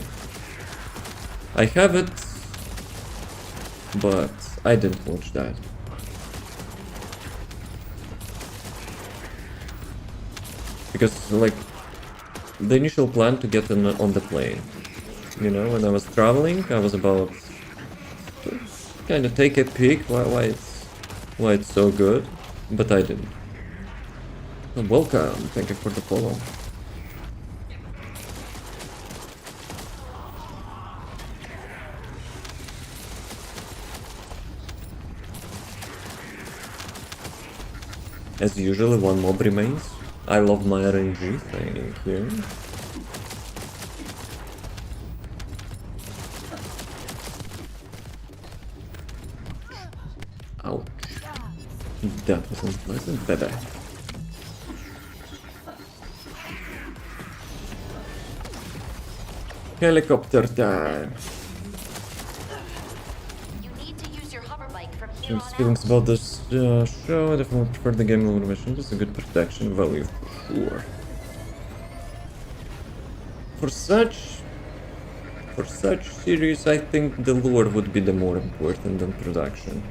I have it, but I didn't watch that. Because like the initial plan to get on the plane, you know, when I was traveling, I was about to kind of take a peek why it's so good, but I didn't. Welcome, thank you for the follow. As usual, one mob remains. I love my RNG, thank you. Ouch. That was unpleasant, baby. Helicopter time. You need to use your hover bike from here James' on feelings out. about this show. I definitely prefer the game over mission. It's a good protection value for sure. For such series, I think the lore would be the more important than production.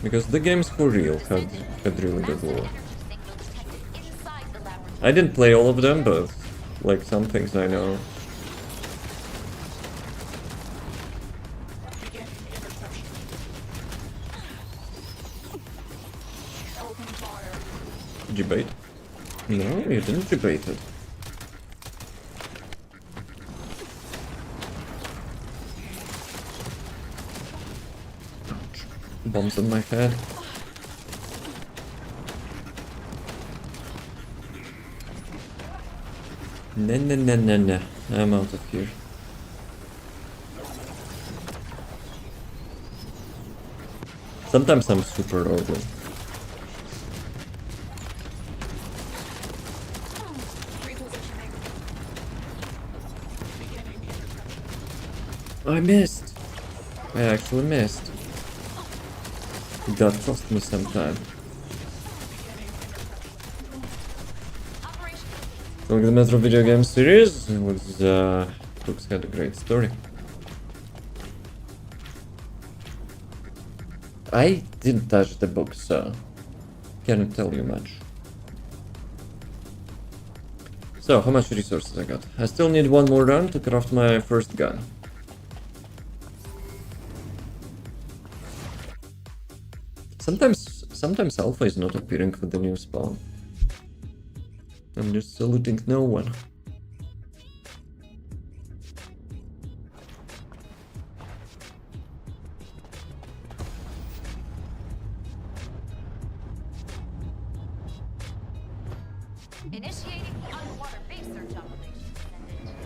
Because the games for real had really good lore. Signal detected inside the laboratory. I didn't play all of them, but like some things I know. Beginning interception. Open fire. Did you bait? No, you didn't debate it. Ouch. Bombs on my head. Nah. I'm out of here. Sometimes I'm super ugly. Repositioning. Beginning interception. I missed. I actually missed. That cost me some time. Operation complete. Look at the Metro video game series. Looks had a great story. I didn't touch the book, so can't tell you much. So, how much resources I got? I still need one more run to craft my first gun. Sometimes Alpha is not appearing for the new spawn. I'm just saluting no one. Initiating the underwater base search operation, Descendant.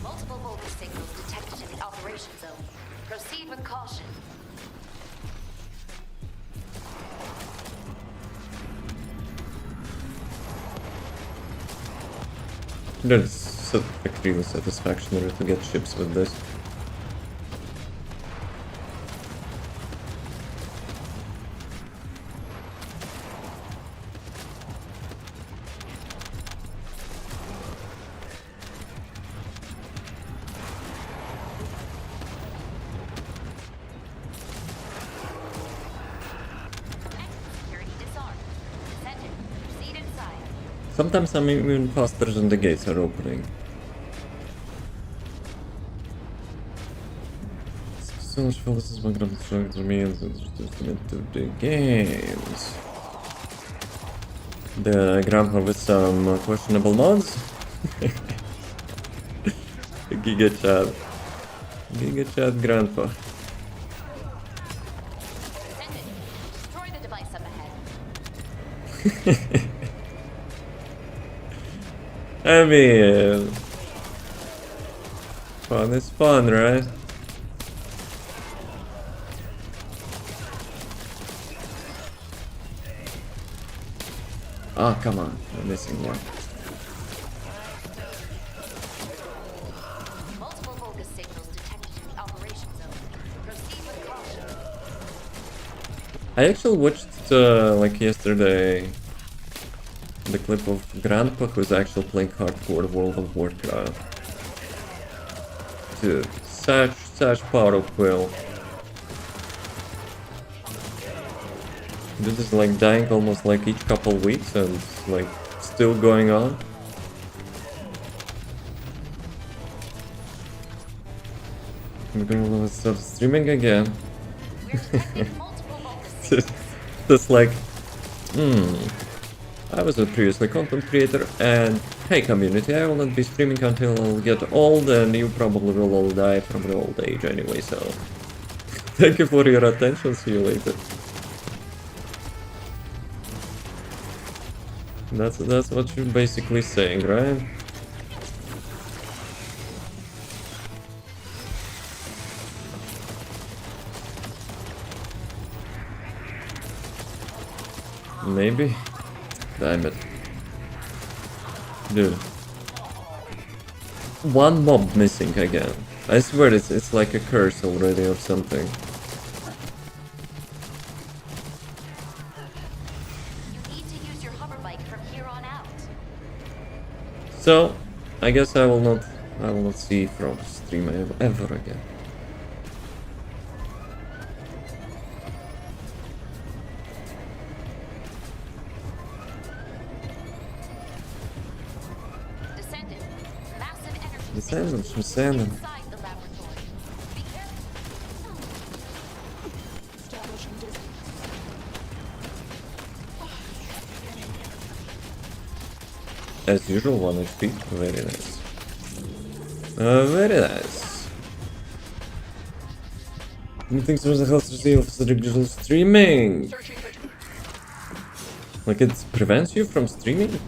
Multiple Vulgus signals detected in the operation zone. Proceed with caution. There's like really satisfactory to get ships with this. Security disarmed. Descendant, proceed inside. Sometimes I'm even faster than the gates are opening. So much fun, this is my grandpa showing to me and to the games. The grandpa with some questionable mods. Giga chat grandpa. Descendant, destroy the device up ahead. I mean, fun is fun, right? Ah, come on, I'm missing one. Multiple Volga signals detected in the operation zone. Proceed with caution. I actually watched, like yesterday, the clip of Grandpa who's actually playing hardcore World of Warcraft. Dude, such power quill. This is like dying almost like each couple weeks and it's like still going on. I'm gonna start streaming again. We're detecting multiple Volga signals. Just like, I was a previously content creator and hey community, I will not be streaming until I'll get old and you probably will all die from the old age anyway, so thank you for your attention, see you later. That's what you're basically saying, right? Maybe? Damn it. Dude. One mob missing again. I swear it's like a curse already or something. You need to use your hover bike from here on out. So, I guess I will not see from stream ever again. Descendant. Massive energy Descendant, signals Descendant. inside the laboratory. Be careful. Establishing distance. As usual, 1 HP. Very nice. Very nice. Thanks for the health to see of the digital streaming. Searching for Like it prevents you from streaming?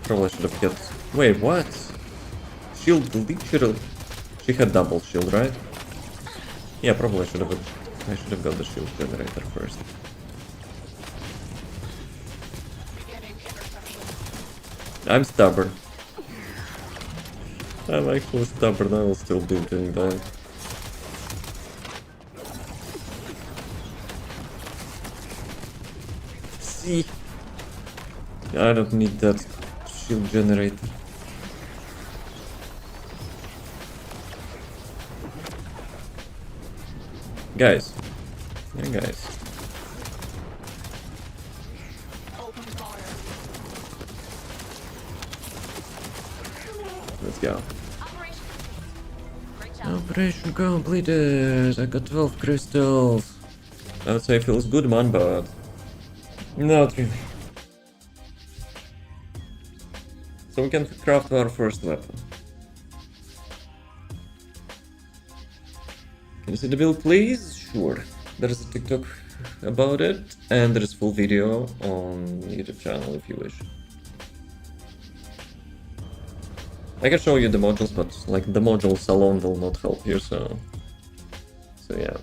Probably should have kept. Wait, what? Shield literally. She had double shield, right? Yeah, probably should have. I should have got the shield generator first. beginning interception. I'm stubborn. I'm actually stubborn. I will still be doing that. See, I don't need that shield generator. Guys. Yeah, guys. Open fire. Let's go. Operation complete. Great job. Operation completed. I got 12 crystals. I would say it feels good, man, but not really. So we can craft our first weapon. Can you see the build, please? Sure. There's a TikTok about it, and there is full video on YouTube channel if you wish. I can show you the modules, but like the modules alone will not help you, so yeah.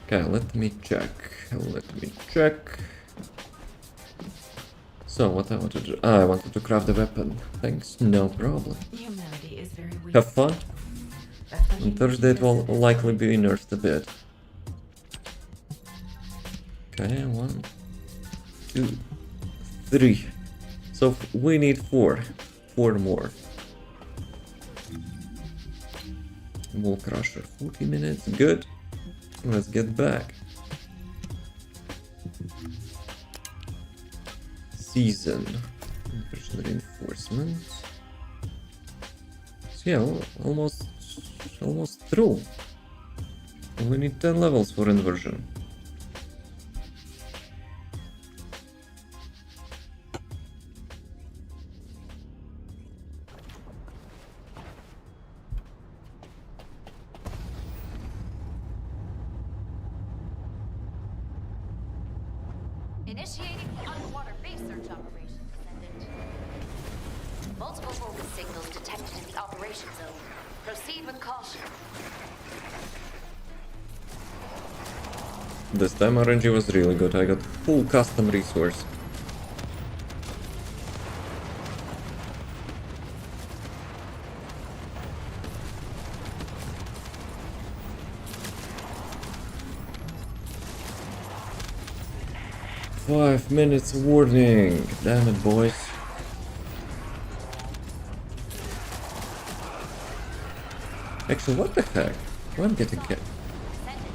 Okay, let me check. So what I want to do? I wanted to craft the weapon. Thanks, no problem. Humanity is very weak. Have fun. especially On Thursday it will likely be nerfed a bit. Okay, 1, 2, 3. So we need 4 more. Wall Crusher, 40 minutes, good. Let's get back. Season. Version reinforcement. So yeah, almost through. We need 10 levels for inversion. Initiating the underwater base search operation, Descendant. Multiple focus signals detected in the operation zone. Proceed with caution. This time RNG was really good. I got full custom resource. Five minutes warning. Damn it, boys. Actually, what the heck? Why am I getting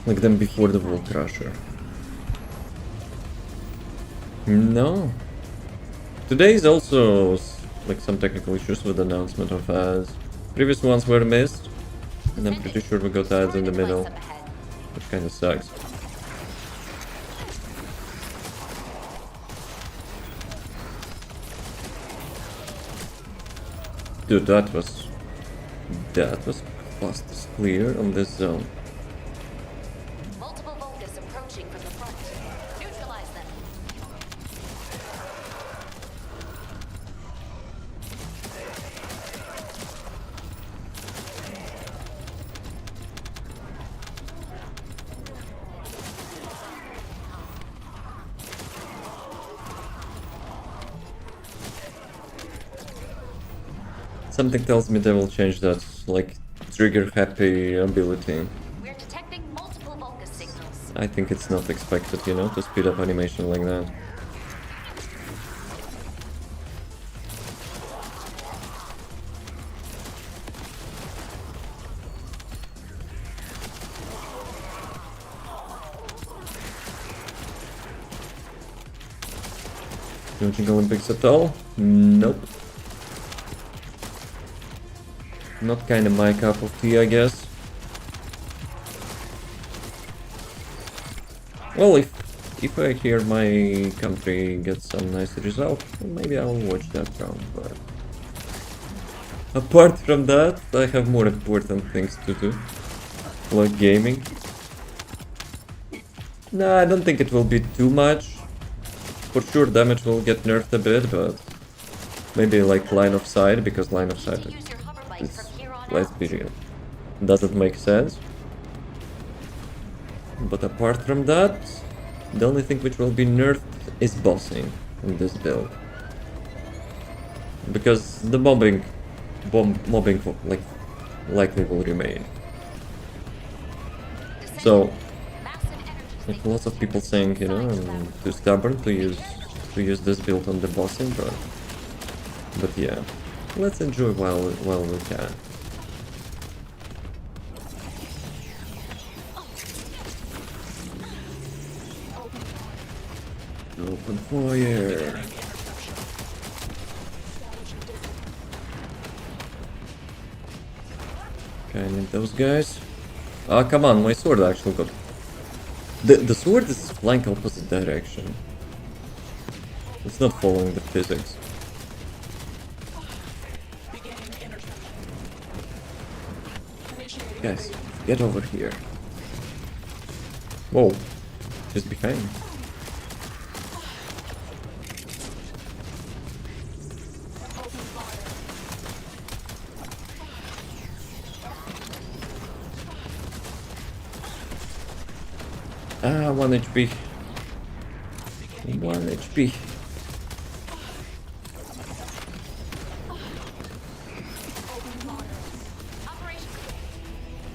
like them before the Wall Crusher? No. Today is also like some technical issues with the announcement of ads. Previous ones were missed, and I'm pretty sure we got ads in the middle, which kind of sucks. Dude, that was fastest clear on this zone. Multiple Vulgus approaching from the front. Neutralize them. Something tells me they will change that, like, trigger happy ability. We're detecting multiple Vulgus signals. I think it's not expected, you know, to speed up animation like that. Launching Olympics at all? Nope. Not kinda my cup of tea, I guess. Well, if I hear my country gets some nice result, then maybe I'll watch that round, but... Apart from that, I have more important things to do. Like gaming. Nah, I don't think it will be too much. For sure damage will get nerfed a bit, but... Maybe like line of sight, because line of sight Use your hover bike is... from here on Let's out. be real. Doesn't make sense. But apart from that, the only thing which will be nerfed is bossing in this build. Because the mobbing like likely will remain. So Massive energy like signals lots of people saying, you know, I'm too stubborn to use this build on the bossing, but yeah, let's enjoy while we can. Open fire. Okay, I need those guys. Ah, come on, my sword actually got... The sword is flying opposite direction. It's not following the physics. Guys, get over here. Whoa, she's behind me. Ah, 1 HP. 1 HP.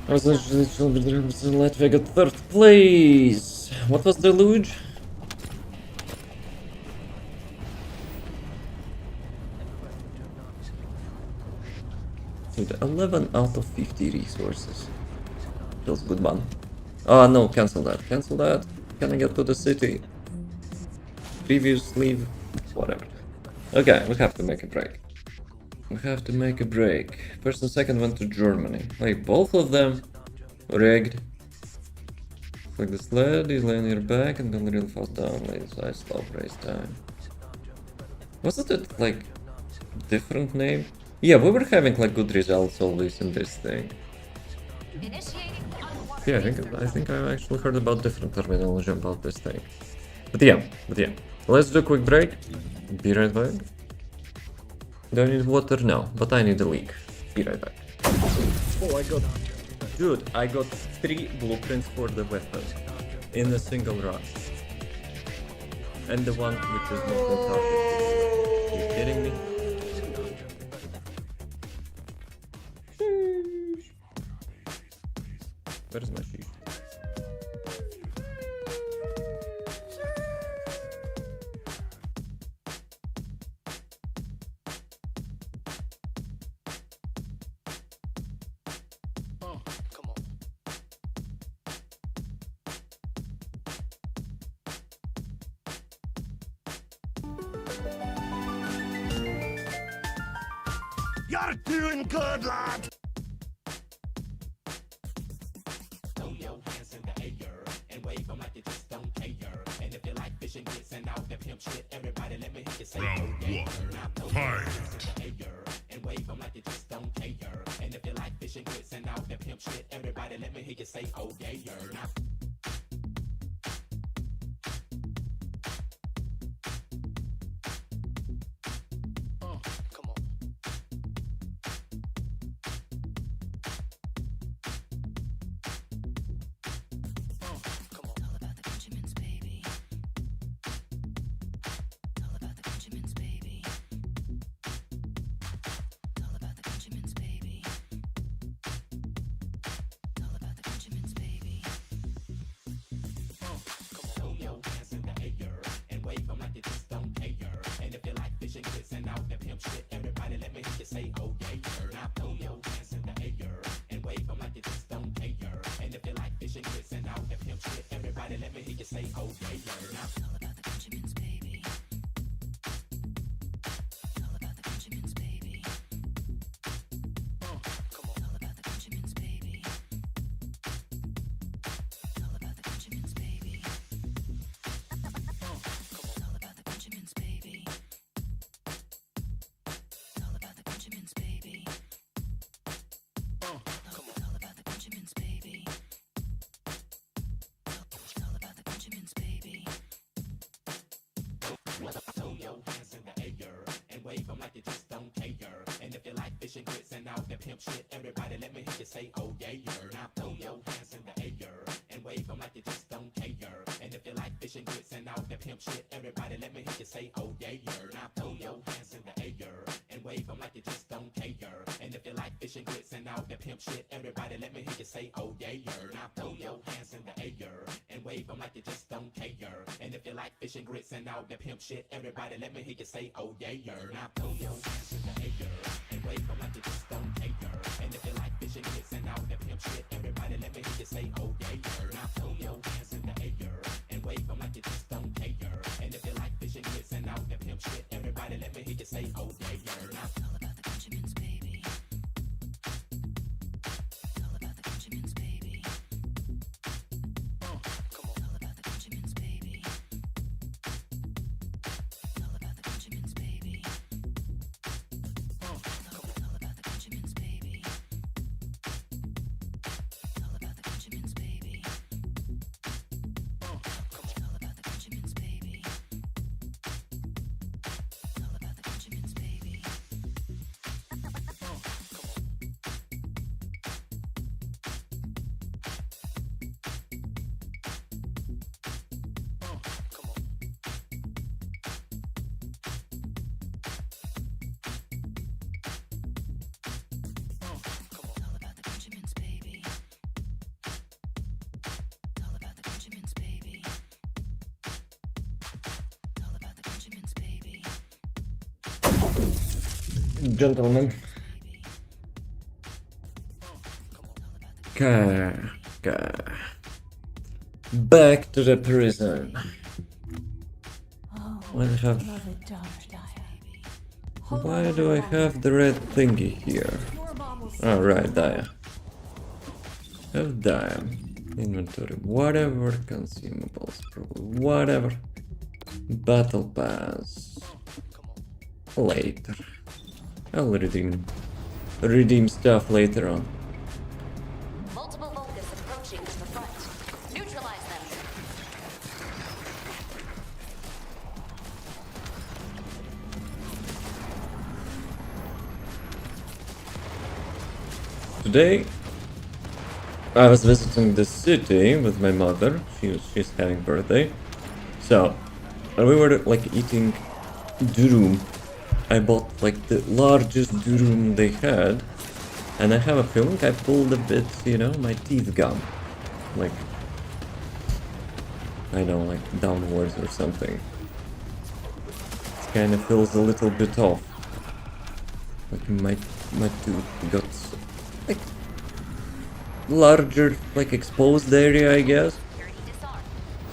I was Latvia got 3rd place. What was the luge? Dude, 11 out of 50 resources. Feels good, man. Oh no, cancel that. Cancel that. Can I get to the city? Previous leave? Whatever. Okay, we have to make a break. We have to make a break. First and second went to Germany. Like, both of them rigged. Like the sled is laying your back and then real fast down, lane size, slow race time. Wasn't it like different name? Yeah, we were having like good results always in this thing. Initiating underwater Yeah, I think I actually heard about different terminology about this thing. But yeah, let's do a quick break. Be right back. Do I need water? No, but I need a leak. Be right back. Oh, I got... Dude, I got 3 blueprints for the weapon in a single run. And the one which is not on target. Are you kidding me? Where's my sheep? You're doing good, lad! Throw your hands in the air and wave them like you just don't care. And if you like fishing grits and all that pimp shit, everybody let me hear you say, Round oh yeah. one, Now throw your hands in the air and wave them like you just don't care. And if you like fishing grits and all that pimp shit, everybody let me hear you say, oh yeah. Now throw your hands in the air and wave them like you just don't care. And if you like fishing grits and all that pimp shit, everybody let me hear you say, oh yeah. Now throw your hands in the air and wave them like you just don't care. And if you like fishing grits and all that pimp shit, everybody let me hear you say, oh yeah. Now throw your hands in the air and wave them like you just don't care. And if you like fishing grits and all that pimp shit, everybody let me hear you say, oh yeah. Now throw your hands in the air and wave them like you just don't care. And if you like fishing grits and all that pimp shit, everybody let me hear you say, oh yeah. Now throw your hands in the air and wave them like you just don't care. And if you like fishing grits and all that pimp shit, everybody let me hear you say, oh yeah. Now throw your hands in the air and wave them like you just don't care. And if you like fishing grits and all that pimp shit, everybody let me hear you say, oh yeah. Now throw your hands in the air and wave them like you just don't care. And if you like fishing grits and all that pimp shit, everybody let me hear you say, oh yeah. Now throw your hands in the air and wave them like you just don't care. And if you like fishing grits and all that pimp shit, everybody let me hear you say, oh yeah. Now Gentlemen. Okay. Back to the prison. Why do I have the red thingy here? Alright, Dia. Have Dia. Inventory. Whatever. Consumables. Probably. Whatever. Battle pass. Later. I'll redeem stuff later on. Multiple Vulcans approaching to the front. Neutralize them. today I was visiting the city with my mother. She's having birthday. So, and we were like eating durum. I bought like the largest durum they had. And I have a feeling I pulled a bit, you know, my teeth gum. Like, I know, like downwards or something. It kind of feels a little bit off. Like my tooth got like larger, like exposed area, I guess.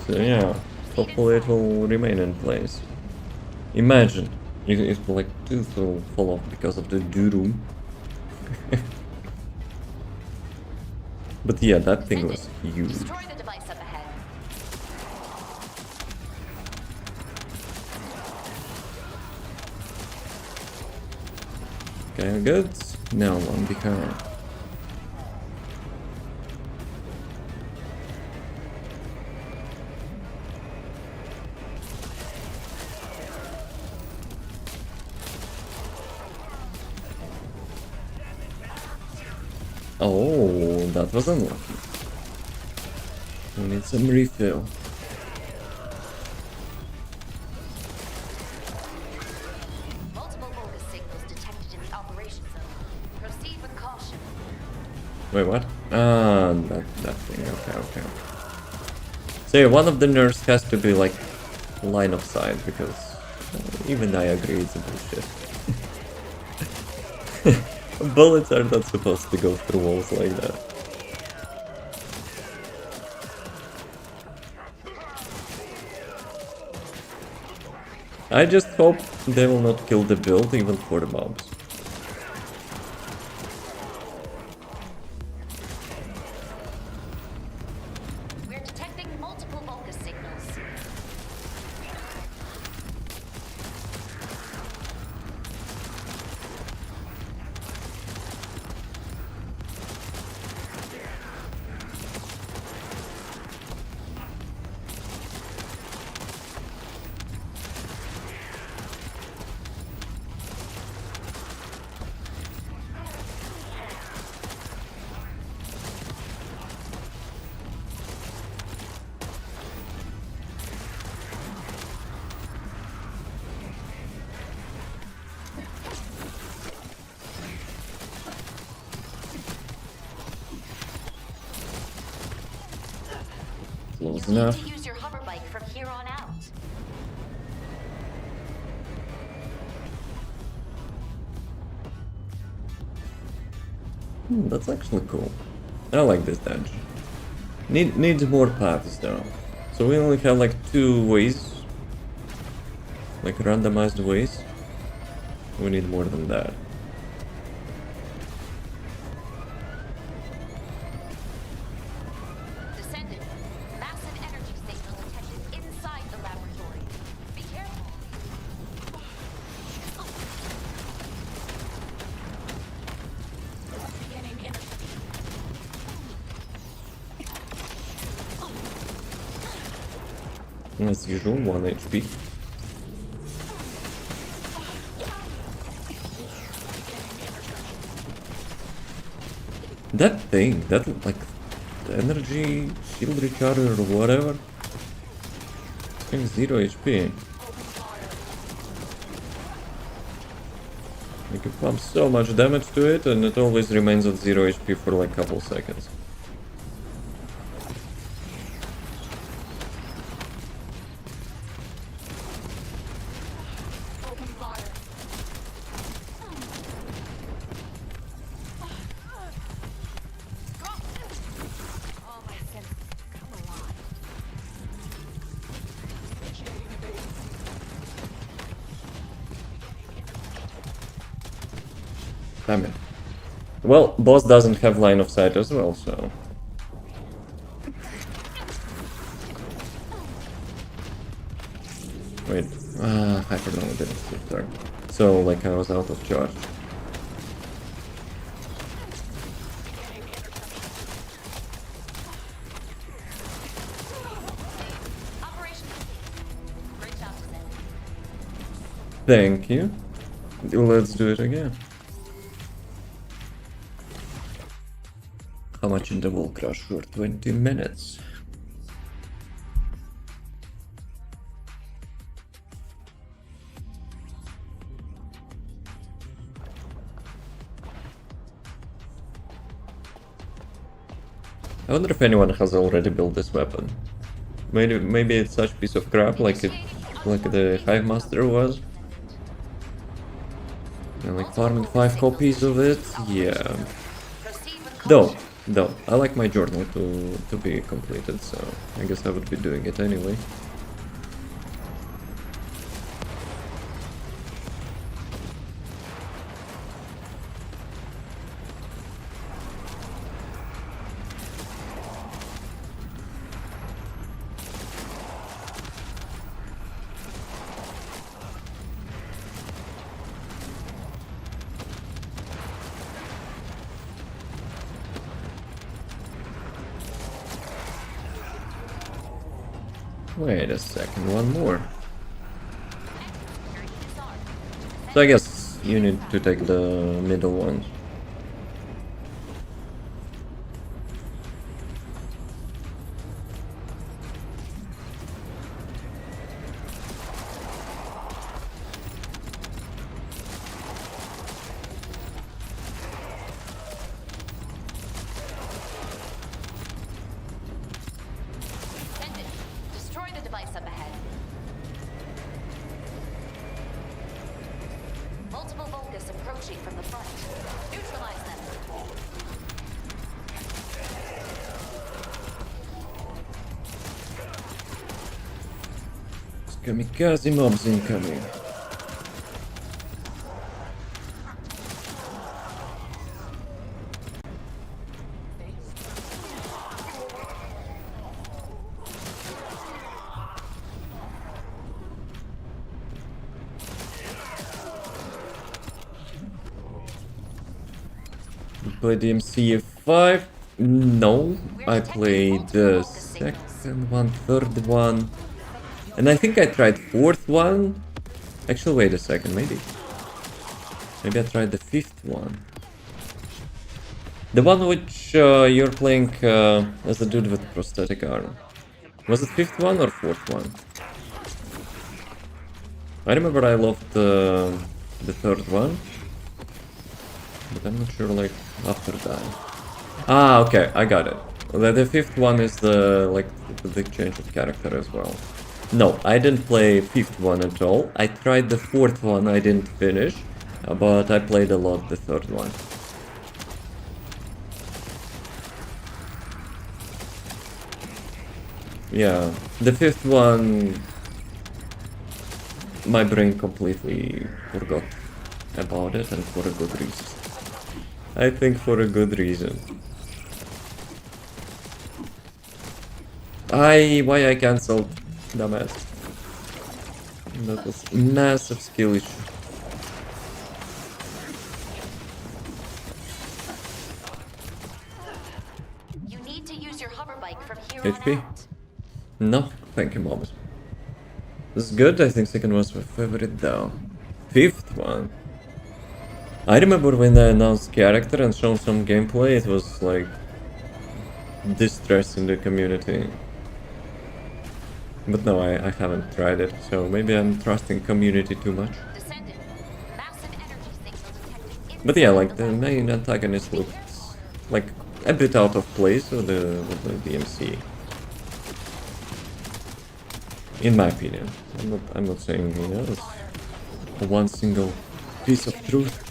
So yeah, hopefully it will remain in place. Imagine, if like tooth will fall off because of the durum. But yeah, that thing was huge. Destroy the device up ahead. Okay, good. Now one behind. Oh, that was unlucky. We need some refill. Multiple bogus signals detected in the operation zone. Proceed with caution. Wait, what? Ah, that thing. Okay. So yeah, one of the nerfs has to be like line of sight because even I agree it's a bullshit. Bullets are not supposed to go through walls like that. I just hope they will not kill the build even for the mobs. We're detecting multiple bogus signals. Close You enough. need to use your hover bike from here on out. That's actually cool. I like this dungeon. Needs more paths though. So we only have like 2 ways. Like randomized ways. We need more than that. Descendant. Massive energy signal detected inside the laboratory. Be careful. Beginning interception. As usual, 1 HP. That thing, that like the energy shield recharger or whatever. It's 0 HP. You can pump so much damage to it and it always remains at 0 HP for like a couple seconds. Open fire. All my senses come alive. Initiating evade. Damn it. Well, boss doesn't have line of sight as well, so... Wait, I forgot what didn't skip there. So, like, I was out of charge. Operation complete. Great job, Descendant. Thank you. Let's do it again. much in the wall crash for 20 minutes. I wonder if anyone has already built this weapon. Maybe it's such piece of crap like the Hive Master was. And like farming 5 copies of it, yeah. Though, I like my journal to be completed, so I guess I would be doing it anyway. Wait a second, one more. So I guess you need to take the middle one. Destroy the device up ahead. Multiple Vulgus approaching from the front. Neutralize them. Kamikaze mobs incoming. Played the MC5? No, I played the second one, third one, and I think I tried fourth one. Actually, wait a second, maybe I tried the fifth one. The one which you're playing as a dude with prosthetic arm. Was it fifth one or fourth one? I remember I loved the third one, but I'm not sure like after that. Ah, okay, I got it. The fifth one is the big change of character as well. No, I didn't play fifth one at all. I tried the fourth one, I didn't finish, but I played a lot the third one. Yeah, the fifth one, my brain completely forgot about it, and for a good reason. I think for a good reason. Why I cancelled? Dumbass. That was massive skill issue. You need to use your hover bike from here HP? on out. No, thank you, Mobs. This is good. I think second was my favorite though. Fifth one. I remember when they announced character and shown some gameplay, it was like distress in the community. But no, I haven't tried it, so maybe I'm trusting community too much. Descendant. Massive energy signal detected But yeah, like the main antagonist looked like a bit out of place with the DMC. In my opinion. I'm not saying, you know, it's one single piece of truth.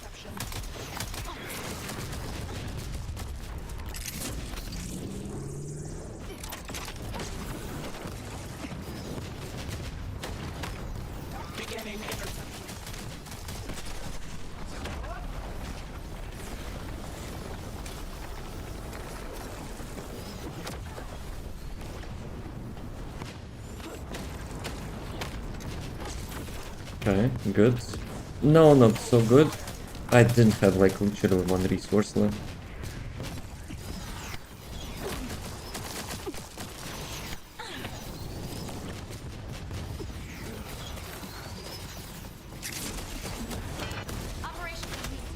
Okay, good. No, not so good. I didn't have like literally one resource left.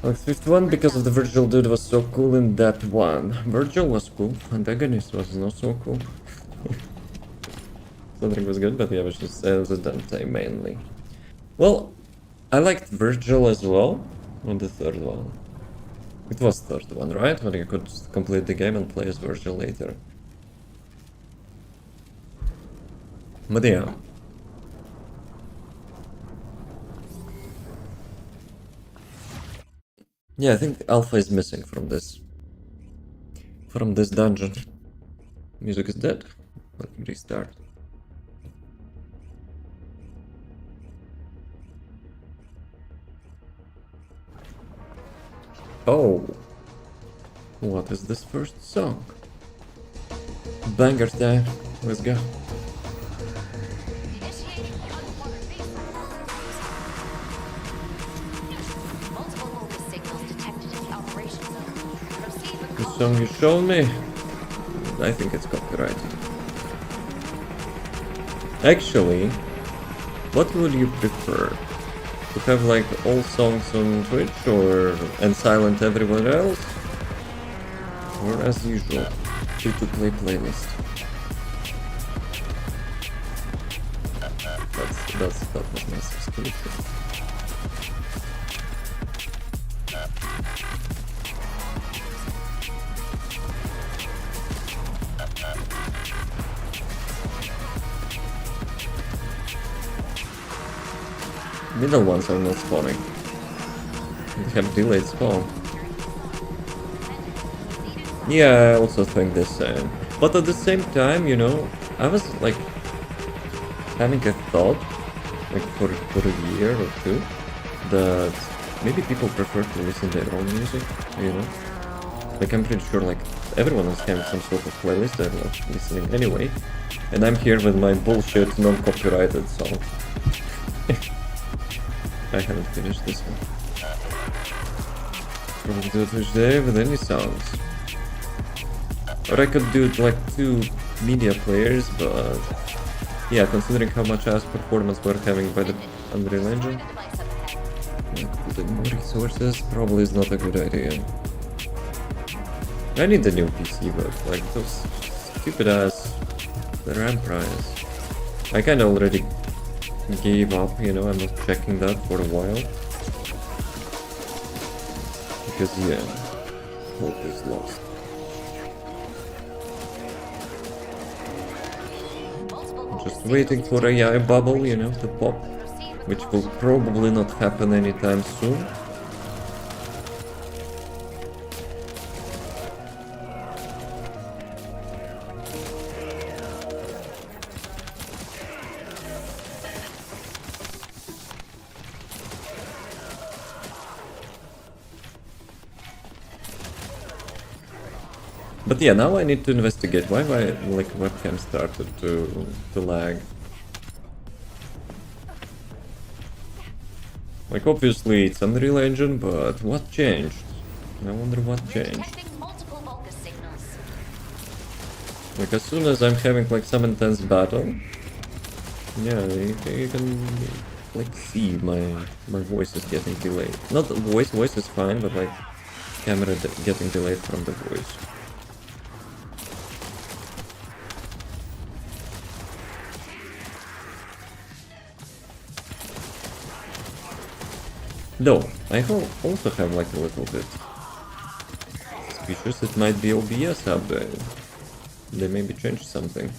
Like 51 because of the Virgil dude was so cool in that one. Virgil was cool, antagonist was not so cool. Something was good, but yeah, it was just Dante mainly. Well, I liked Virgil as well on the third one. It was third one, right? When you could complete the game and play as Virgil later. But yeah. Yeah, I think Alpha is missing from this. From this dungeon. Music is dead. Let me restart. Oh. What is this first song? Banger time. Let's go. Initiating underwater base. Multiple voltage signals detected in the operation zone. Proceed with The caution. song you showed me? I think it's copyrighted. Actually, what would you prefer? To have like all songs on Twitch or and silent everyone else? Or as usual, free-to-play playlist? That was my subscription. Middle ones are not spawning. They have delayed spawn. Yeah, I also think the same. But at the same time, you know, I was like having a thought, like for a year or two, that maybe people prefer to listen to their own music, you know? Like I'm pretty sure like everyone is having some sort of playlist they're not listening anyway. And I'm here with my bullshit non-copyrighted song. I haven't finished this one. Probably do it each day with any songs. Or I could do like 2 media players, but yeah, considering how much ass performance we're having by the Unreal Engine, putting more resources probably is not a good idea. I need a new PC, but like those stupid ass RAM price. I kinda already gave up, you know, I'm not checking that for a while. Because yeah, hope is lost. Just waiting for a AI bubble, you know, to pop, which will probably not happen anytime soon. But yeah, now I need to investigate why my like webcam started to lag. Like obviously it's Unreal Engine, but what changed? I wonder what changed. Detecting multiple Vulgus signals. Like as soon as I'm having like some intense battle, yeah, you can like see my voice is getting delayed. Not the voice is fine, but like camera getting delayed from the voice. Though, I also have like a little bit suspicious it might be OBS update. They maybe changed something.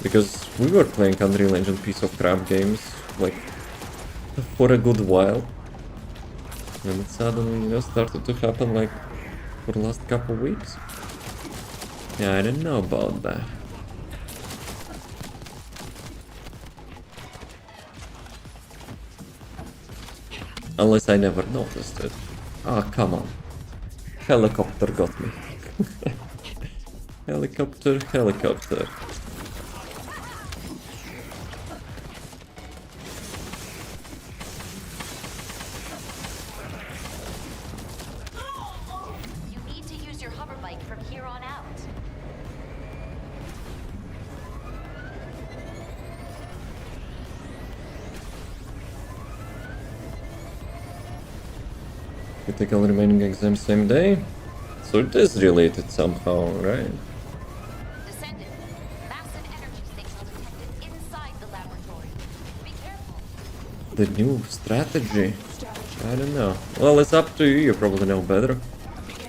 Because we were playing Unreal Engine piece of crap games like for a good while. And it suddenly started to happen like for the last couple weeks. Yeah, I didn't know about that. Unless I never noticed it. Ah, come on. Helicopter got me. Helicopter. You need to use your hover bike from here on out. You take all remaining exams same day? So it is related somehow, right? Descendant, massive energy signal detected inside the laboratory. Be careful. The new strategy? I don't know. Well, it's up to you, you probably know better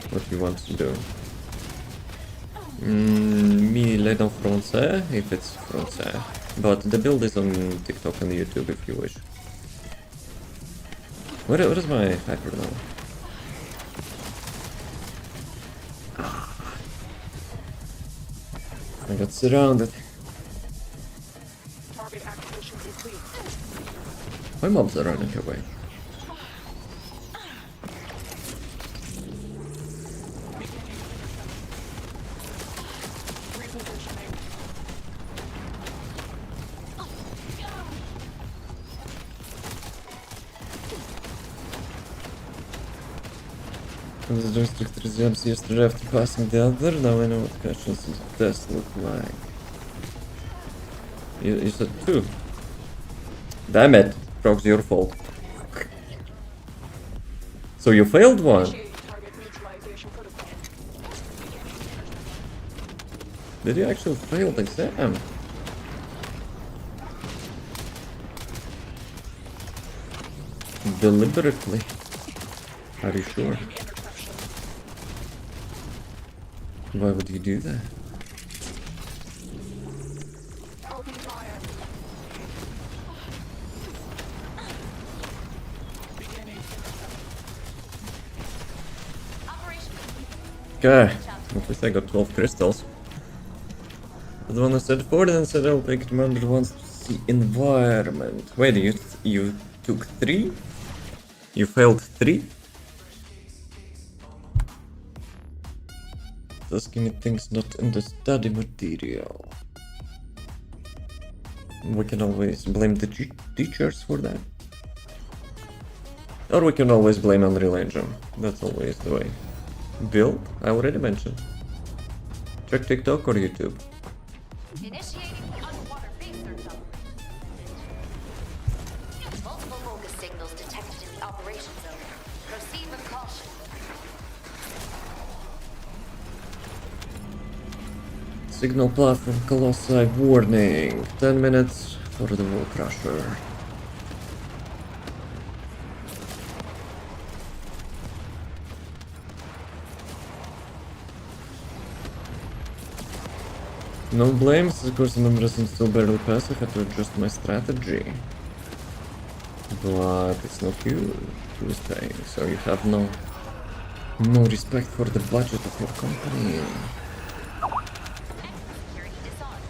what you want to do. Me le dans français, if it's français. But the build is on TikTok and YouTube if you wish. What is my hyper now? I got surrounded. Target activation complete. My mobs are running away. Repositioning. I was just three jumps yesterday after passing the other. Now I know what questions and tests look like. You said 2. Damn it! Frog's your fault. So you failed one. Initiate target neutralization protocol. Did you actually fail the exam? Deliberately? Are you sure? Interception. Why would you do that? Open fire. Beginning Operation. Okay, at least I got 12 crystals. But the one I said 4 then said I'll take commander once to see environment. Wait, you took 3? You failed 3? Asking me things not in the study material. We can always blame the teachers for that. Or we can always blame Unreal Engine. That's always the way. Build? I already mentioned. Check TikTok or YouTube. Initiating the underwater research operation. Multiple Volga signals detected in the operation zone. Proceed with caution. Signal platform Colossi warning. 10 minutes for the wall crusher. No blames, of course the numbers can still barely pass, I had to adjust my strategy. But it's not you who is paying, so you have no respect for the budget of your company. Security disarmed.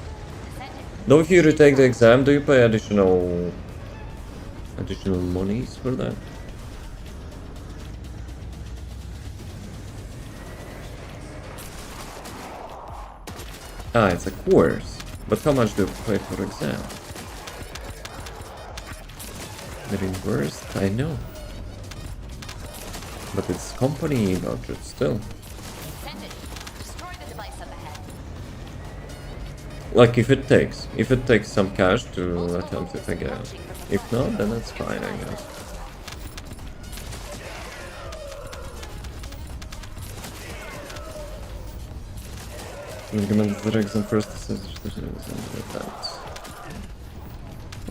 Descendant. Though if you retake the exam, do you pay additional monies for that? Ah, it's a course. But how much do you pay for exam? Reimbursed? I know. But it's company budget still. Descendant. Destroy the device up ahead. Like if it takes some cash to attempt it again. If not, then that's fine, I guess. Recommend the exam first.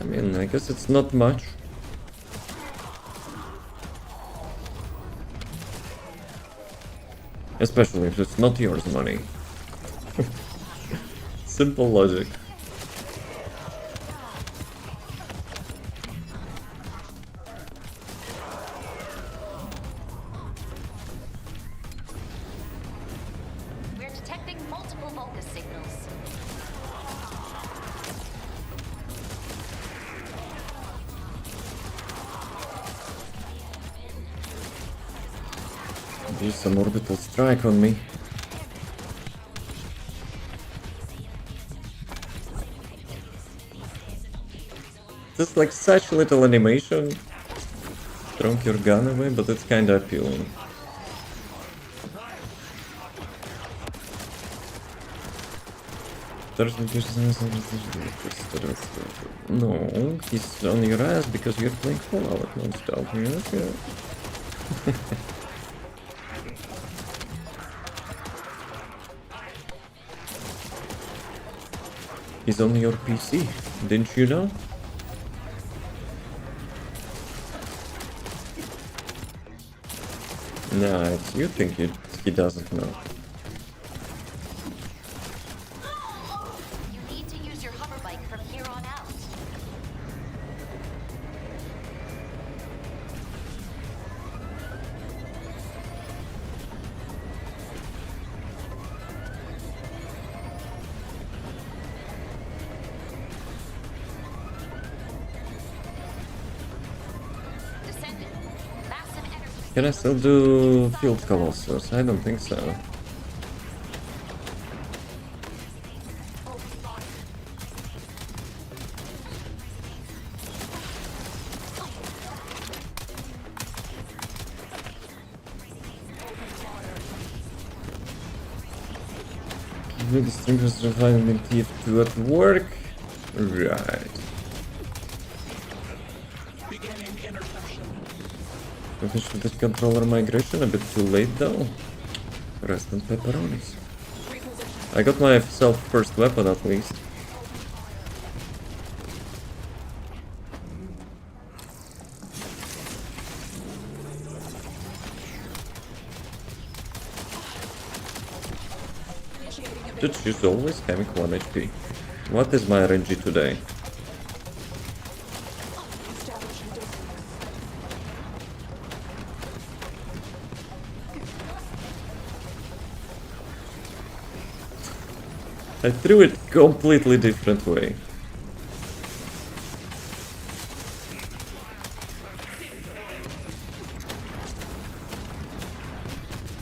I mean, I guess it's not much. Especially if it's not yours money. Simple logic. We're detecting multiple Volga signals. Use some orbital strike on me. Just like such little animation. Drunk your gun away, but it's kinda appealing. No, he's on your ass because you're playing Fallout non-stop. Yeah. is on your PC. Didn't you know? Nah, it's you think he doesn't know. You need to use your hover bike from here on out. Descendant. Massive energy. Can I still do Field Colossus? I don't think so. The stream was refined in TF2 at work? Right. Beginning interception. Finish with the controller migration, a bit too late though. Rest in pepperonis. Reposition. I got myself first weapon at least. Initiating a Dude, she's always having 1 HP. What is my RNG today? establishing distance. I threw it completely different way.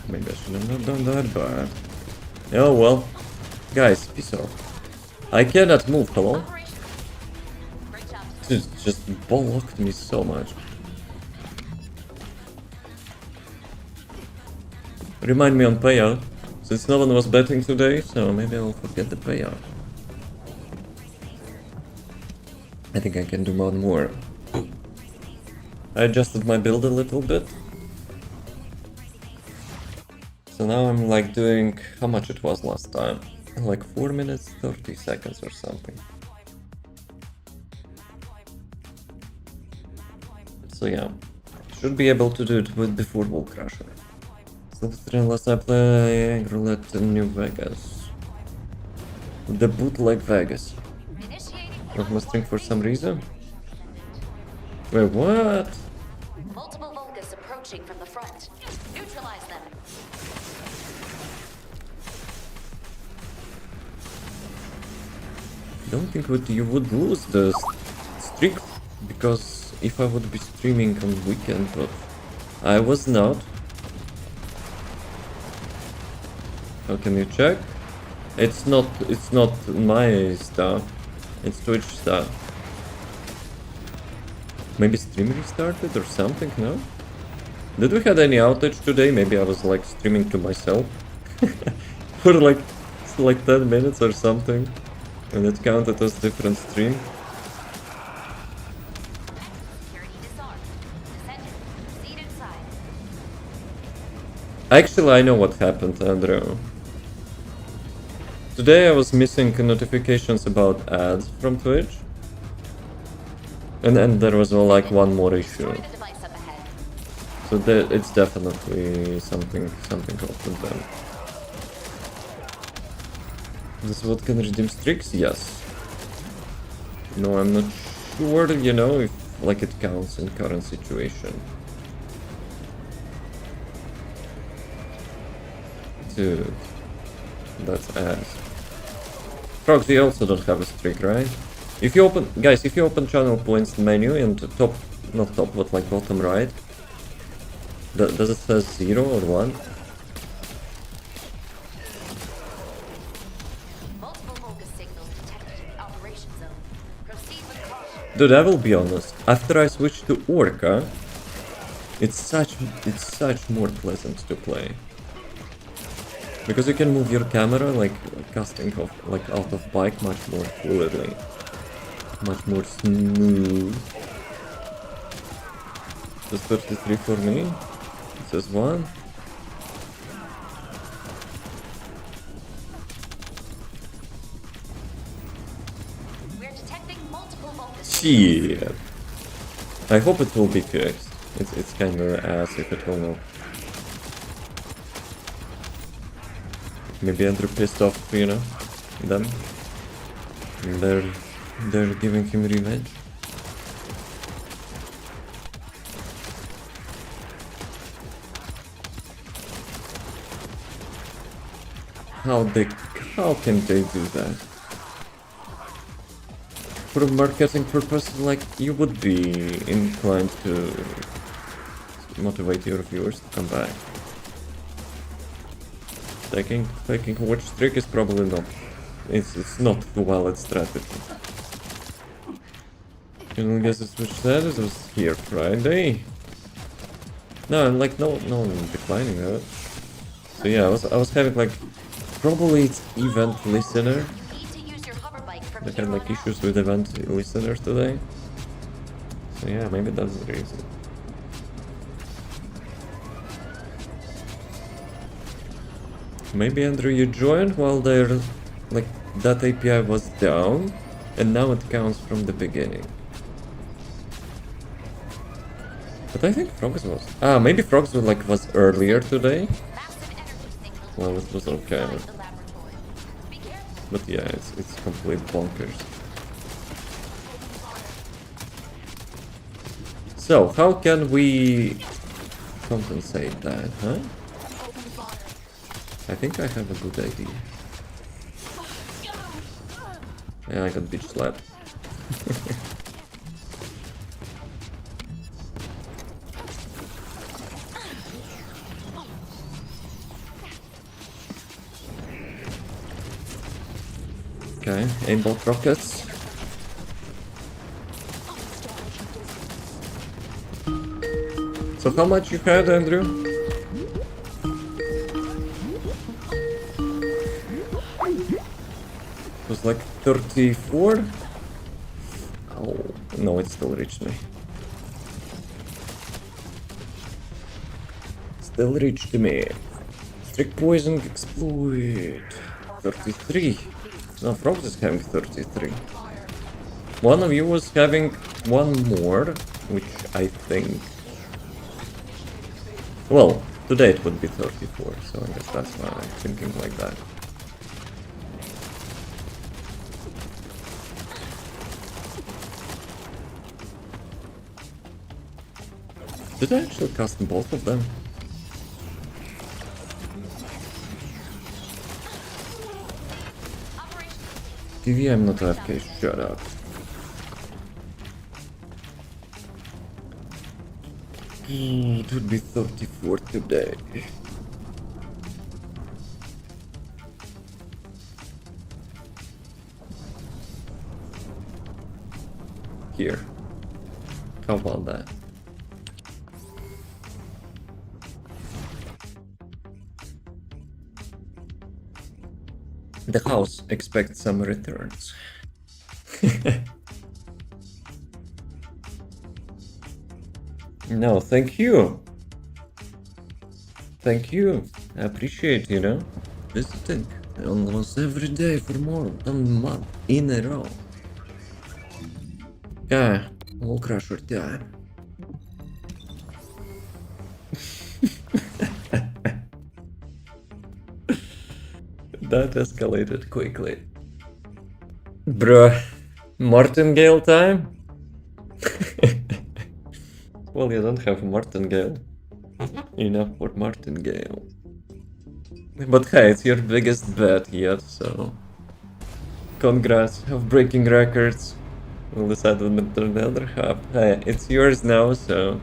Maybe I should have not done that, but... Oh well. Guys, peace out. I cannot move, hello? Operation. Great job. This just bollocked me so much. Remind me on payout, since no one was betting today, so maybe I'll forget the payout. I think I can do one more. I adjusted my build a little bit. So now I'm like doing how much it was last time? Like 4 minutes 30 seconds or something. So yeah, should be able to do it with before Wall Crusher. So last I play Roulette in New Vegas. The bootleg Vegas. Initiating. Not mustering for some reason? Wait, what? Multiple Volgas approaching from the front. Neutralize them. Don't think you would lose the streak, because if I would be streaming on weekend, but I was not. How can you check? It's not my stuff. It's Twitch stuff. Maybe stream restarted or something, no? Did we had any outage today? Maybe I was like streaming to myself for like 10 minutes or something, and it counted as different stream. Security disarmed. Descendant. Proceed inside. Actually, I know what happened, Andrew. Today I was missing notifications about ads from Twitch. And then there was like one more issue. Destroy the device up ahead. So it's definitely something off with them. This is what can redeem streaks? Yes. No, I'm not sure, you know, if like it counts in current situation. Dude, that's ass. Frogs, you also don't have a streak, right? If you open, guys, if you open channel points menu and top, not top, but like bottom right, does it say 0 or 1? Multiple Volga signals detected in operation zone. Proceed with caution. Dude, I will be honest. After I switched to Orca, it's such more pleasant to play. Because you can move your camera like casting off like out of bike much more fluidly. Much more smooth. Just 33 for me. It says 1. multiple voltage. Shit. I hope it will be fixed. It's kind of ass if it will not. Maybe Andrew pissed off, you know, them. And they're giving him revenge. How can they do that? For marketing purposes, like, you would be inclined to motivate your viewers to come back. Taking a watch streak is probably not. It's not a valid strategy. I guess it's which status was here Friday. No, I'm like no I'm declining that. So yeah, I was having like probably it's event listener. Need to use your hover bike from I here had like on out. issues with event listeners today. So yeah, maybe that's the reason. Maybe Andrew, you joined while they're like that API was down, and now it counts from the beginning. But I think Frogs was maybe Frogs was earlier today. Massive energy signal Well, it was okay. inside the laboratory. Be careful. But yeah, it's complete bonkers. So how can we compensate that, huh? I think I have a good idea. Yeah, I got bitch slapped. Okay, aimbot rockets. So how much you had, Andrew? It was like 34? Oh, no, it still reached me. Still reached me. Strict poison exploit. 33. No, Frogs is having 33. One of you was having one more, which I think... Well, today it would be 34, so I guess that's why I'm thinking like that. Did I actually cast both of them? TV, I'm not AFK, shut up. It would be 34 today. Here. How about that? The house expects some returns. No, thank you. Thank you. I appreciate, you know, visiting almost every day for more than a month in a row. Yeah, we'll crash your time. That escalated quickly. Bruh, martingale time? Well, you don't have martingale. Enough for martingale. But hey, it's your biggest bet yet, so... Congrats, of breaking records. We'll decide on the other half. Hey, it's yours now, so...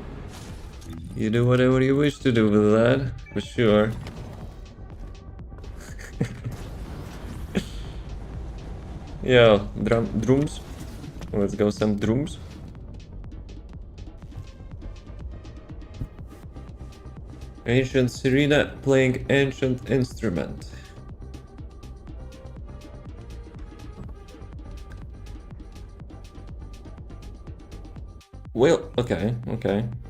You do whatever you wish to do with that, for sure. Yeah, drums. Let's go some drums. Ancient Serena playing ancient instrument. Well, okay.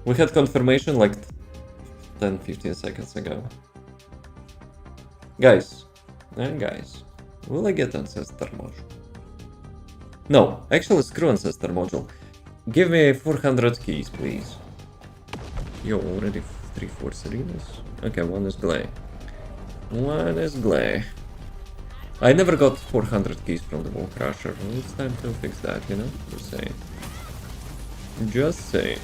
We had confirmation like 10-15 seconds ago. Guys, will I get Ancestor Mosh? No, actually screw Ancestor module. Give me 400 keys, please. Yo, already 3 series? Okay, one is GLEY. One is GLEY. I never got 400 keys from the Wall Crusher. Well, it's time to fix that, you know? Just saying. Just saying.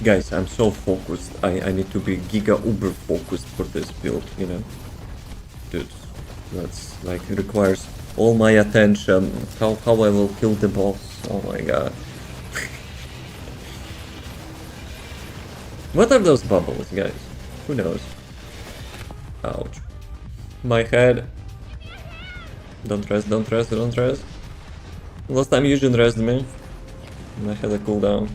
Guys, I'm so focused. I need to be giga uber focused for this build, you know? Dude, that's like requires all my attention. How I will kill the boss. Oh my god. What are those bubbles, guys? Who knows? Ouch. My head. Don't rest, don't rest, don't rest. Last time you should rest me. I had a cooldown.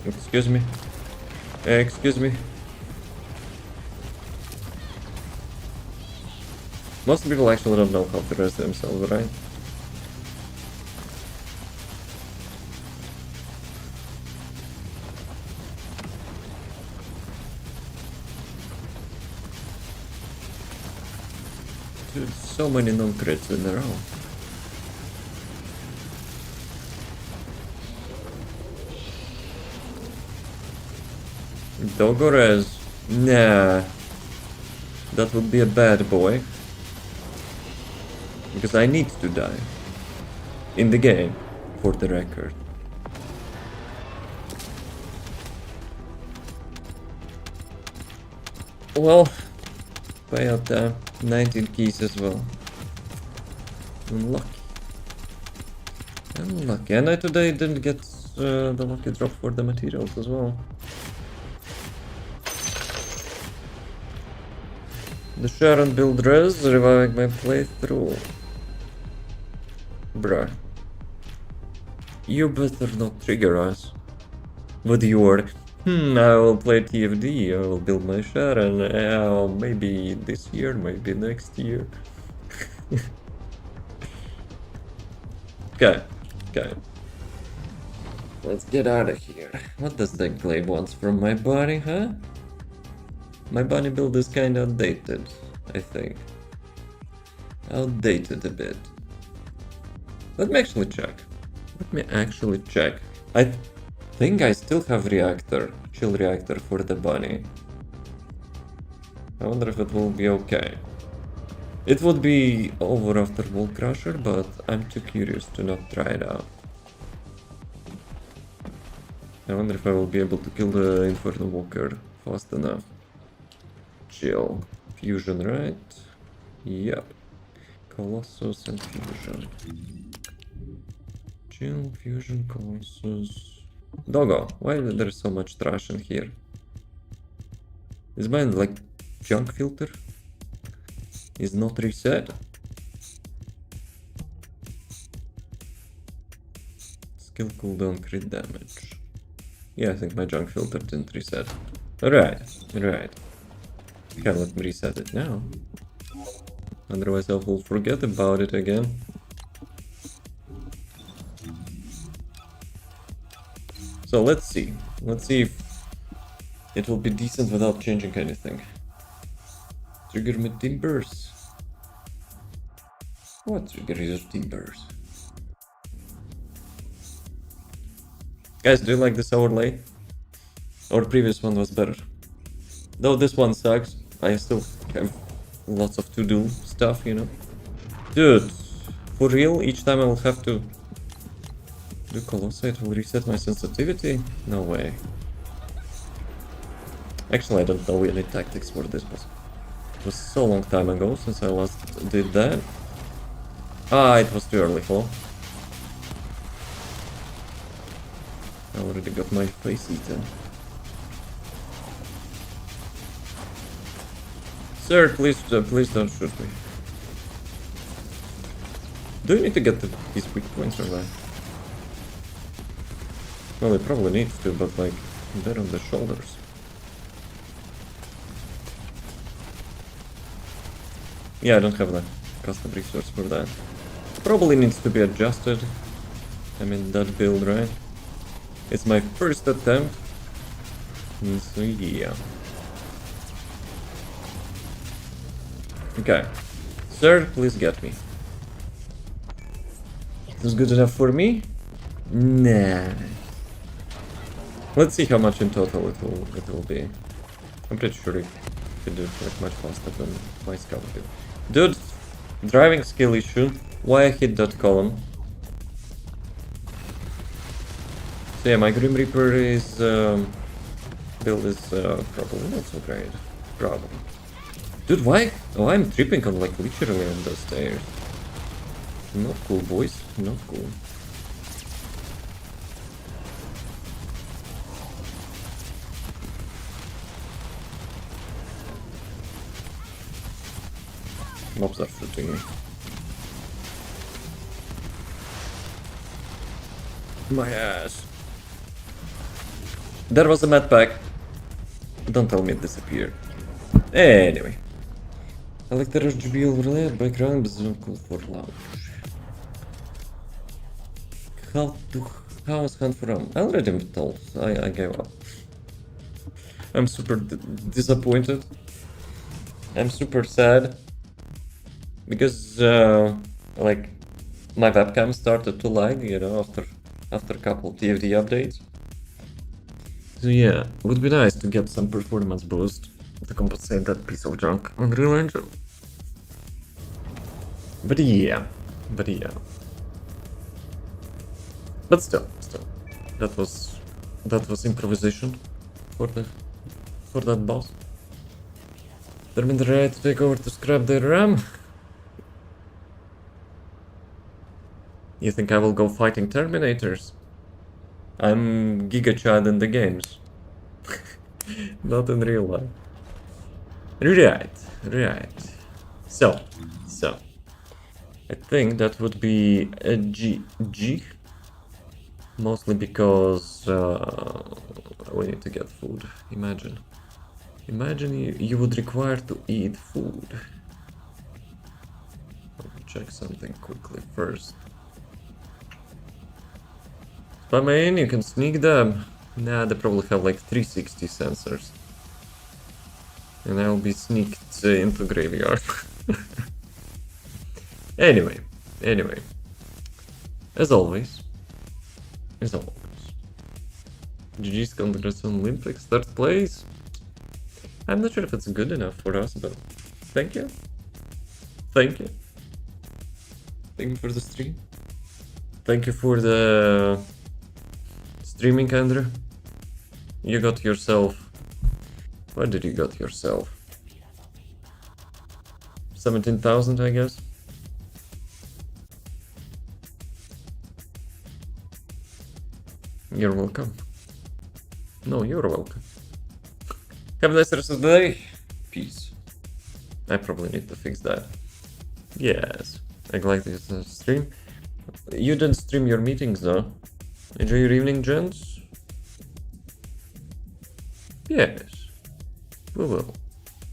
Excuse me. Excuse me. Most people actually don't know how to rest themselves, right? Dude, so many non-crits in a row. Dogores. Nah. That would be a bad boy. Because I need to die. In the game. For the record. Well. Pay out 19 keys as well. Unlucky. Unlucky. And I today didn't get the lucky drop for the materials as well. The Sharon build res, reviving my playthrough. Bruh. You better not trigger us. With your, I will play TFD, I will build my Sharon, maybe this year, maybe next year. Okay, okay. Let's get out of here. What does that GLEY want from my body, huh? My bunny build is kinda outdated, I think. Outdated a bit. Let me actually check. I think I still have chill reactor for the bunny. I wonder if it will be okay. It would be over after Wall Crusher, but I'm too curious to not try it out. I wonder if I will be able to kill the Infernal Walker fast enough. Chill. Fusion, right? Yep. Colossus and Fusion. Chill, Fusion, Colossus. Doggo, why is there so much trash in here? Is mine like junk filter? Is not reset? Skill cooldown, crit damage. Yeah, I think my junk filter didn't reset. Alright, alright. Okay, let me reset it now. Otherwise I will forget about it again. So let's see. Let's see if it will be decent without changing anything. Trigger me timbers. What trigger is timbers? Guys, do you like this overlay? Or previous one was better? Though this one sucks, I still have lots of to-do stuff, you know? Dude, for real, each time I will have to do Colossi, it will reset my sensitivity? No way. Actually, I don't know any tactics for this, but it was so long time ago since I last did that. Ah, it was too early for. I already got my face eaten. Sir, please don't shoot me. Do you need to get these weak points or not? Well, it probably needs to, but like, they're on the shoulders. Yeah, I don't have the custom resource for that. Probably needs to be adjusted. I mean, that build, right? It's my first attempt. So, yeah. Okay. Sir, please get me. Is this good enough for me? Nah. Let's see how much in total it will be. I'm pretty sure it can do it like much faster than my scout build. Dude, driving skill issue. Why I hit that column? So yeah, my Grim Reaper is build is probably not so great. Probably. Dude, why? Oh, I'm tripping on like literally on the stairs. Not cool, boys. Not cool. Mobs are shooting me. My ass. There was a med pack. Don't tell me it disappeared. Anyway. I like the RGB overlay background, but it's not cool for launch. How is hunt for rum? I already been told. I gave up. I'm super disappointed. I'm super sad. Because like my webcam started to lag, you know, after a couple TFD updates. So yeah, would be nice to get some performance boost to compensate that piece of junk on Real Engine. But yeah. But still, that was improvisation for that boss. They're in the right to take over to scrap their RAM. You think I will go fighting Terminators? I'm Giga Chad in the games. Not in real life. Right. So, I think that would be a GG. Mostly because we need to get food. Imagine you would require to eat food. Let me check something quickly first. Spam in, you can sneak them. Nah, they probably have like 360 sensors. And I'll be sneaked into graveyard. Anyway. As always. GG's congrats on Olympics, third place. I'm not sure if it's good enough for us, but thank you. Thank you for the stream. Thank you for the streaming, Andrew. You got yourself... What did you got yourself? 17,000, I guess? You're welcome. No, you're welcome. Have a nice rest of the day. Peace. I probably need to fix that. Yes. I like this stream. You didn't stream your meetings though. Enjoy your evening, gents. Yes. We will.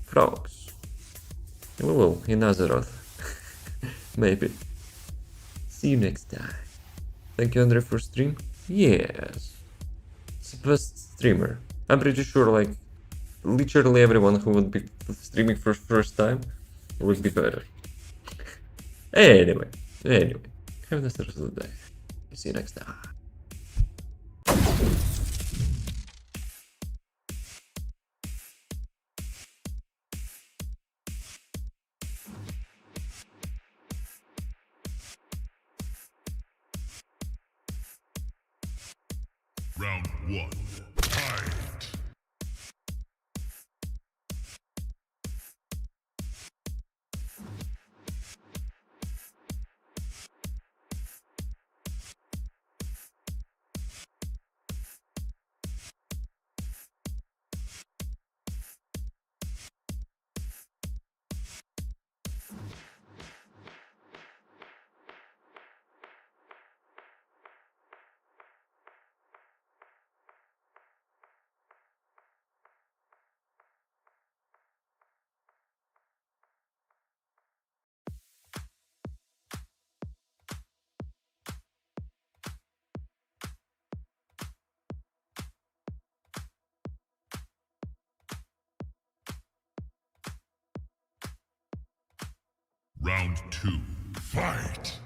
Frogs. We will, in Azeroth. Maybe. See you next time. Thank you, Andre, for stream. Yes. It's the best streamer. I'm pretty sure, like, literally everyone who would be streaming for first time would be better. Anyway. Have a nice rest of the day. See you next time. Round one. Fight. Round 2. Fight!